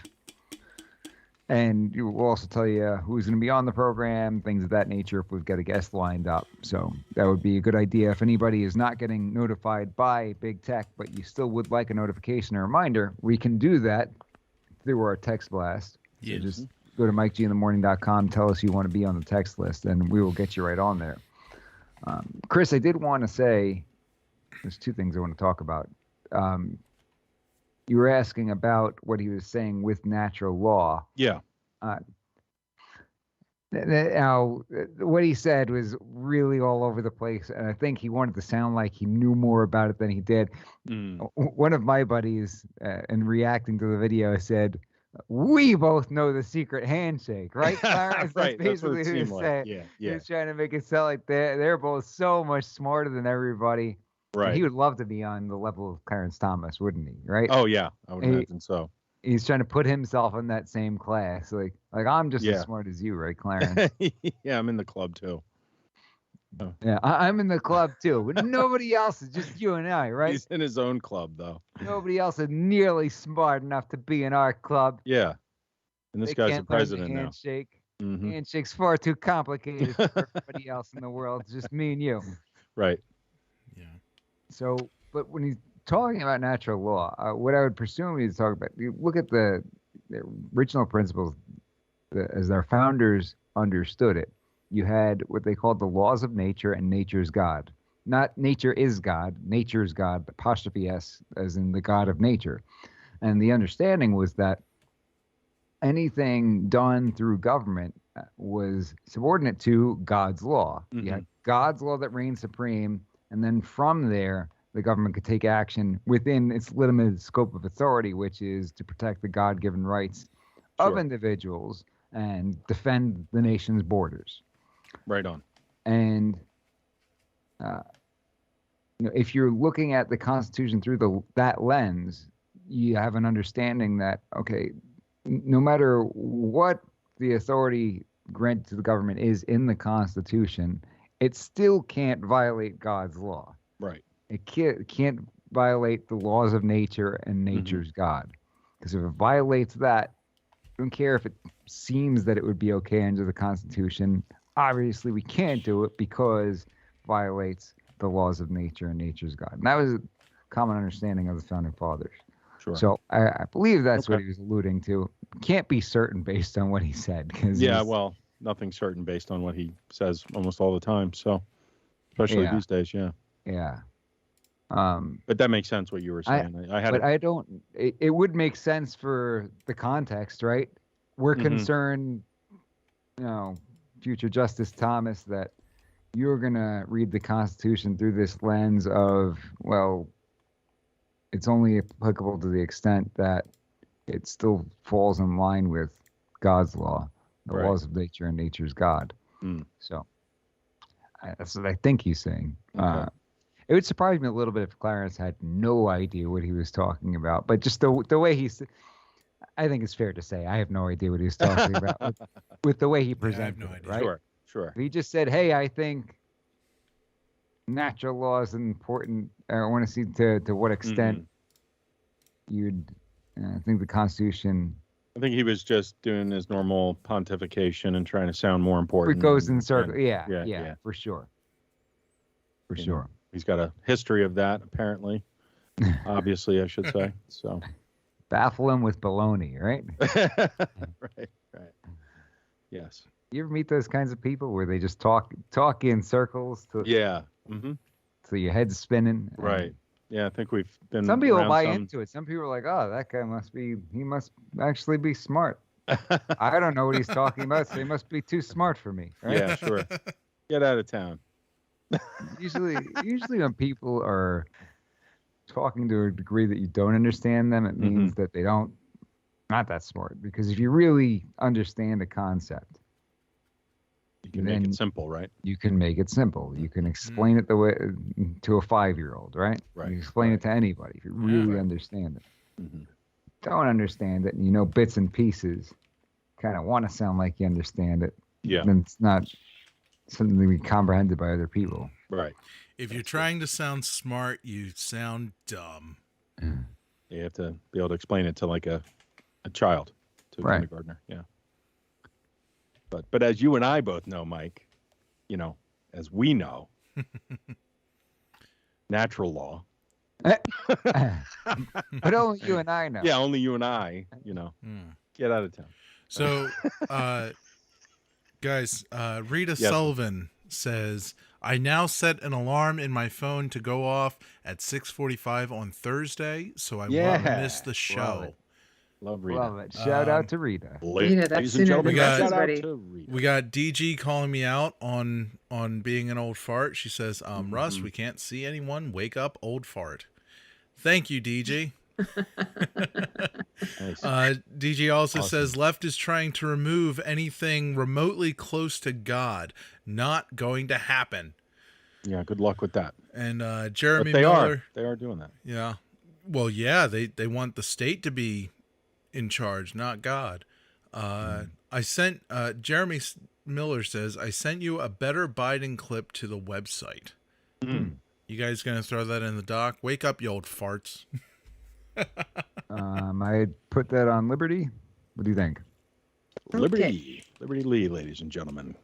And we'll also tell you who's going to be on the program, things of that nature, if we've got a guest lined up. So that would be a good idea. If anybody is not getting notified by Big Tech, but you still would like a notification or reminder, we can do that through our text blast. Yes. So just go to MikeGinTheMorning.com, tell us you want to be on the text list, and we will get you right on there. Chris, I did want to say, there's two things I want to talk about. You were asking about what he was saying with natural law. Yeah. Now, what he said was really all over the place, and I think he wanted to sound like he knew more about it than he did. One of my buddies, in reacting to the video, said, "We both know the secret handshake, right, Clarence?" Right. That's basically what he was saying. Yeah. He was trying to make it sound like they're both so much smarter than everybody. Right. And he would love to be on the level of Clarence Thomas, wouldn't he? Right? Oh yeah, I would imagine so. He's trying to put himself in that same class. Like I'm just as smart as you, right, Clarence? Yeah, I'm in the club too. Oh. Yeah, I'm in the club too, but nobody else is, just you and I, right? He's in his own club though. Nobody else is nearly smart enough to be in our club. Yeah, and this guy's the president now. Handshake. Mm-hmm. Handshake's far too complicated for everybody else in the world. It's just me and you. Right. Yeah. So, but when he's talking about natural law, what I would presume he's talking about, you look at the original principles as their founders understood it. You had what they called the laws of nature and nature's God. Not nature is God, nature's God, apostrophe S, as in the God of nature. And the understanding was that anything done through government was subordinate to God's law. Mm-hmm. You had God's law that reigned supreme, and then from there, the government could take action within its limited scope of authority, which is to protect the God-given rights of individuals and defend the nation's borders. Right on. And if you're looking at the Constitution through that lens, you have an understanding that, okay, no matter what the authority granted to the government is in the Constitution, it still can't violate God's law. Right. It can't violate the laws of nature and nature's God. Because if it violates that, I don't care if it seems that it would be okay under the Constitution. Obviously, we can't do it because it violates the laws of nature and nature's God. And that was a common understanding of the Founding Fathers. Sure. So I believe that's what he was alluding to. Can't be certain based on what he said. Well, nothing's certain based on what he says almost all the time. So, especially these days, Yeah. But that makes sense what you were saying. It would make sense for the context, right? We're concerned, future Justice Thomas, that you're going to read the Constitution through this lens of, well, it's only applicable to the extent that it still falls in line with God's law, the laws of nature and nature's God. So that's what I think he's saying. Okay. It would surprise me a little bit if Clarence had no idea what he was talking about. But just the way I think it's fair to say I have no idea what he was talking about with the way he presented it, right? Sure. He just said, hey, I think natural law is important. I want to see to what extent you'd think the Constitution. I think he was just doing his normal pontification and trying to sound more important. It goes in circles. Yeah, for sure. For sure. He's got a history of that, apparently. Obviously, I should say. So, baffle him with baloney, right? Right. Yes. You ever meet those kinds of people where they just talk in circles? So your head's spinning. Right. Yeah, I think we've been. Some people buy into it. Some people are like, "Oh, that guy he must actually be smart." I don't know what he's talking about, so he must be too smart for me. Right? Yeah, sure. Get out of town. Usually when people are talking to a degree that you don't understand them, it means that they not that smart. Because if you really understand a concept, you can make it simple, right? You can make it simple. You can explain it the way to a 5-year-old, right? Right. You explain it to anybody if you really understand it. Don't understand it, and bits and pieces. Kind of want to sound like you understand it. Yeah. Then it's not something to be comprehended by other people. Right. If you're trying to sound smart, you sound dumb. You have to be able to explain it to like a child, to a kindergartner. Yeah. But as you and I both know, Mike, as we know, natural law. But only you and I know. Yeah, only you and I, get out of town. So, guys, Rita Sullivan says, I now set an alarm in my phone to go off at 6:45 on Thursday, so I won't miss the show. Love Rita. Love it. Shout out to Rita. Rita, that's sooner than shout ready. We got DG calling me out on being an old fart. She says, Russ, we can't see anyone. Wake up, old fart. Thank you, DG. DG also says left is trying to remove anything remotely close to God. Not going to happen. Yeah, good luck with that. And Jeremy but Miller, they are doing that. Yeah. Well, yeah, they want the state to be in charge, not God. I sent Jeremy Miller says I sent you a better Biden clip to the website. You guys gonna throw that in the doc? Wake up, you old farts. I put that on Liberty. What do you think? Liberty Lee, ladies and gentlemen.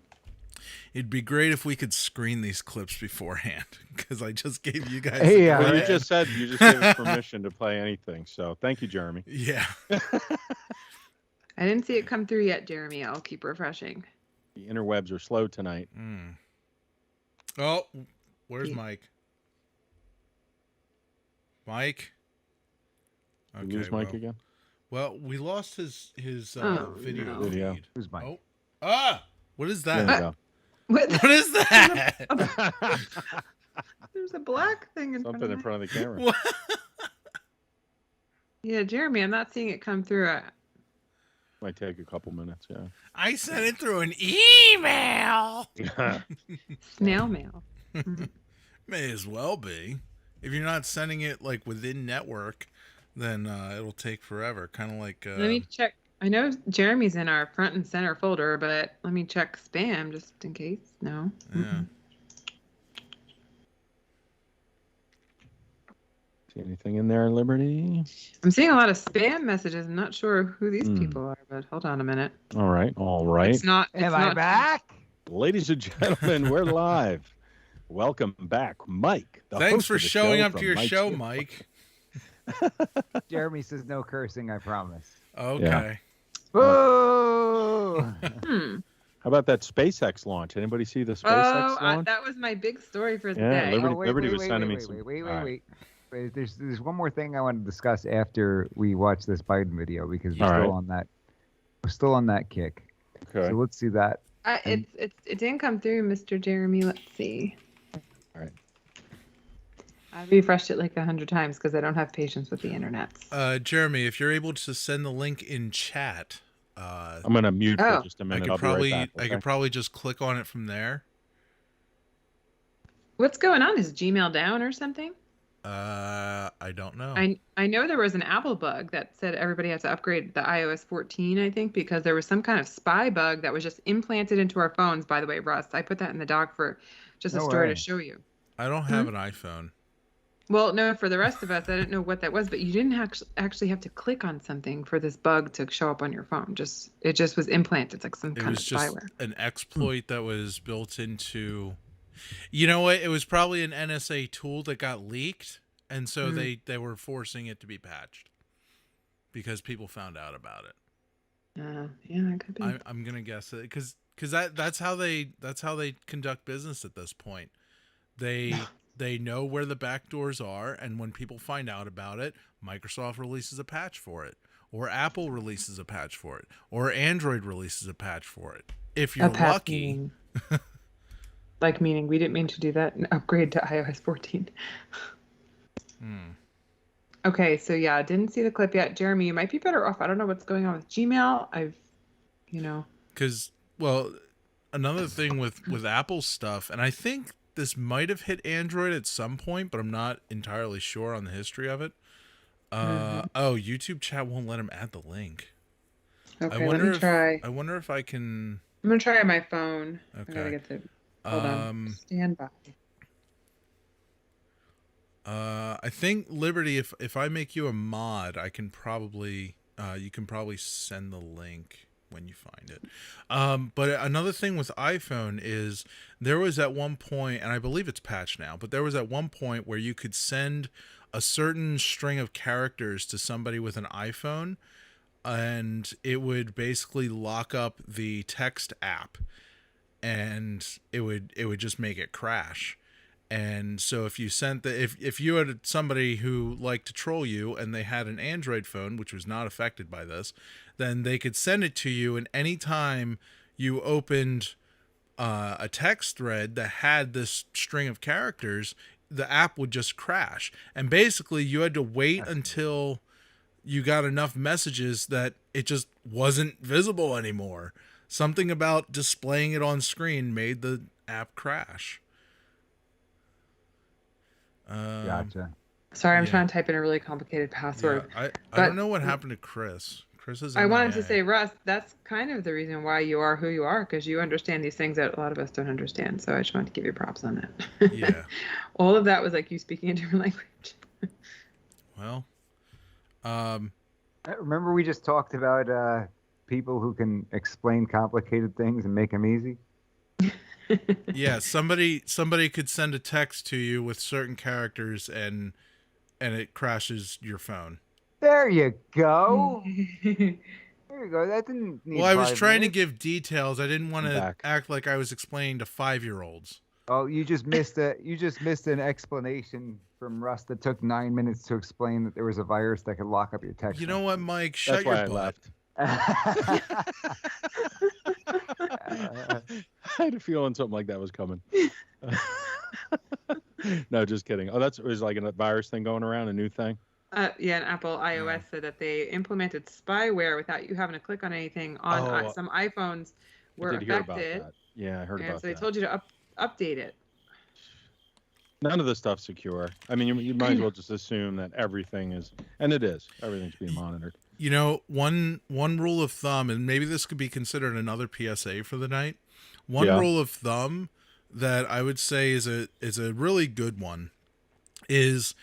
It'd be great if we could screen these clips beforehand, because I just gave you guys. Well, you just gave us permission to play anything. So thank you, Jeremy. Yeah. I didn't see it come through yet, Jeremy. I'll keep refreshing. The interwebs are slow tonight. Oh, where's Mike? Mike. Okay, lose Mike again? Well, we lost his video feed. Who's Mike? Oh. What is that? There you go. What is that? There's a black thing in Something in front of the camera. What? Yeah, Jeremy, I'm not seeing it come through. Might take a couple minutes, yeah. I sent it through an email. Snail mail. May as well be. If you're not sending it like within network, then it'll take forever. Kind of like. Let me check. I know Jeremy's in our front and center folder, but let me check spam just in case. No. Yeah. See anything in there, Liberty? I'm seeing a lot of spam messages. I'm not sure who these people are, but hold on a minute. All right. It's not. Am I back? Ladies and gentlemen, we're live. Welcome back, Mike. Thanks for showing up to your show, Mike. Jeremy says no cursing, I promise. Okay. Yeah. Whoa! How about that SpaceX launch? Anybody see the SpaceX launch? That was my big story for the yeah, day. Liberty was sending me some. Wait. There's one more thing I want to discuss after we watch this Biden video because we're still on that kick. Okay. So let's see that. It didn't come through, Mr. Jeremy. Let's see. All right. I refreshed it like 100 times because I don't have patience with the internet. Jeremy, if you're able to send the link in chat, I'm gonna mute for just a minute. I could probably just click on it from there. What's going on? Is Gmail down or something? I don't know. I know there was an Apple bug that said everybody had to upgrade the iOS 14, I think, because there was some kind of spy bug that was just implanted into our phones. By the way, Russ, I put that in the doc for just a story to show you. I don't have an iPhone. Well, no, for the rest of us, I didn't know what that was, but you didn't actually have to click on something for this bug to show up on your phone. It just was implanted. It's like some kind of spyware. It was just an exploit that was built into. You know what? It was probably an NSA tool that got leaked, and so they were forcing it to be patched because people found out about it. Yeah, it could be. I'm gonna guess it because that's how they conduct business at this point. They know where the back doors are, and when people find out about it, Microsoft releases a patch for it, or Apple releases a patch for it, or Android releases a patch for it. If you're lucky. Meaning we didn't mean to do that and upgrade to iOS 14. Okay, so yeah, didn't see the clip yet. Jeremy, you might be better off. I don't know what's going on with Gmail. Because, well, another thing with Apple stuff, and I think this might have hit Android at some point, but I'm not entirely sure on the history of it. YouTube chat won't let him add the link. Okay, let me try. I wonder if I can. I'm gonna try on my phone. Okay. I gotta get the. Hold on. Stand by. I think Liberty, if I make you a mod, I can probably you can probably send the link when you find it. But another thing with iPhone is there was at one point, and I believe it's patched now, but there was at one point where you could send a certain string of characters to somebody with an iPhone, and it would basically lock up the text app, and it would just make it crash. And so if you sent if you had somebody who liked to troll you and they had an Android phone, which was not affected by this, then they could send it to you, and anytime you opened a text thread that had this string of characters, the app would just crash. And basically you had to wait until you got enough messages that it just wasn't visible anymore. Something about displaying it on screen made the app crash. Gotcha. Sorry, I'm trying to type in a really complicated password. Yeah, I don't know what happened to Chris. Chris is. I wanted to say, Russ, that's kind of the reason why you are who you are, because you understand these things that a lot of us don't understand. So I just wanted to give you props on that. Yeah. All of that was like you speaking a different language. Well, remember we just talked about people who can explain complicated things and make them easy? Yeah, somebody could send a text to you with certain characters and it crashes your phone. There you go. There you go. That didn't need. Well, I was trying to give details. I didn't want to act like I was explaining to 5-year-olds. Oh, you just missed an explanation from Russ that took 9 minutes to explain that there was a virus that could lock up your text. You know what, Mike? Shut your butt. I had a feeling something like that was coming. No, just kidding. Oh, it was like a virus thing going around, a new thing. Yeah, and Apple iOS said that they implemented spyware without you having to click on anything on some iPhones were affected. Yeah, I heard about that. And so they told you to update it. None of this stuff's secure. I mean, you might as well just assume that everything is, and it is. Everything's being monitored. You know, one rule of thumb, and maybe this could be considered another PSA for the night. One rule of thumb that I would say is a really good one is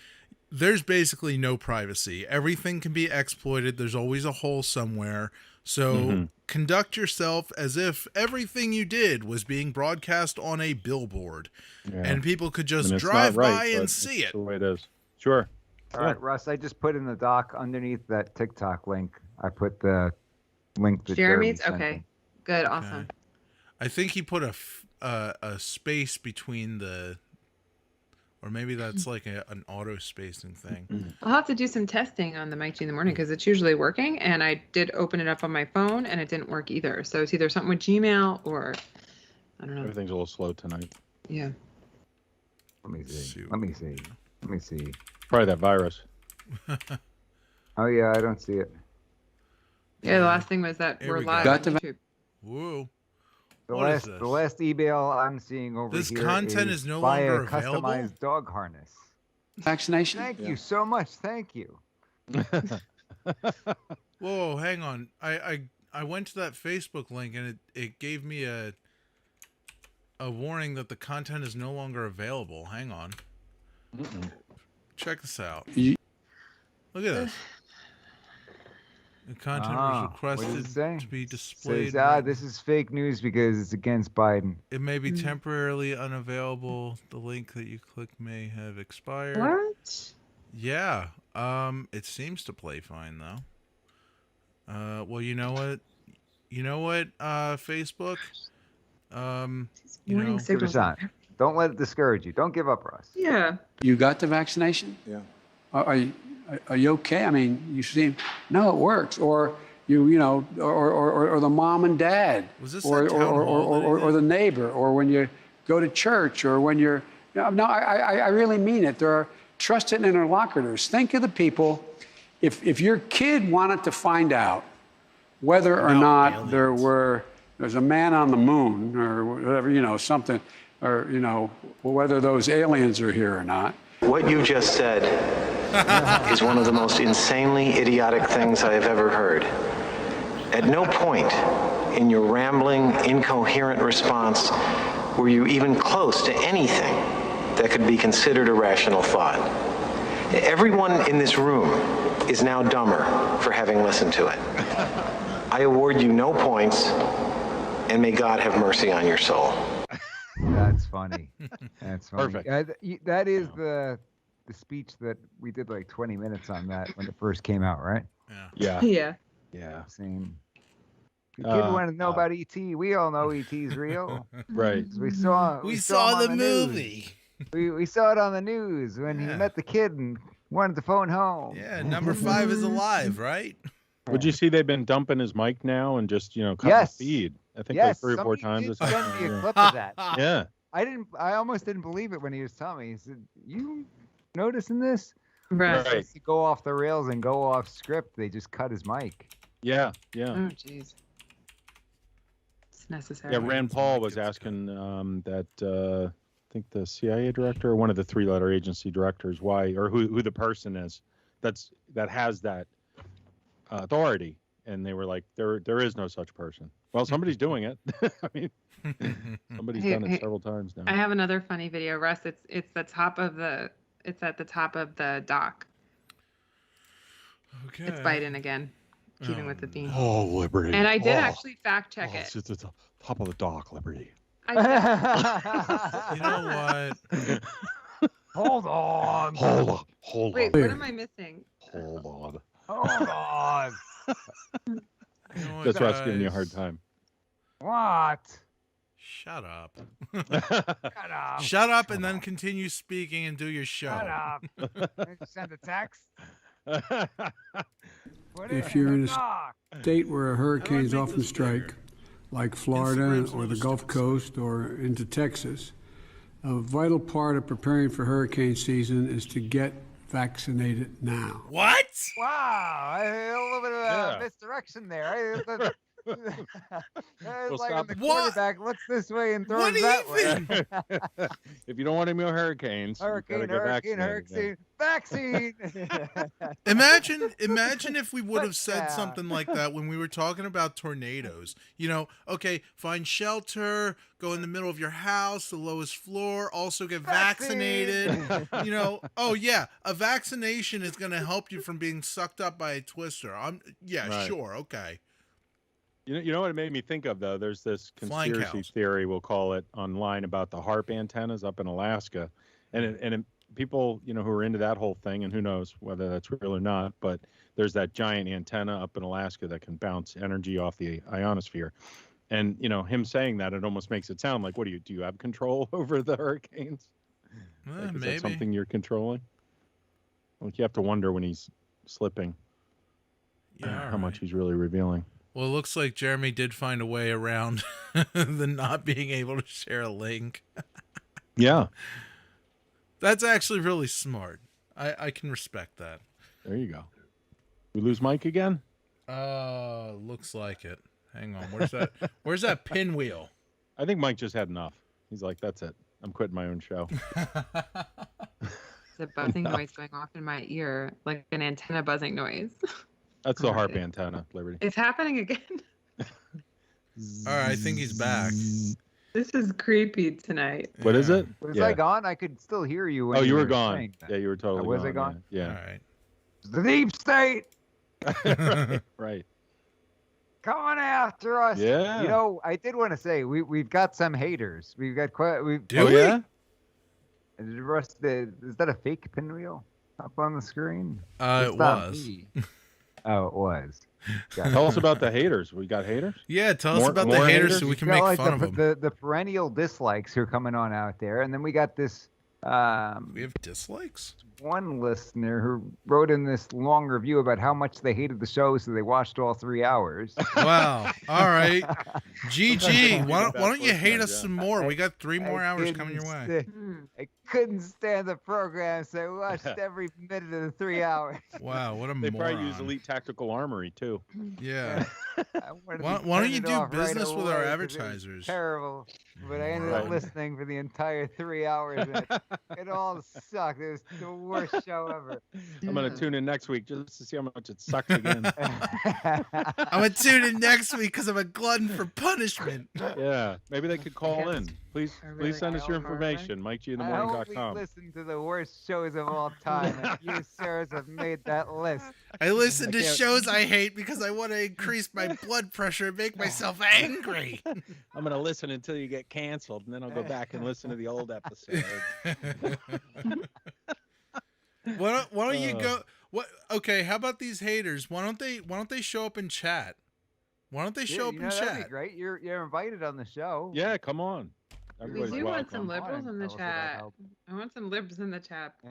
there's basically no privacy. Everything can be exploited. There's always a hole somewhere. So conduct yourself as if everything you did was being broadcast on a billboard, and people could just drive by and see it. That's the way it is. Sure. All right, Russ, I just put in the doc underneath that TikTok link. I put the link that Jeremy's? Jeremy sent Okay. me. Good. Awesome. I think he put a space between the, or maybe that's like an auto spacing thing. I'll have to do some testing on the Mike G in the morning because it's usually working. And I did open it up on my phone and it didn't work either. So it's either something with Gmail or I don't know. Everything's a little slow tonight. Yeah. Let me see. Probably that virus. Oh, yeah, I don't see it. Yeah, the last thing was that Here we're we go. live on YouTube. Whoa. The What is last, this? the last email I'm seeing over This here content is no buy longer a available? customized dog harness. Vaccination? Thank you so much. Thank you. Whoa, hang on. I went to that Facebook link and it gave me a warning that the content is no longer available. Hang on. Check this out. Look at this. The content was requested to be displayed. Says, this is fake news because it's against Biden. It may be temporarily unavailable. The link that you click may have expired. What? Yeah. It seems to play fine though. Well, you know what? Facebook. Warning Give it a signals. shot. Don't let it discourage you. Don't give up, Russ. Yeah. You got the vaccination? Yeah. Are you okay? I mean, you seem, no, it works. Or or the mom and dad, Was this or that town hall that or the neighbor, or when you go to church, or when you're. No, I really mean it. There are trusted interlocutors. Think of the people. If your kid wanted to find out whether or not there's a man on the moon or whatever, something, or whether those aliens are here or not. What you just said is one of the most insanely idiotic things I have ever heard. At no point in your rambling, incoherent response were you even close to anything that could be considered a rational thought. Everyone in this room is now dumber for having listened to it. I award you no points, and may God have mercy on your soul. That's funny. That's funny. Perfect. That is the speech that we did like 20 minutes on that when it first came out, right? Yeah. Yeah. Yeah. Same. The kid wanted to know about E.T. We all know E.T.'s real. Right. We saw the him on movie. We saw it on the news when he met the kid and wanted to phone home. Yeah, number 5 is alive, right? Would you see they've been dumping his mic now and just cut the feed? I think like 3 or 4 times. Did send me a clip of that. Yeah. I almost didn't believe it when he was telling me. He said, "You noticing this?" Right. To go off the rails and go off script, they just cut his mic. Yeah. Oh, jeez. It's necessary. Yeah, Rand Paul was asking that I think the CIA director or one of the 3-letter agency directors who the person is that has that authority, and they were like, there is no such person. Well, somebody's doing it. I mean, somebody's done it several times now. I have another funny video, Russ. It's at the top of the dock. Okay. It's Biden again, keeping with the theme. Oh, Liberty. And I did actually fact check it. It's at the top of the dock, Liberty. You know what? Hold on. Hold Wait, on. what am I missing? Hold on. Hold on. You know what, That's why I was giving you a guys? hard time. What? Shut up. Shut up. Shut up and then continue speaking and do your show. Shut up. Send a text. If you're in a state where a hurricane's often strike, like Florida or the Gulf Coast or into Texas, a vital part of preparing for hurricane season is to get vaccinated now. What? Wow, a little bit of misdirection there. It's like when the quarterback looks this way and throws that way. If you don't want any more hurricanes, hurricane, vaccine. Imagine if we would have said something like that when we were talking about tornadoes. You know, okay, find shelter, go in the middle of your house, the lowest floor, also get vaccinated. You know, oh yeah, a vaccination is going to help you from being sucked up by a twister. Right. Sure, okay. You know what it made me think of, though? There's this conspiracy theory, we'll call it, online about the HARP antennas up in Alaska. And people, you know, who are into that whole thing, and who knows whether that's real or not, but there's that giant antenna up in Alaska that can bounce energy off the ionosphere. And, you know, him saying that, it almost makes it sound like, what do you have control over the hurricanes? Like, is that something you're controlling? Like, you have to wonder when he's slipping how much he's really revealing. Well, it looks like Jeremy did find a way around the not being able to share a link. Yeah. That's actually really smart. I can respect that. There you go. We lose Mike again? Looks like it. Hang on. Where's that pinwheel? I think Mike just had enough. He's like, that's it. I'm quitting my own show. It's a buzzing noise going off in my ear, like an antenna buzzing noise. That's the HARP antenna, Liberty. It's happening again. All right, I think he's back. This is creepy tonight. What is it? Was I gone? I could still hear you. When you were gone. Yeah, you were totally gone. Was I gone? Yeah. All right. The deep state. Right. Coming after us. Yeah. You know, I did want to say we've got some haters. We've got quite. Yeah. Is that a fake pinwheel up on the screen? It was. Oh, it was. Tell us about the haters. We got haters? Yeah, tell us about the haters so we can make fun of them. The perennial dislikes who are coming on out there. And then we got this... we have dislikes? One listener who wrote in this long review about how much they hated the show, so they watched all 3 hours. Wow. All right. GG. Why don't you hate us some more? We got 3 more hours coming your way. I couldn't stand the program, so I watched every minute of the 3 hours. Wow, what a They moron. probably use Elite Tactical Armory, too. Yeah. Why don't you do business with our advertisers? Terrible. But I ended up listening for the entire 3 hours, and it all sucked. It was the worst show ever. I'm going to tune in next week just to see how much it sucks again. I'm going to tune in next week because I'm a glutton for punishment. Yeah. Maybe they could call in. Please send us your information. MikeGinthemorning.com. I only listen to the worst shows of all time, and you, sirs, have made that list. I listen to shows I hate because I want to increase my blood pressure and make myself angry. I'm going to listen until you get canceled, and then I'll go back and listen to the old episode. Why don't you go? What? Okay, how about these haters? Why don't they show up in chat? Why don't they show up in chat? That'd be great. You're invited on the show. Yeah, come on. We do want some liberals in the chat. I want some libs in the chat. They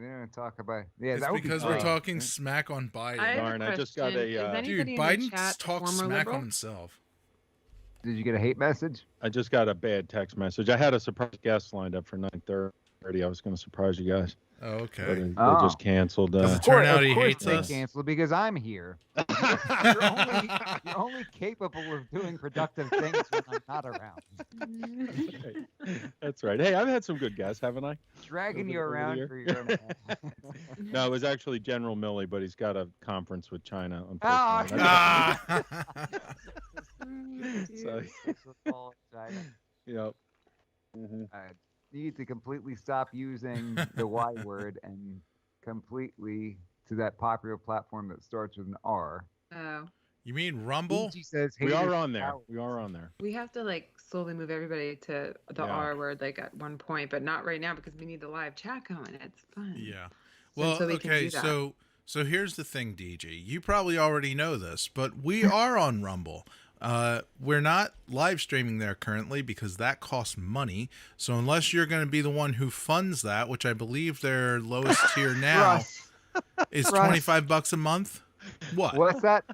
don't talk about. Yeah, it's that would because we're talking smack on Biden. Darn, I just got a dude. Biden talks smack on himself. Did you get a hate message? I just got a bad text message. I had a surprise guest lined up for 9:30. I was going to surprise you guys. Oh, okay. But they just canceled. Does it turn out he hates us? Canceled because I'm here. you're only capable of doing productive things when I'm not around. That's right. Hey, I've had some good guests, haven't I? Dragging you around for your. No, it was actually General Milley, but he's got a conference with China. So, yep. Mm-hmm. Need to completely stop using the Y word and completely to that popular platform that starts with an R. Oh. You mean Rumble? Says we are on there. We are on there. We have to like slowly move everybody to the R word like at one point, but not right now because we need the live chat going. It's fun. Yeah. Well, okay, so here's the thing, DG. You probably already know this, but we are on Rumble. We're not live streaming there currently because that costs money. So unless you're going to be the one who funds that, which I believe their lowest tier now is $25 a month. What? What's that?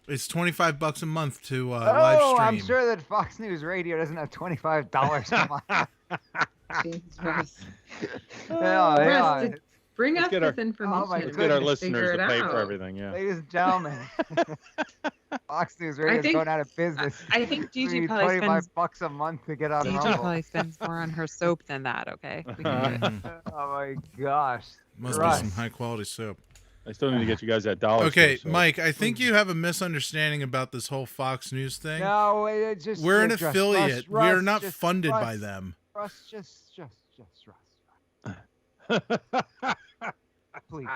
It's $25 a month to live stream. I'm sure that Fox News Radio doesn't have $25 a month. Jesus Christ. Bring let's us get this our, information. let's get our listeners to pay for everything. Yeah. Ladies and gentlemen, Fox News Radio is going out of business. I think We Gigi need probably spends $25 a month to get on Gigi Rumble. probably spends more on her soap than that. Okay. We can do it. Oh my gosh. Must Russ. be some high quality soap. I still need to get you guys that dollar. Okay, store, so. Mike, I think you have a misunderstanding about this whole Fox News thing. No, it's just we're an just affiliate. Russ, we are not just funded Russ, by them. Russ, just Russ. Please.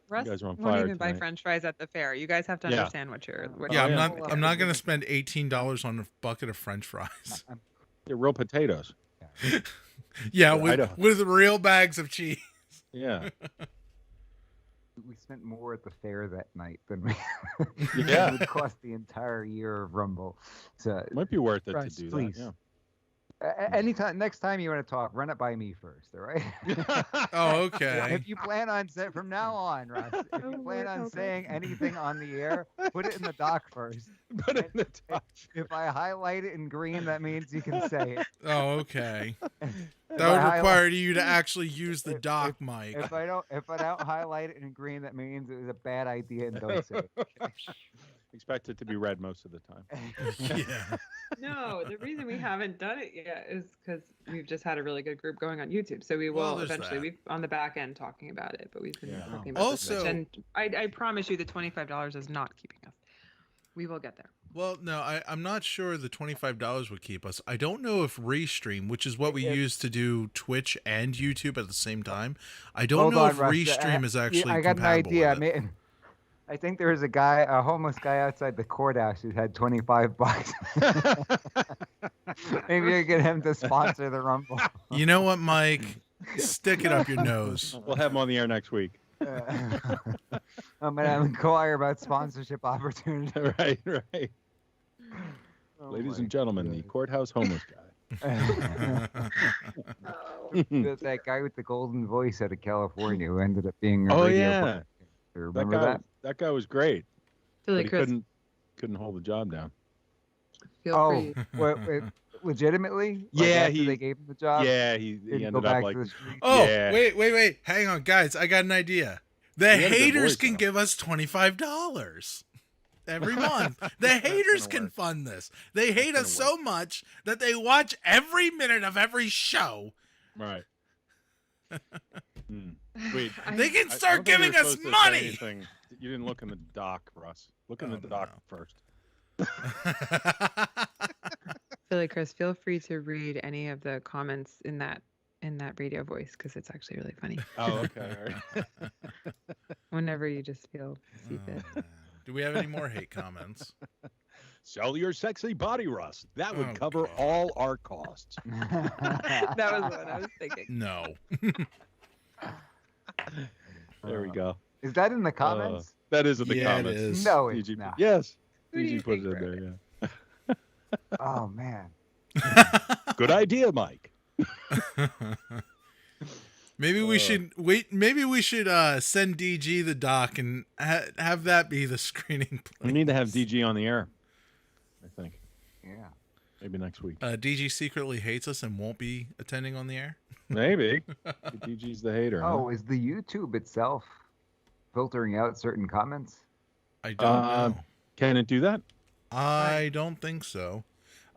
Russ You guys are on won't fire even buy tonight. French fries at the fair. You guys have to understand what you're. Yeah, I'm not going to spend $18 on a bucket of French fries. They're real potatoes. Yeah, with real bags of cheese. Yeah. We spent more at the fair that night than we Yeah. it would cost the entire year of Rumble. So Might be worth it Russ, to do please. that. Yeah. Anytime, next time you want to talk, run it by me first, all right? Oh, okay. If you plan on from now on, Russ, if you plan on saying anything on the air, put it in the doc first. Put it in the doc. If I highlight it in green, that means you can say it. Oh, okay. If That would I require you to actually use the doc, Mike. If I don't highlight it in green, that means it was a bad idea and don't say it. Expect it to be red most of the time. Yeah. No, the reason we haven't done it yet is because we've just had a really good group going on YouTube. So we will eventually. We've on the back end talking about it, but we've been talking about this much. And I promise you, the $25 is not keeping us. We will get there. Well, no, I'm not sure the $25 would keep us. I don't know if Restream, which is what we use to do Twitch and YouTube at the same time, I don't know if Restream is actually I got an compatible idea. with it. I think there was a homeless guy outside the courthouse who had $25. Maybe I get him to sponsor the Rumble. You know what, Mike? Stick it up your nose. We'll have him on the air next week. I'm gonna inquire about sponsorship opportunities. Right. Ladies and gentlemen, the courthouse homeless guy. That guy with the golden voice out of California who ended up being a radio presenter. Remember that? That guy was great. Billy But he Chris. couldn't hold the job down. Feel free. Wait, legitimately? Yeah, they gave him the job. Yeah, he Didn't ended go up back like. to the street? Oh, Yeah. wait. Hang on, guys. I got an idea. The He had a good haters voice, can though. give us $25 every month. The haters can fund this. They hate us so much that they watch every minute of every show. Right. Wait, They can I start don't think giving you were us supposed to say money. anything. You didn't look in the doc, Russ. Look in the doc first. Billy Chris, feel free to read any of the comments in that radio voice because it's actually really funny. Oh, okay. All right. Whenever you just see fit. Do we have any more hate comments? Sell your sexy body, Russ. That would Oh, cover all our costs. That was what I was thinking. No. There we go. Is that in the comments? That is in the Yeah, it comments. is. No, it's DG not. Yes. Who do you DG put it think in wrote there, yeah. Oh man. Good idea, Mike. Maybe we should wait. Maybe we should send DG the doc and have that be the screening place. We need to have DG on the air, I think. Yeah. Maybe next week. DG secretly hates us and won't be attending on the air. Maybe. DG's the hater. Oh, is the YouTube itself filtering out certain comments? I don't know. Can it do that? I don't think so.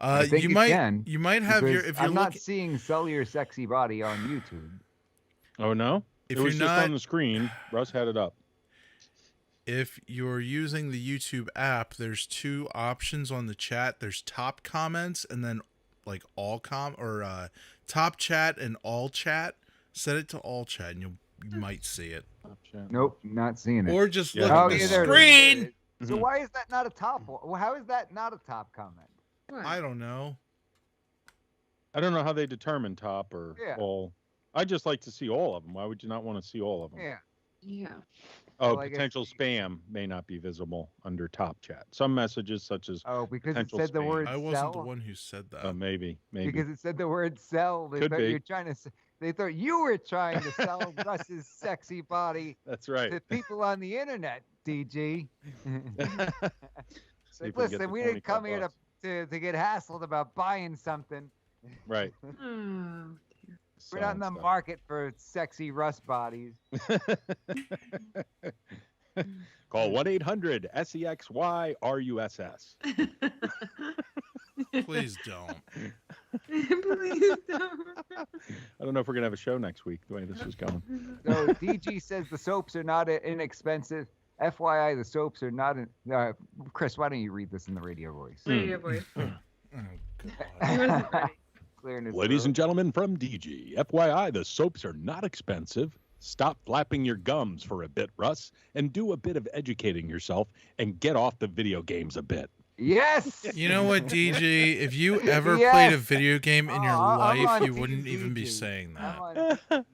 I think you it might. can, You might have your. because If you're I'm not looking, seeing "Sell Your Sexy Body" on YouTube. Oh, no? If it was you're just not- on the screen. Russ had it up. if you're using the YouTube app, there's two options on the chat. There's top comments and then like all top chat and all chat. Set it to all chat and you might see it. Nope, not seeing it. Or just Yeah. look Oh, at the yeah, there it is. screen. So why is that not a top one? Well, how is that not a top comment? I don't know. I don't know how they determine top or Yeah. all. I just like to see all of them. Why would you not want to see all of them? Yeah. Yeah. Oh, Well, I guess- potential spam may not be visible under top chat. Some messages, such as because it potential said the spam. word I wasn't the sell. one who said that. Maybe. Because it said the word "sell." They Could thought be. you're trying to. They thought you were trying to sell Russ's sexy body That's right. to people on the internet, DG. See if we can get Listen, the we didn't come here $25. to get hassled about buying something. Right. Oh, We're not in the market for sexy Russ bodies. Call 1-800-SEXY-RUSS. Please don't. Please don't. I don't know if we're going to have a show next week, the way this is going. So DG says the soaps are not inexpensive. FYI, the soaps are not... Chris, why don't you read this in the radio voice? Radio voice. Ladies and gentlemen from DG, FYI, the soaps are not expensive. Stop flapping your gums for a bit, Russ, and do a bit of educating yourself and get off the video games a bit. Yes! You know what, DG? If you ever played a video game in your life, you wouldn't even be saying that.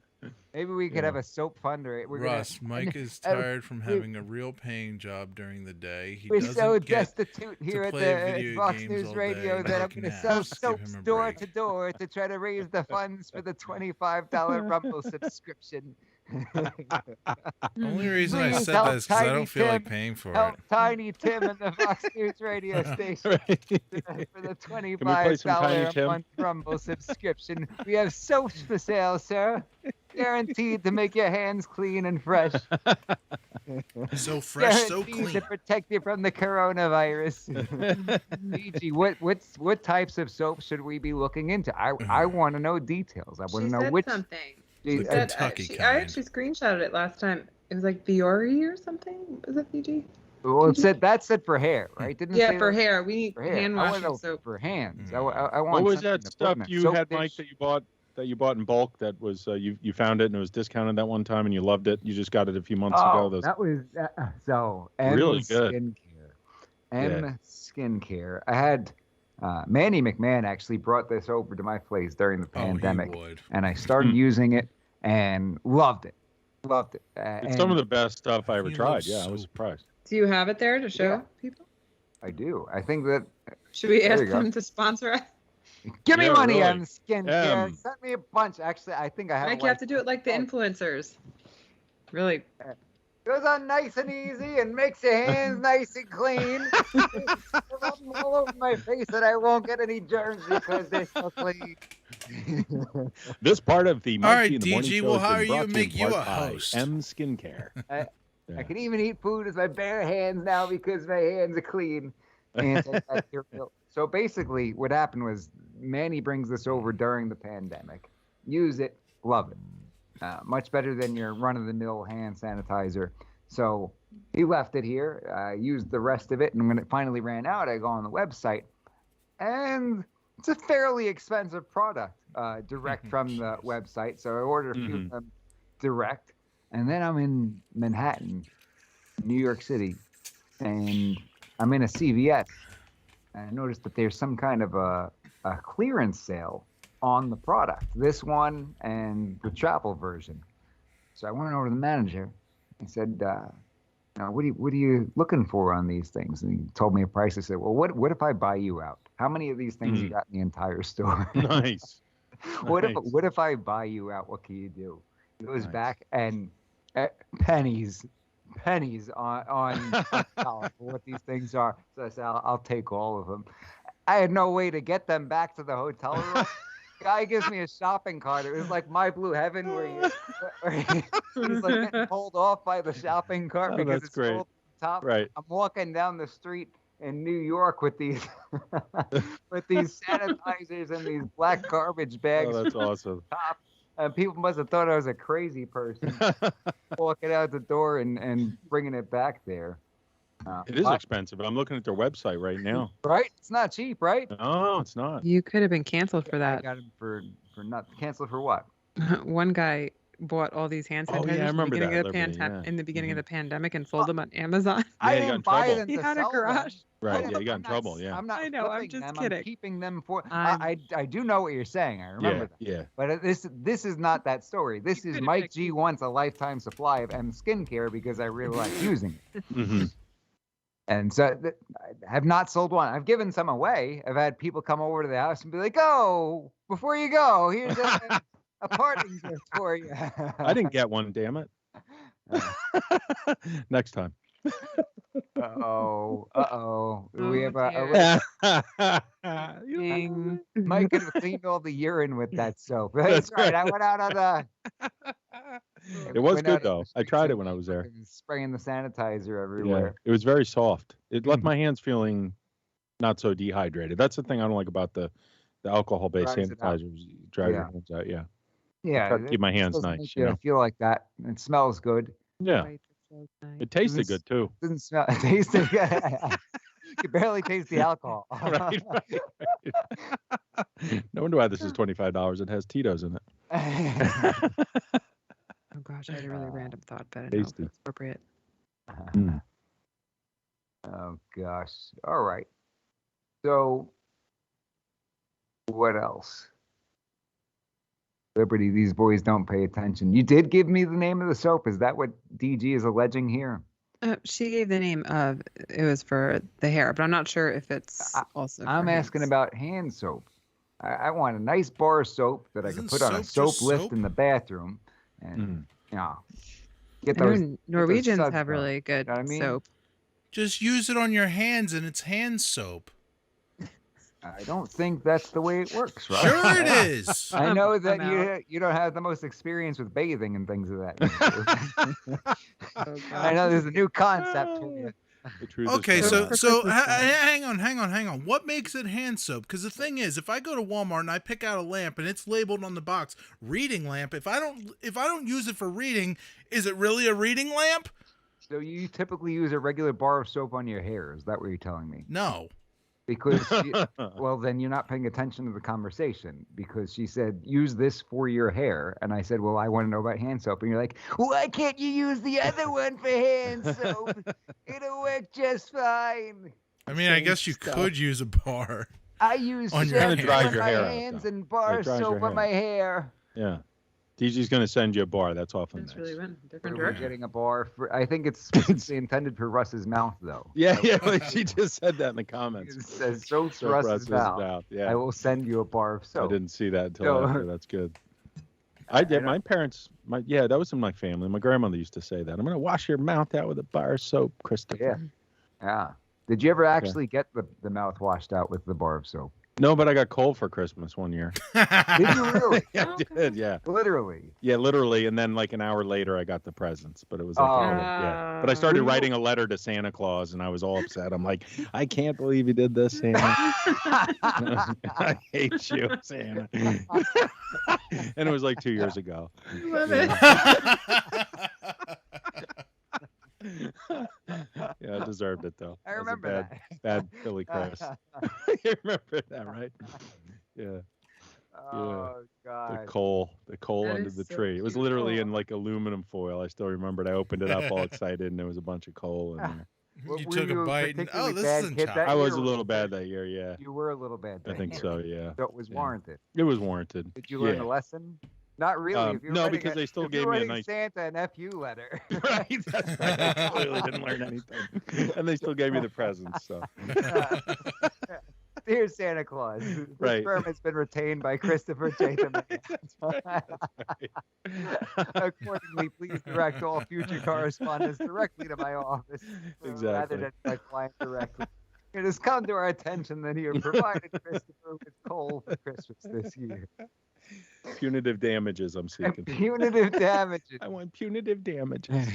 Maybe we could have a soap funder. Russ, Mike is tired from having a real paying job during the day. We're so destitute here at the Fox News Radio that I'm going to sell soaps door to door to try to raise the funds for the $25 Rumble subscription. The only reason I said that is because I don't feel like paying for it. Tiny Tim and the Fox News radio station for the $25 a month Rumble subscription. We have soaps for sale, sir. Guaranteed to make your hands clean and fresh. So fresh, so Guaranteed clean. to protect you from the coronavirus. DG, what types of soaps should we be looking into? I want to know details. I want to know which. Something. The Kentucky kind. I actually screenshotted it last time. It was like Fiore or something. Was it DG? Well, it said for hair, right? Didn't it say for that? hair. We need For hair. hand I washing want soap for hands. I What want. was something that to put stuff in a you soap had, dish. Mike, that you bought in bulk that was you found it and it was discounted that one time and you loved it? You just got it a few months ago. That was M really good. Skincare. Skincare. I had Manny McMahon actually brought this over to my place during the pandemic, and I started using it and loved it. It's some of the best stuff I ever tried. Yeah, I was surprised. Do you have it there to show people? I do. I think that. Should we ask them to sponsor us? Give me money on skincare. Send me a bunch. Actually, I think I have. Mike, you have to do it like the influencers. Really. Goes on nice and easy and makes your hands nice and clean. Rub them all over my face and I won't get any germs because they're so clean. This part of the All right, in the Morning DG, Show we'll has been hire you brought and to make you part a by host. M Skincare. I can even eat food with my bare hands now because my hands are clean. Antibacterial. So basically, what happened was Manny brings this over during the pandemic. Use it, love it. Much better than your run-of-the-mill hand sanitizer. So he left it here. I used the rest of it, and when it finally ran out, I go on the website, and it's a fairly expensive product, direct from the website. So I ordered a few of them direct, and then I'm in Manhattan, New York City, and I'm in a CVS, and I noticed that there's some kind of a clearance sale on the product, this one and the travel version. So I went over to the manager. I said, what are you looking for on these things? And he told me a price. I said, well, what if I buy you out? How many of these things you got in the entire store? Nice. What if I buy you out? What can you do? He goes back and pennies on dollar for what these things are. So I said, I'll take all of them. I had no way to get them back to the hotel room. Guy gives me a shopping cart. It was like My Blue Heaven, where he's like getting pulled off by the shopping cart because it's full to the top. Right. I'm walking down the street in New York with these sanitizers and these black garbage bags. Oh, that's awesome. Top. And people must have thought I was a crazy person walking out the door and bringing it back there. It is expensive. I'm looking at their website right now. Right? It's not cheap, right? No, it's not. You could have been canceled for that. I got him for not canceled for what? One guy bought all these hand sanitizers in the beginning of the pandemic and sold them on Amazon. I didn't buy them. He had a garage. Right, yeah, you got in trouble, yeah. I'm not I know, I'm just kidding. I'm keeping them for. I do know what you're saying. I remember that. Yeah. But this is not that story. This is Mike G wants a lifetime supply of M skincare because I really like using it. And so I have not sold one. I've given some away. I've had people come over to the house and be like, "Oh, before you go, here's a parting gift for you." I didn't get one, damn it. Next time. Uh-oh. We have a Mike could have cleaned all the urine with that soap. That's right. I went out on the... It was good, though. I tried it when I was there. Spraying the sanitizer everywhere. Yeah, it was very soft. It left my hands feeling not so dehydrated. That's the thing I don't like about the alcohol-based sanitizers. Dry your hands out, yeah. Yeah. Try to keep my hands nice. I feel like that. It smells good. Yeah. It tasted good, too. Doesn't smell... It tasted good. You could barely taste the alcohol. right. No wonder why this is $25. It has Tito's in it. Oh gosh, I had a really random thought, but I know Tasty. it's appropriate. Oh gosh. All right. So what else? Liberty, these boys don't pay attention. You did give me the name of the soap. Is that what DG is alleging here? She gave the name of it was for the hair, but I'm not sure if it's also. I'm asking about hand soap. I want a nice bar of soap that I can put on a soap lift in the bathroom, and get those. Norwegians have really good soap. Just use it on your hands, and it's hand soap. I don't think that's the way it works, right? Sure it is. I know that you don't have the most experience with bathing and things of that nature. I know there's a new concept for you. Okay, so hang on. What makes it hand soap? Because the thing is, if I go to Walmart and I pick out a lamp and it's labeled on the box reading lamp, if I don't use it for reading, is it really a reading lamp? So you typically use a regular bar of soap on your hair? Is that what you're telling me? No. Because, well, then you're not paying attention to the conversation, because she said, use this for your hair. And I said, well, I want to know about hand soap. And you're like, why can't you use the other one for hand soap? It'll work just fine. I mean, I guess you could use a bar. I use on soap on my hair hands and bar soap on my hair. Yeah. DG's going to send you a bar. That's awful. It's really went a different We're direction. getting a bar. I think it's specifically intended for Russ's mouth, though. Yeah, she just said that in the comments. It says soap's Russ's mouth. Yeah. I will send you a bar of soap. I didn't see that until after. That's good. I did. My parents, that was in my family. My grandmother used to say that. I'm going to wash your mouth out with a bar of soap, Christopher. Yeah. Did you ever actually get the mouth washed out with the bar of soap? No, but I got cold for Christmas one year. Did you really? Yeah, I did, yeah. Literally? Yeah, literally. And then like an hour later, I got the presents. But it was like, yeah. But I started writing a letter to Santa Claus, and I was all upset. I'm like, I can't believe you did this, Santa. I hate you, Santa. And it was like 2 years ago. Yeah, I deserved it though. I remember that. Bad Billy Chris. You remember that, right? Yeah. Oh God. The coal under the tree. It was literally in like aluminum foil. I still remembered. I opened it up all excited, and there was a bunch of coal in there. You took a bite. And, this isn't chocolate. I was a little bad that year. Yeah. You were a little bad. I think so. Yeah. So it was warranted. It was warranted. Did you learn a lesson? Not really. No, because they still gave me a nice Santa an FU letter. Right, that's right. I clearly didn't learn anything, and they still gave me the presents. So, dear Santa Claus, this firm has been retained by Christopher Jatham. That's right. Accordingly, please direct all future correspondence directly to my office, rather than my client directly. It has come to our attention that you have provided Christopher with coal for Christmas this year. Punitive damages I'm seeking. Punitive damages. I want punitive damages.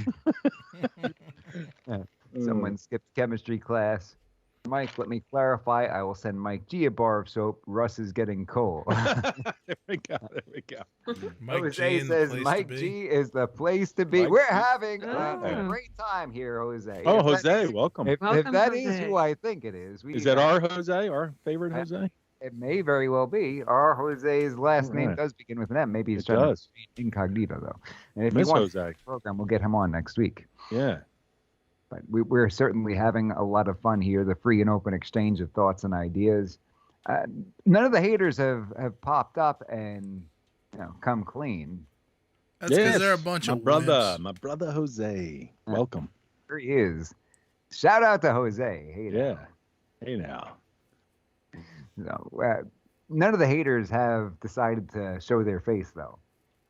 Someone skipped chemistry class. Mike, let me clarify. I will send Mike G a bar of soap. Russ is getting coal. There we go. Mike Jose G says Mike G is the place to be. We're having a great time here, Jose. Oh, Jose, welcome. If that is who I think it is. Is that our Jose, our favorite Jose? It may very well be. Our Jose's last name does begin with an M. Maybe he's trying to be incognito, though. And if he wants the program, we'll get him on next week. Yeah. But we're certainly having a lot of fun here, the free and open exchange of thoughts and ideas. None of the haters have popped up and come clean. That's because they're a bunch of wimps. My brother Jose. Welcome. Here he is. Shout out to Jose. Hey now. Hey now. No, none of the haters have decided to show their face, though.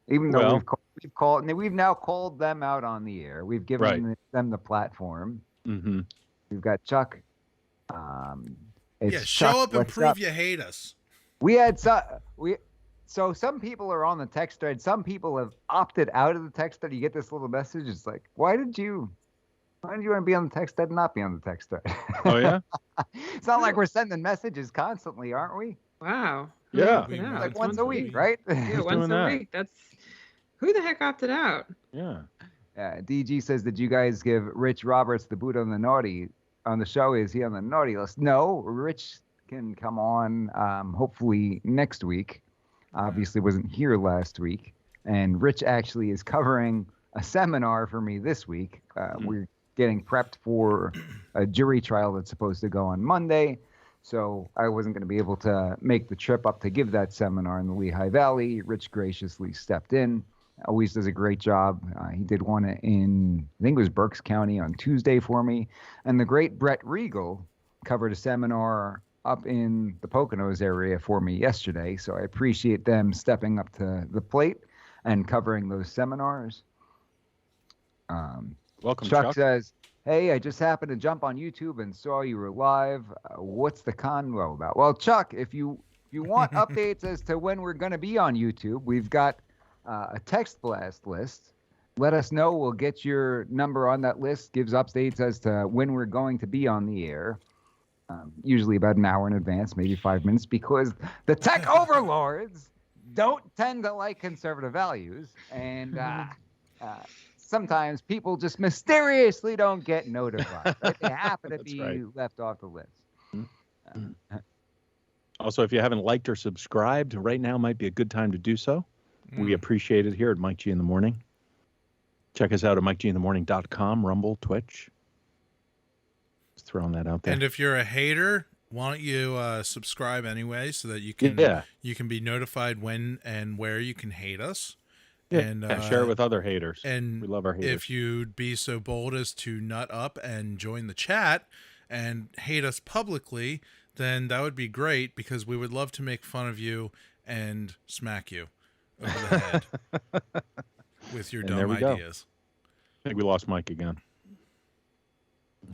Even though we've now called them out on the air. We've given them the platform. Mm-hmm. We've got Chuck. Show up and prove you hate us. So some people are on the text thread. Some people have opted out of the text thread. You get this little message. It's like, why did you want to be on the text thread and not be on the text thread? Oh, yeah? It's not like we're sending messages constantly, aren't we? Wow. Yeah. Like once a week, right? Yeah, once a week. That's who the heck opted out? Yeah. DG says, did you guys give Rich Roberts the boot on the show? Is he on the naughty list? No, Rich can come on hopefully next week. Obviously wasn't here last week. And Rich actually is covering a seminar for me this week. We're getting prepped for a jury trial that's supposed to go on Monday. So I wasn't going to be able to make the trip up to give that seminar in the Lehigh Valley. Rich graciously stepped in. Always does a great job. He did one in, I think it was Berks County on Tuesday for me. And the great Brett Regal covered a seminar up in the Poconos area for me yesterday. So I appreciate them stepping up to the plate and covering those seminars. Welcome, Chuck says, hey, I just happened to jump on YouTube and saw you were live. What's the convo about? Well, Chuck, if you want updates as to when we're going to be on YouTube, we've got a text blast list. Let us know. We'll get your number on that list. Gives updates as to when we're going to be on the air. Usually about an hour in advance, maybe 5 minutes, because the tech overlords don't tend to like conservative values. And sometimes people just mysteriously don't get notified. Right? They happen to be left off the list. Also, if you haven't liked or subscribed, right now might be a good time to do so. We appreciate it here at Mike G in the Morning. Check us out at MikeGinthemorning.com, Rumble, Twitch. Just throwing that out there. And if you're a hater, why don't you subscribe anyway so that you can you can be notified when and where you can hate us. Yeah, and share it with other haters. And we love our haters. If you'd be so bold as to nut up and join the chat and hate us publicly, then that would be great because we would love to make fun of you and smack you over the head with your dumb ideas. I think we lost Mike again.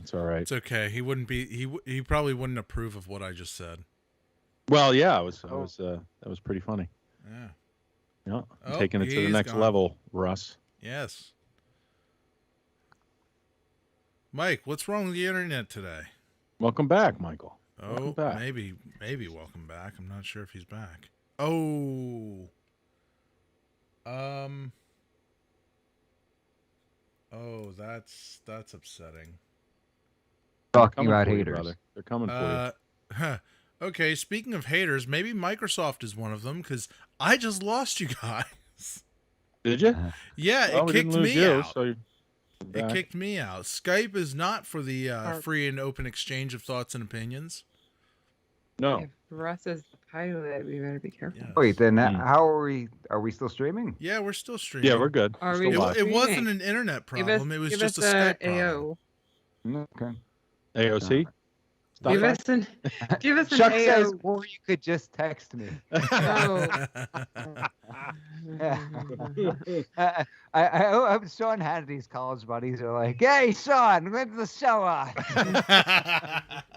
It's all right. It's okay. He wouldn't be. He probably wouldn't approve of what I just said. Well, yeah, that was pretty funny. Yeah. Yeah, taking it to the next level, Russ. Yes. Mike, what's wrong with the internet today? Welcome back, Michael. Oh, welcome back. maybe welcome back. I'm not sure if he's back. Oh. Oh, that's upsetting. Talking about haters. Brother. They're coming for you. Okay, speaking of haters, maybe Microsoft is one of them because I just lost you guys. Did you? Yeah, it kicked me out. So it kicked me out. Skype is not for the free and open exchange of thoughts and opinions. No. If Russ is the pilot, we better be careful. Yes. Wait, then how are we? Are we still streaming? Yeah, we're still streaming. Yeah, we're good. It wasn't an internet problem. It was just a Skype problem. Okay. AOC? Give us an Chuck AO. says, or you could just text me. Oh. I hope Sean Hannity's college buddies are like, hey, Sean, when's the show on?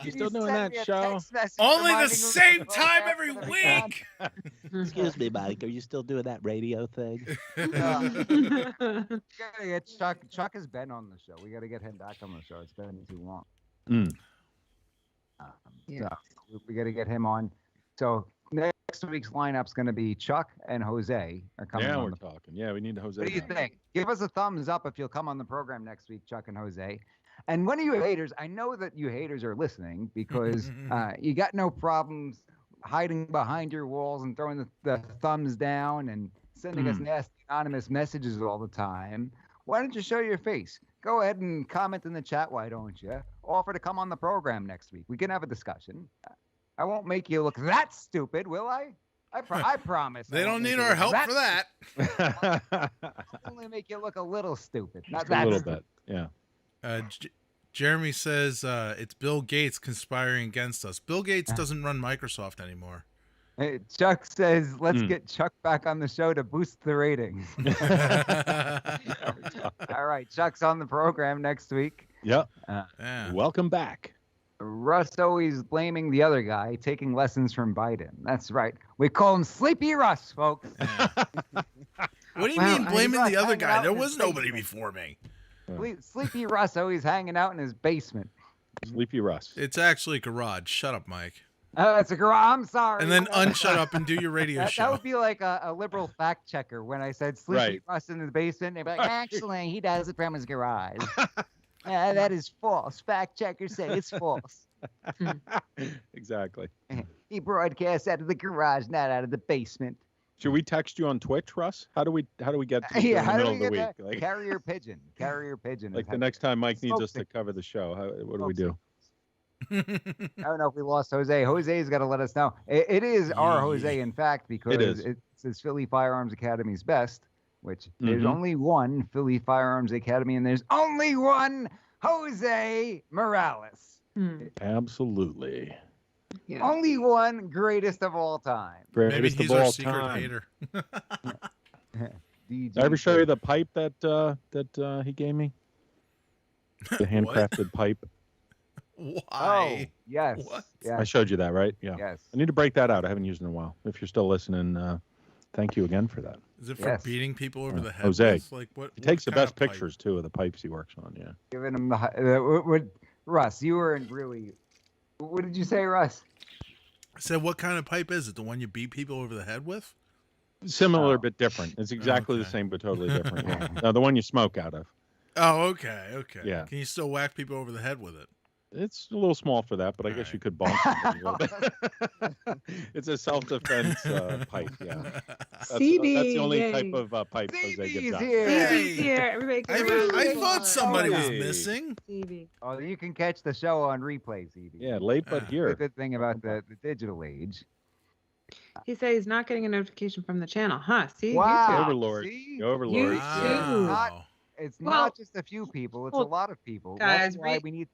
You still doing that show? Only the same time every week. Excuse me, Mike. Are you still doing that radio thing? Gotta get Chuck. Chuck has been on the show. We got to get him back on the show. It's been too long. So we got to get him on. So next week's lineup's going to be Chuck and Jose are coming. Yeah, on we're talking. Yeah, we need Jose. What do you think? Give us a thumbs up if you'll come on the program next week, Chuck and Jose. And one of you haters, I know that you haters are listening because you got no problems hiding behind your walls and throwing the thumbs down and sending us nasty anonymous messages all the time. Why don't you show your face? Go ahead and comment in the chat, why don't you? Offer to come on the program next week. We can have a discussion. I won't make you look that stupid, will I? I promise. They don't need our help for that. I'll only make you look a little stupid. Not a that little stupid. bit, yeah. Jeremy says it's Bill Gates conspiring against us. Bill Gates doesn't run Microsoft anymore. Hey, Chuck says, let's get Chuck back on the show to boost the ratings. All right, Chuck's on the program next week. Yep. Yeah. Welcome back. Russ always blaming the other guy, taking lessons from Biden. That's right. We call him Sleepy Russ, folks. What do you mean blaming the other guy? There was nobody before me. Sleepy Russ always hanging out in his basement. Sleepy Russ. It's actually a garage. Shut up, Mike. It's a garage. I'm sorry. And then unshut up and do your radio show. That would be like a liberal fact checker when I said Sleepy Russ in his basement. They'd be like, actually, he does it from his garage. That is false. Fact checkers say it's false. Exactly. He broadcasts out of the garage, not out of the basement. Should we text you on Twitch, Russ? How do we get to you in the middle of the week? Like, carrier pigeon. Carrier pigeon. Like the next time Mike needs us to cover the show, what do we do? I don't know if we lost Jose. Jose's got to let us know. It is our Jose, in fact, because it says Philly Firearms Academy's best, which there's only one Philly Firearms Academy, and there's only one Jose Morales. Absolutely. Yeah. Only one, greatest of all time. Greatest Maybe he's of our all secret time. hater. Did I ever show you the pipe that he gave me? The handcrafted pipe. Why? Oh, yes. What? Yes. I showed you that, right? Yeah. Yes. I need to break that out. I haven't used it in a while. If you're still listening, thank you again for that. Is it for beating people over the head? Jose. With? Like what? He takes the kind best of pipe? pictures too of the pipes he works on. Yeah. Giving him the Russ, you were really. What did you say, Russ? I said, what kind of pipe is it? The one you beat people over the head with? Similar but different. It's exactly the same but totally different. Yeah. No, the one you smoke out of. Oh, okay. Yeah. Can you still whack people over the head with it? It's a little small for that, but I guess you could bonk somebody with it. It's a self-defense pipe, yeah. That's the only type of pipe Jose gives out. CB's here. Everybody I thought somebody was missing. CB. Oh, you can catch the show on replay, CB. Yeah, late but here. The good thing about the digital age. He said he's not getting a notification from the channel, huh? See? Wow. Overlords. See? Overlords. Wow. It's not just a few people. It's a lot of people. Guys, That's why we need.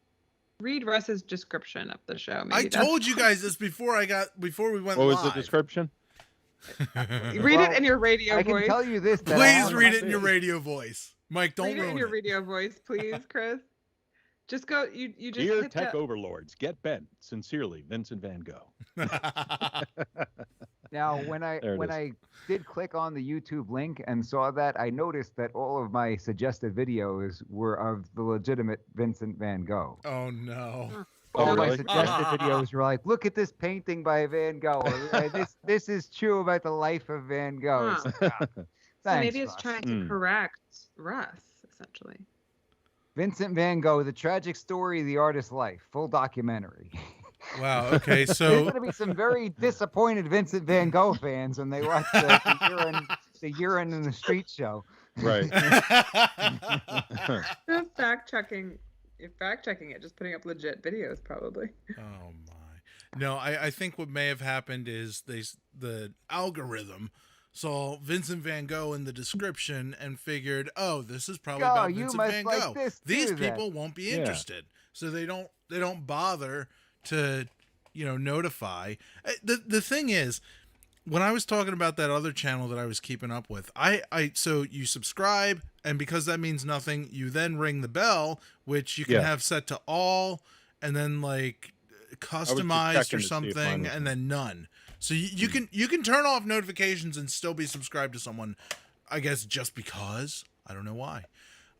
Read Russ's description of the show. I told you guys this before we went live. What was the description? Read it in your radio voice. I can tell you this. Please read it in your radio voice. Mike, don't read it ruin in your radio voice, please, Chris. Just go. You just Dear hit Tech the... Overlords, get bent. Sincerely, Vincent Van Gogh. Now, when I did click on the YouTube link and saw that, I noticed that all of my suggested videos were of the legitimate Vincent Van Gogh. Oh no! All my suggested videos were like, "Look at this painting by Van Gogh." Or, this is true about the life of Van Gogh. So Thanks, maybe it's Russ. trying to correct Russ, essentially. Vincent Van Gogh: The Tragic Story of the Artist's Life, full documentary. Wow. Okay. There's So going to be some very disappointed Vincent Van Gogh fans when they watch the urine in the street show. Right. You're fact checking it, just putting up legit videos, probably. Oh my! No, I think what may have happened is the algorithm saw Vincent Van Gogh in the description and figured, oh, this is probably about Vincent Van Gogh. These people won't be interested, so they don't bother to notify. The thing is, when I was talking about that other channel that I was keeping up with, so you subscribe, and because that means nothing, you then ring the bell, which you can have set to all, and then like customized or something, and then none. So you can turn off notifications and still be subscribed to someone, I guess, just because. I don't know why.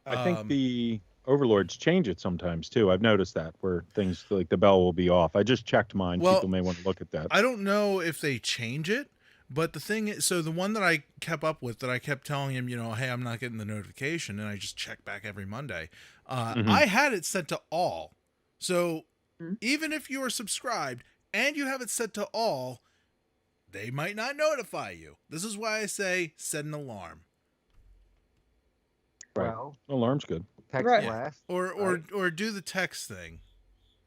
I think the Overlords change it sometimes too. I've noticed that where things like the bell will be off. I just checked mine. Well, people may want to look at that. I don't know if they change it, but the thing is, so the one that I kept up with, that I kept telling him, hey, I'm not getting the notification, and I just check back every Monday. I had it set to all. So even if you are subscribed and you have it set to all, they might not notify you. This is why I say set an alarm. Right. Well, alarm's good. Text blast. Or do the text thing.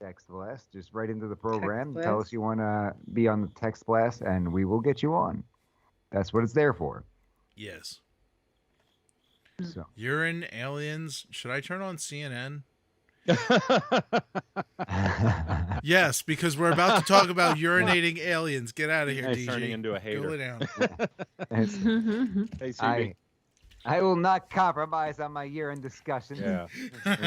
Text blast. Just right into the program. Text Tell blast. us you want to be on the text blast, and we will get you on. That's what it's there for. Yes. So. Urine, aliens. Should I turn on CNN? Yes, because we're about to talk about urinating aliens. Get out of here, It's DJ. turning into a hater. Go lay down. Hey, CB. I will not compromise on my year-end discussion. Yeah.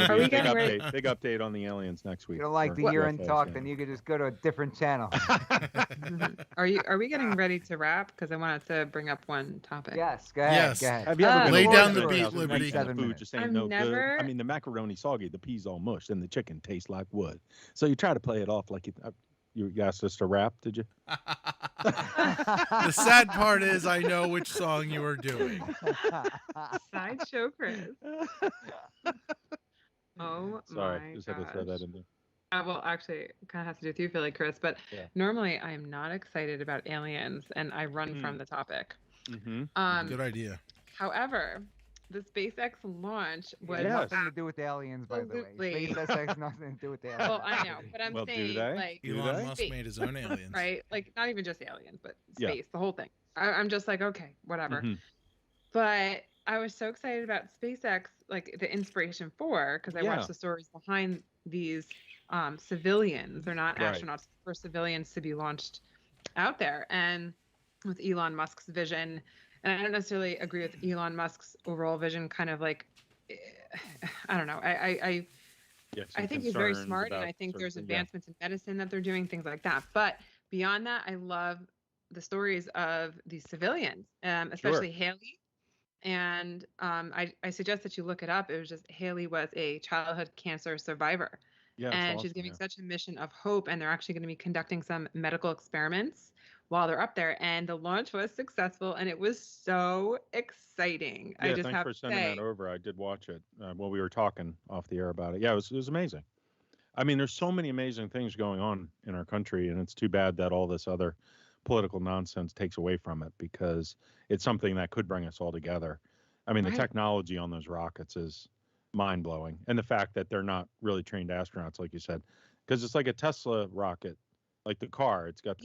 Are we getting ready? Big update on the aliens next week. If you don't like the year-end talk, then you could just go to a different channel. Are we getting ready to wrap? Because I wanted to bring up one topic. Yes, go ahead. Yes. Go ahead. Have you ever been Lay to down a the beat, house and Liberty. the food just ain't I've no never- good? I mean, the macaroni soggy, the peas all mushed, and the chicken tastes like wood. So you try to play it off like you asked us to rap, did you? The sad part is I know which song you are doing. Sideshow Chris. Oh Sorry, my just gosh. had to throw that in there. Well, actually, kind of has to do with you, Philly, Chris. But Yeah. normally, I am not excited about aliens, and I run from the topic. Mm-hmm. Good idea. However, the SpaceX launch was It has nothing to do with aliens, by the way. Absolutely. SpaceX has nothing to do with aliens. Well, I know, but I'm Well, do saying they? like Elon Musk space, made his own aliens. right? Like not even just aliens, but Yeah. space, the whole thing. I'm just like, okay, whatever. Mhm. But I was so excited about SpaceX, like the inspiration for, because I Yeah. watched the stories behind these civilians. They're not Right. astronauts, for civilians to be launched out there. And with Elon Musk's vision, and I don't necessarily agree with Elon Musk's overall vision, kind of like, I don't know. I think he's very smart, and I think there's advancements in medicine that they're doing, things like that. But beyond that, I love the stories of these civilians, especially Haley. And I suggest that you look it up. It was just Haley was a childhood cancer survivor. Yeah, and she's giving such a mission of hope, and they're actually going to be conducting some medical experiments while they're up there. And the launch was successful, and it was so exciting. Yeah, I just thanks have for to sending say, that over. I did watch it while we were talking off the air about it. Yeah, it was amazing. I mean, there's so many amazing things going on in our country, and it's too bad that all this other political nonsense takes away from it, because it's something that could bring us all together. I mean, the technology on those rockets is mind-blowing, and the fact that they're not really trained astronauts, like you said, because it's like a Tesla rocket, like the car. It's got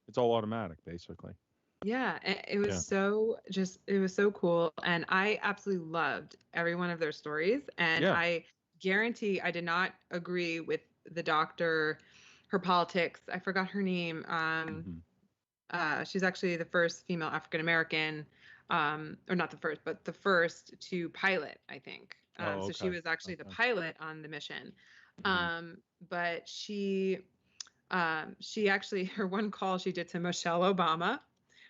it's all automatic, basically. yeah, it was it was so cool, and I absolutely loved every one of their stories. And I guarantee I did not agree with the doctor, her politics. I forgot her name. She's actually the first female African American, or not the first, but the first to pilot, I think. So she was actually the pilot on the mission. But she actually, her one call she did to Michelle Obama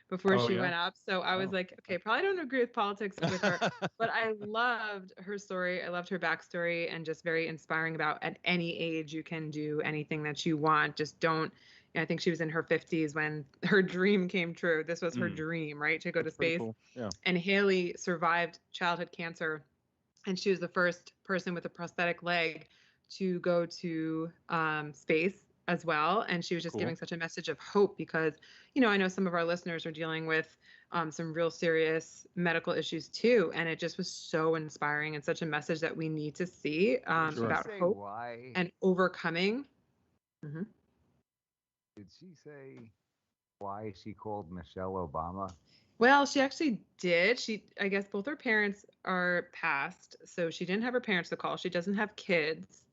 before she went up. So I was like, okay, probably don't agree with politics with her, but I loved her story. I loved her backstory, and just very inspiring about at any age you can do anything that you want. Just don't. I think she was in her 50s when her dream came true. This was her dream, right? To go to space. Cool. Yeah. And Haley survived childhood cancer, and she was the first person with a prosthetic leg to go to space as well. And she was just giving such a message of hope, because, I know some of our listeners are dealing with some real serious medical issues too. And it just was so inspiring, and such a message that we need to see about hope and overcoming. Did she say why she called Michelle Obama? Well, she actually did. I guess both her parents are passed, so she didn't have her parents to call. She doesn't have kids,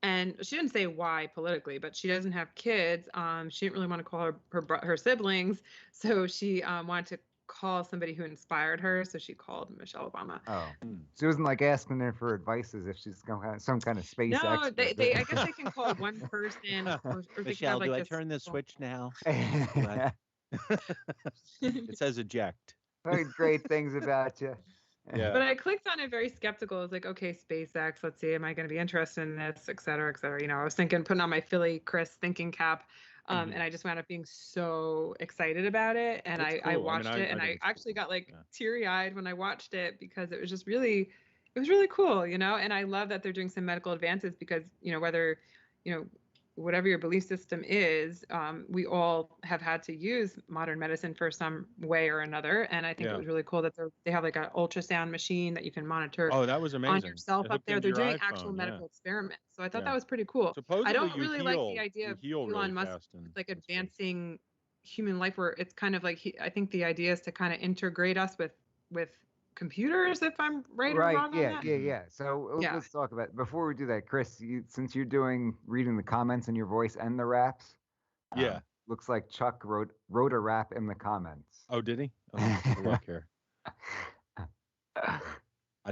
and she didn't say why politically, but she doesn't have kids. She didn't really want to call her siblings, so she wanted to call somebody who inspired her. So she called Michelle Obama. Oh, she wasn't like asking her for advice as if she's some kind of space expert. No, I guess they can call one person. Or Michelle, they can have, do I turn this switch now? It says eject. Heard great things about you. Yeah. But I clicked on it very skeptical. I was like, okay, SpaceX, let's see, am I going to be interested in this, et cetera, et cetera. I was thinking, putting on my Philly Chris thinking cap. And I just wound up being so excited about it. And I watched it, and I actually got teary-eyed when I watched it, because it was just really cool, And I love that they're doing some medical advances, because, whether, whatever your belief system is, we all have had to use modern medicine for some way or another. And I think it was really cool that they have like an ultrasound machine that you can monitor. Oh, that was amazing. On yourself up there. They're doing actual medical experiments. So I thought that was pretty cool. Supposedly I don't really like the idea of Elon Musk like advancing human life, where it's kind of like I think the idea is to kind of integrate us with computers, if I'm right or wrong on that. Yeah. So let's talk about it. Before we do that, Chris, since you're reading the comments in your voice and the raps, looks like Chuck wrote a rap in the comments. Oh, did he? Oh, look here.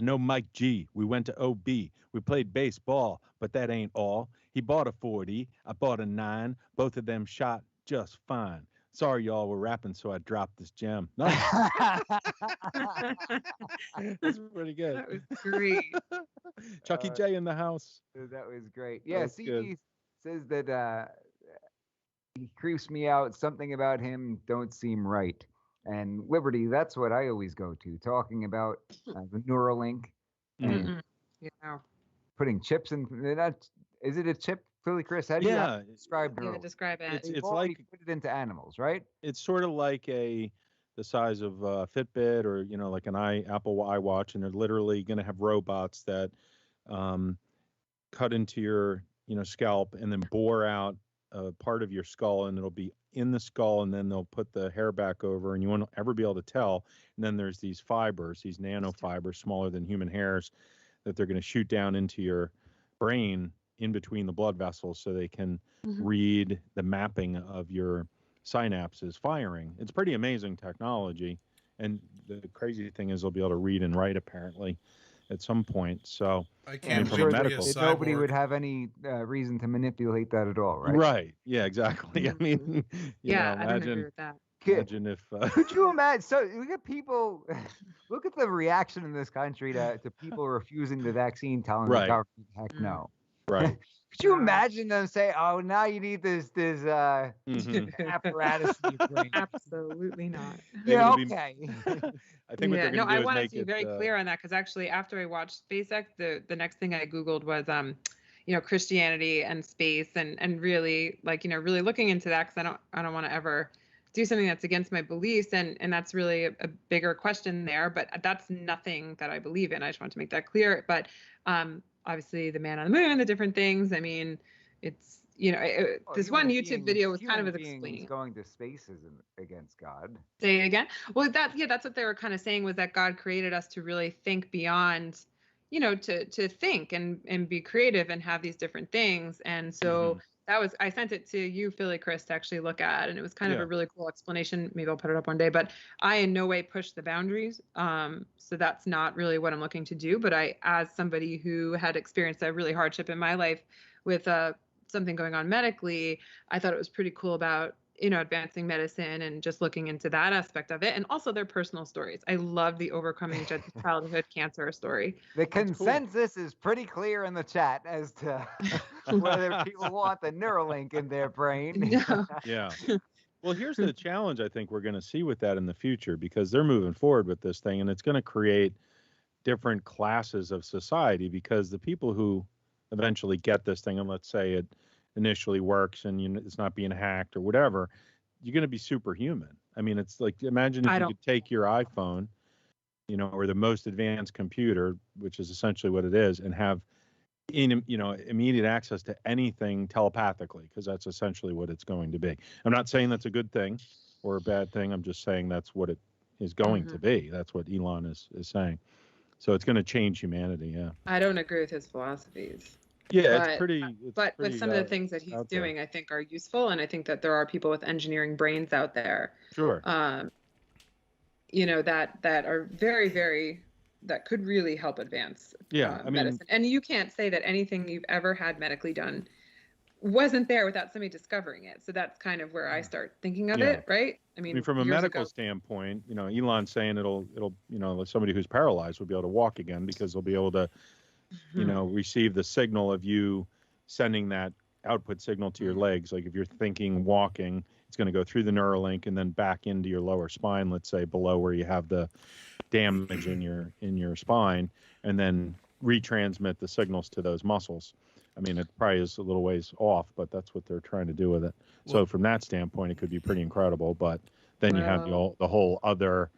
know Mike G. We went to OB. We played baseball, but that ain't all. He bought a 40. I bought a 9. Both of them shot just fine. Sorry, y'all were rapping, so I dropped this gem. Nice. That's pretty good. That was great. Chucky J in the house. That was great. Yeah, That's CD good. says that he creeps me out. Something about him don't seem right. And Liberty, that's what I always go to, talking about the Neuralink and Yeah. putting chips in. Is it a chip, Philly Chris? How do you describe Neuralink? Describe it. It's like put it into animals, right? It's sort of like the size of Fitbit or like an Apple iWatch, and they're literally going to have robots that cut into your scalp and then bore out part of your skull, and it'll be in the skull, and then they'll put the hair back over, and you won't ever be able to tell. And then there's these fibers, these nanofibers, smaller than human hairs, that they're going to shoot down into your brain in between the blood vessels, so they can read the mapping of your synapses firing. It's pretty amazing technology, and the crazy thing is they'll be able to read and write apparently at some point. So I can't I'm sure that nobody would have any reason to manipulate that at all, right? Right. Yeah, exactly. I mean, I don't agree with that. Imagine if could you imagine? So look at people. Look at the reaction in this country to people refusing the vaccine, telling the government, heck no. Right. Could you imagine them say, "Oh, now you need this apparatus in your brain"? Absolutely not. Yeah. Okay. I think what they're going to do I is wanted to be very clear on that, because actually, after I watched SpaceX, the next thing I Googled was Christianity and space, and really really looking into that, because I don't want to ever do something that's against my beliefs, and that's really a bigger question there. But that's nothing that I believe in. I just want to make that clear. But obviously, the man on the moon, the different things. I mean, it's this one YouTube video was kind of explaining going to space isn't against God. Say it again. Well, that's what they were kind of saying, was that God created us to really think beyond, to think and be creative and have these different things. And so I sent it to you, Philly Chris, to actually look at, and it was kind of a really cool explanation. Maybe I'll put it up one day, but I in no way push the boundaries. So that's not really what I'm looking to do. But I, as somebody who had experienced a really hardship in my life with something going on medically, I thought it was pretty cool about advancing medicine and just looking into that aspect of it, and also their personal stories. I love the overcoming childhood cancer story. The consensus is pretty clear in the chat as to whether people want the Neuralink in their brain. Yeah. Well, here's the challenge I think we're going to see with that in the future, because they're moving forward with this thing, and it's going to create different classes of society, because the people who eventually get this thing, and let's say it initially works and it's not being hacked or whatever, you're going to be superhuman. I mean, it's like, imagine if you could take your iPhone, or the most advanced computer, which is essentially what it is, and have immediate access to anything telepathically, because that's essentially what it's going to be. I'm not saying that's a good thing or a bad thing. I'm just saying that's what it is going to be. That's what Elon is saying. So it's going to change humanity. Yeah. I don't agree with his philosophies. Yeah, it's pretty. But with some of the things that he's doing, I think are useful, and I think that there are people with engineering brains out there. Sure. That are very, very, that could really help advance medicine. And you can't say that anything you've ever had medically done wasn't there without somebody discovering it. So that's kind of where I start thinking of it, right? I mean, from a medical standpoint, Elon's saying it'll somebody who's paralyzed will be able to walk again, because they'll be able to receive the signal of you sending that output signal to your legs. Like if you're thinking walking, it's going to go through the Neuralink and then back into your lower spine, let's say below where you have the damage in your spine, and then retransmit the signals to those muscles. I mean, it probably is a little ways off, but that's what they're trying to do with it. So from that standpoint, it could be pretty incredible. But then you have the whole other,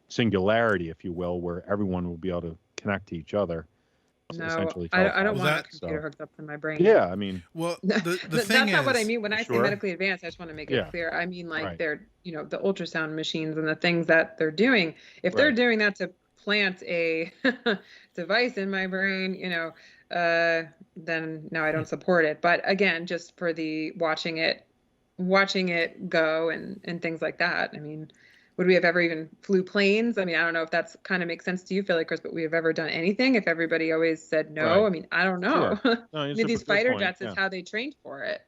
singularity, if you will, where everyone will be able to connect to each other. No, I don't want a computer hooked up to my brain. Yeah, I mean, well, the thing that's not what I mean when I say medically advanced. I just want to make it clear. I mean, like they're, the ultrasound machines and the things that they're doing. If they're doing that to plant a device in my brain, then no, I don't support it. But again, just for the watching it go and things like that. I mean, would we have ever even flew planes? I mean, I don't know if that's kind of makes sense to you, Philly, Chris, but we have ever done anything if everybody always said no. Right. I mean, I don't know. Sure. No, I mean, these fighter jets is how they trained for it.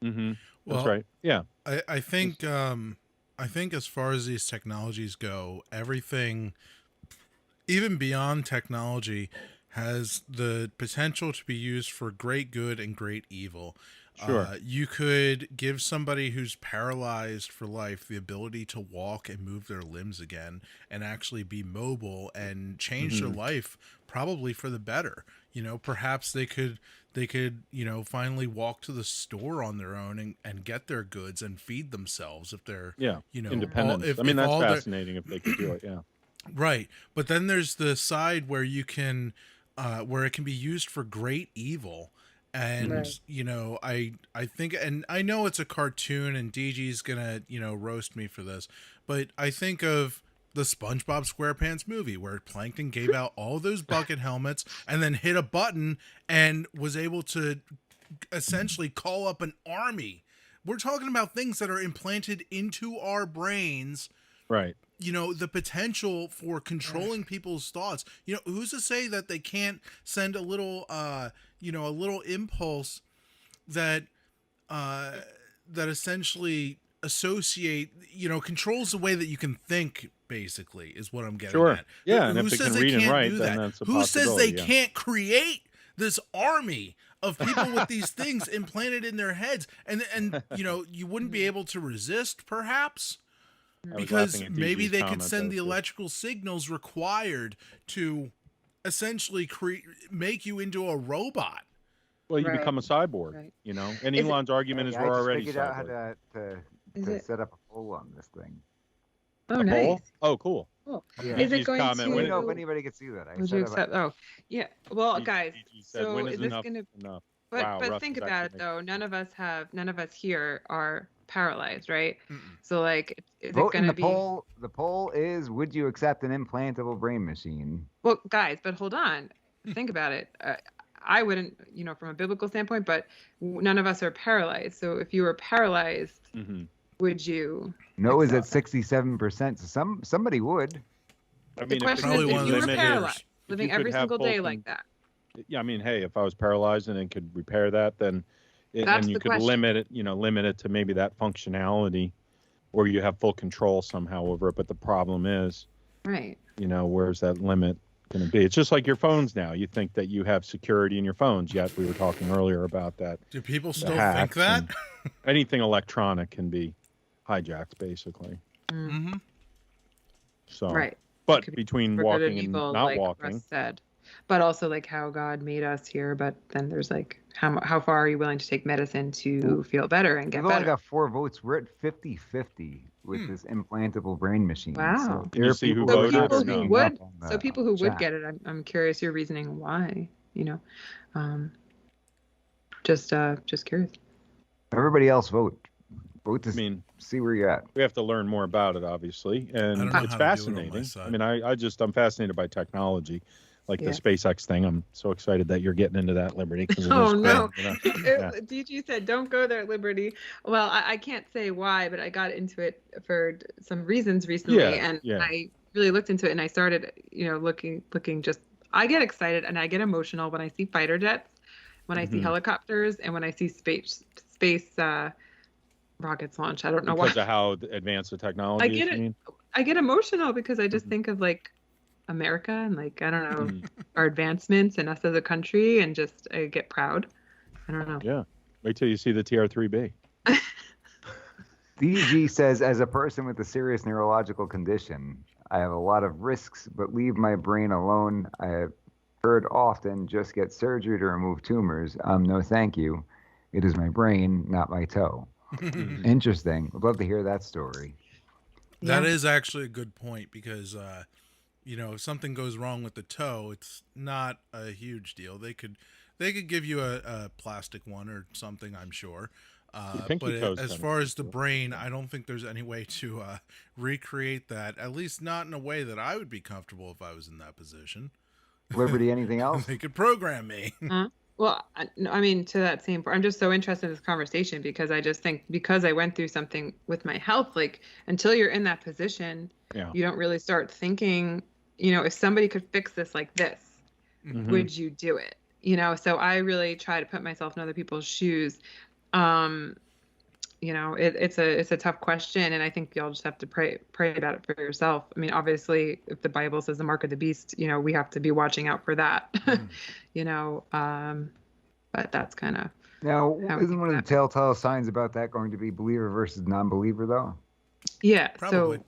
Mm-hmm. Well, that's right. Yeah. I think as far as these technologies go, everything, even beyond technology, has the potential to be used for great good and great evil. Sure. You could give somebody who's paralyzed for life the ability to walk and move their limbs again and actually be mobile and change their life, probably for the better. You know, perhaps they could, you know, finally walk to the store on their own and get their goods and feed themselves if they're, you know, independence. I mean, that's fascinating if they could do it. Yeah. Right. But then there's the side where you can, where it can be used for great evil. And, you know, I think, and I know it's a cartoon and DG's gonna, you know, roast me for this, but I think of the SpongeBob SquarePants movie where Plankton gave out all those bucket helmets and then hit a button and was able to essentially call up an army. We're talking about things that are implanted into our brains. Right. You know, the potential for controlling people's thoughts. You know, who's to say that they can't send a little, you know, a little impulse that, that essentially associate, you know, controls the way that you can think, basically, is what I'm getting at. Yeah, Who and if they says can read and write, do then that? that's a Who says possibility, they can't create this army of people with these things implanted in their heads? And you know, you wouldn't be able to resist, perhaps? Because maybe they could send the electrical signals required to essentially make you into a robot. Well, you become a cyborg, you know. And Elon's argument is we're already figured out how cyborg. to set up a poll on this thing. Oh, nice. Poll? Oh, cool. Cool. Yeah. Is it going to? I don't know if anybody can see that. Would you accept? Oh, yeah. Well, guys. Said, So when is is this going to? enough? But Wow, but Russ think is about it actually though. None of us here are paralyzed, right? So like, is Vote it going in to the be? poll. The poll is: would you accept an implantable brain machine? Well, guys, but hold on. Think about it. I wouldn't, you know, from a biblical standpoint, but none of us are paralyzed. So if you were paralyzed, would you? No is at 67%. So somebody would. I mean, The question is, if you were paralyzed, living every single day like that. Yeah, I mean, hey, if I was paralyzed and it could repair that, then That's and you the could question. limit it to maybe that functionality, or you have full control somehow over it. But the problem is, right? You know, where's that limit going to be? It's just like your phones now. You think that you have security in your phones, yet we were talking earlier about that. Do people still think that? Anything electronic can be hijacked, basically. Mm-hmm. So, right. But between For good walking and evil, not like walking, Russ said. But also like how God made us here. But then there's like how far are you willing to take medicine to feel better and get We've only better? got 4 votes. We're at 50-50 with this implantable brain machine. Wow. So Can you see who So voted people or who no? would, the so people who would chat. get it, I'm curious your reasoning why. You know, just curious. Everybody else vote. Vote to see where you're at. We have to learn more about it, obviously, and don't know it's how to do it on my fascinating. side. I mean, I'm fascinated by technology, like Yeah. the SpaceX thing. I'm so excited that you're getting into that, Liberty. 'Cause it Oh is no! cool, you know? Yeah. DG said, "Don't go there, Liberty." Well, I can't say why, but I got into it for some reasons recently, and I really looked into it, and I started, you know, looking. Just I get excited and I get emotional when I see fighter jets, when I see helicopters, and when I see space rockets launch. I don't know why. Because of how advanced the technology is. You mean? I get emotional because I just think of like America and like I don't know our advancements and us as a country, and just I get proud. I don't know. Yeah. Wait till you see the TR-3B. DG says, as a person with a serious neurological condition, I have a lot of risks, but leave my brain alone. I have heard often just get surgery to remove tumors. No, thank you. It is my brain, not my toe. Interesting. Would love to hear that story. That is actually a good point because, you know, if something goes wrong with the toe, it's not a huge deal. They could give you a plastic one or something, I'm sure. But as far as the brain, I don't think there's any way to recreate that, at least not in a way that I would be comfortable if I was in that position. Liberty, anything else? They could program me. Well, I mean, to that same point, I'm just so interested in this conversation because I just think because I went through something with my health, like until you're in that position, you don't really start thinking, if somebody could fix this like this, would you do it? So I really try to put myself in other people's shoes. It's a tough question, and I think y'all just have to pray about it for yourself. I mean, obviously, if the Bible says the mark of the beast, we have to be watching out for that. But that's kind of now. Isn't one of the telltale signs about that going to be believer versus non-believer, though? Yeah. Probably. So,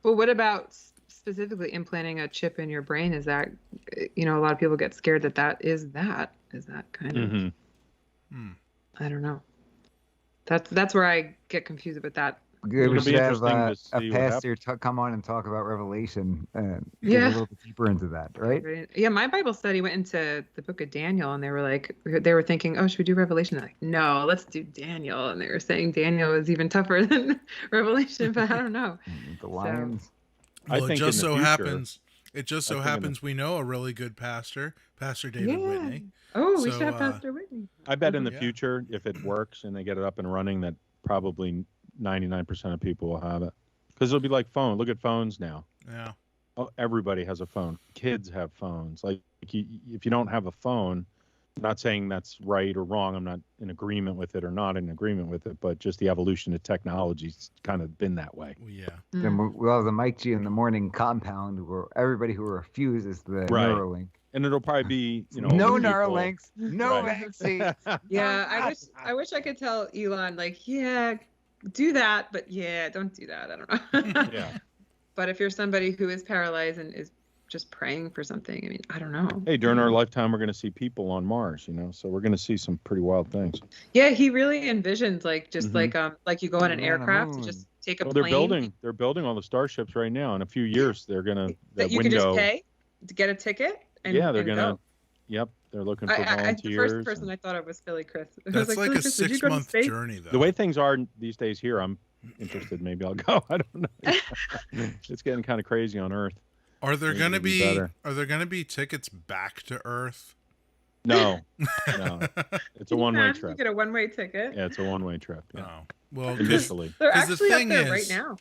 but what about specifically implanting a chip in your brain? Is that a lot of people get scared that is that kind of I don't know. That's where I get confused with that. We should have a pastor come on and talk about Revelation and get a little bit deeper into that, right? Yeah, my Bible study went into the book of Daniel, and they were thinking, oh, should we do Revelation? I'm like, no, let's do Daniel. And they were saying Daniel is even tougher than Revelation, but I don't know. The lions. Well, it just so happens we know a really good pastor, Pastor David Whitney. Oh, we should have Pastor Whitney. I bet in the future, if it works and they get it up and running, that probably 99% of people will have it. Because it'll be like phone. Look at phones now. Yeah. Oh, everybody has a phone. Kids have phones. Like, if you don't have a phone, I'm not saying that's right or wrong. I'm not in agreement with it or not in agreement with it, but just the evolution of technology's kind of been that way. Well, yeah. Then we'll have the Mike G in the morning compound where everybody who refuses the Neuralink. And it'll probably be, no Neuralinks, no vaccines. Yeah, I wish I could tell Elon, like, yeah, do that, but yeah, don't do that. I don't know. Yeah. But if you're somebody who is paralyzed and is just praying for something, I mean, I don't know. Hey, during our lifetime, we're going to see people on Mars, so we're going to see some pretty wild things. Yeah, he really envisioned like you go on an aircraft to just take a plane. They're building all the starships right now. In a few years, they're going to that you can just pay to get a ticket. They're going to. Yep, they're looking for volunteers. The first person I thought of was Philly Chris. That's like a 6-month journey, though. The way things are these days here, I'm interested. Maybe I'll go. I don't know. It's getting kind of crazy on Earth. Are there going to be tickets back to Earth? No. It's a one-way trip. You get a one-way ticket. Yeah, it's a one-way trip. Yeah. Oh. Well, initially. They're actually up there right now.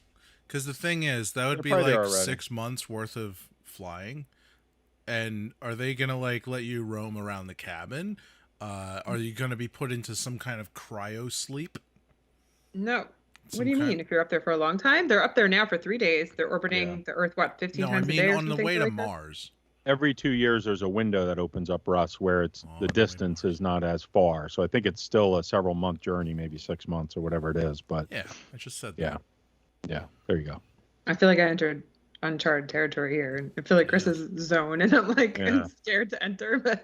Because the thing is, that would be like 6 months worth of flying. And are they going to let you roam around the cabin? Are you going to be put into some kind of cryo sleep? No. What do you mean? If you're up there for a long time? They're up there now for 3 days. They're orbiting the Earth, 15 times a day? On the way to Mars. Every 2 years, there's a window that opens up, Russ, where the distance is not as far. So I think it's still a several-month journey, maybe 6 months or whatever it is. But yeah, I just said that. Yeah, there you go. I feel like I entered uncharted territory here, and I feel like Chris's zone, and I'm like I'm scared to enter. But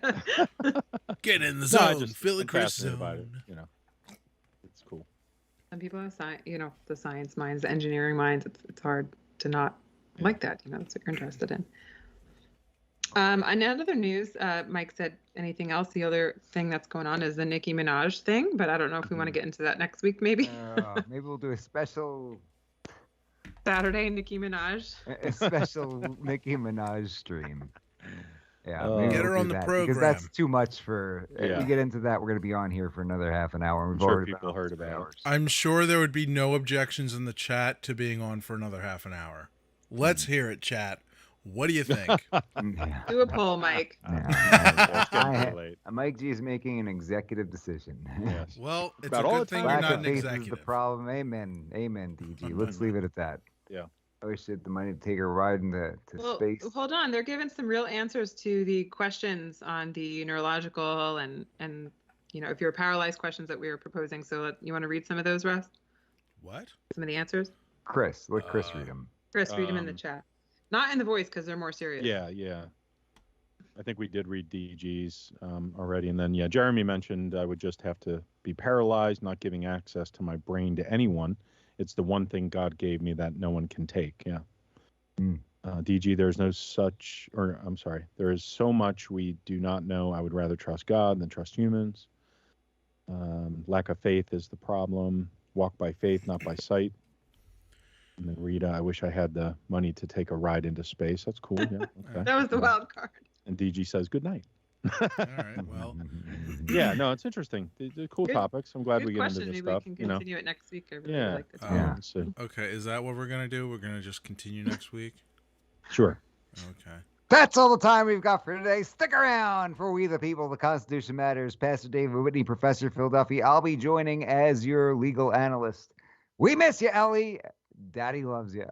get in the zone, Philly Chris zone. About it, it's cool. Some people have the science minds, the engineering minds. It's hard to not like that. That's what you're interested in. On other news, Mike said anything else? The other thing that's going on is the Nicki Minaj thing, but I don't know if we want to get into that next week. Maybe. Maybe we'll do a special Saturday Nicki Minaj. A special Nicki Minaj stream. Yeah, maybe get her on the program because that's too much for. If we get into that, we're going to be on here for another half an hour. I'm sure people heard about it. I'm sure there would be no objections in the chat to being on for another half an hour. Let's hear it, chat. What do you think? Do a poll, Mike. Mike G is making an executive decision. Yes. Well, it's a good thing you're not an executive. Is the problem. Amen, DG. Let's leave it at that. Yeah. I wish they had the money to take a ride into space. Hold on, they're giving some real answers to the questions on the neurological and if you're paralyzed questions that we were proposing. So you want to read some of those, Russ? What? Some of the answers. Chris, let Chris read them. Chris, read them in the chat. Not in the voice because they're more serious. Yeah. I think we did read DG's already. And then, Jeremy mentioned I would just have to be paralyzed, not giving access to my brain to anyone. It's the one thing God gave me that no one can take. Yeah. DG, there is so much we do not know. I would rather trust God than trust humans. Lack of faith is the problem. Walk by faith, not by sight. And then Rita, I wish I had the money to take a ride into space. That's cool. Yeah. Okay. That was the wild card. And DG says, good night. All right. Well. Yeah. No, it's interesting. They're cool topics. I'm glad we get into this Maybe stuff. we can continue it next week. I really Yeah. like this. Let's see. Okay. Is that what we're gonna do? We're gonna just continue next week. Sure. Okay. That's all the time we've got for today. Stick around for We the People, the Constitution Matters. Pastor David Whitney, Professor Phil Duffy. I'll be joining as your legal analyst. We miss you, Ellie. Daddy loves you.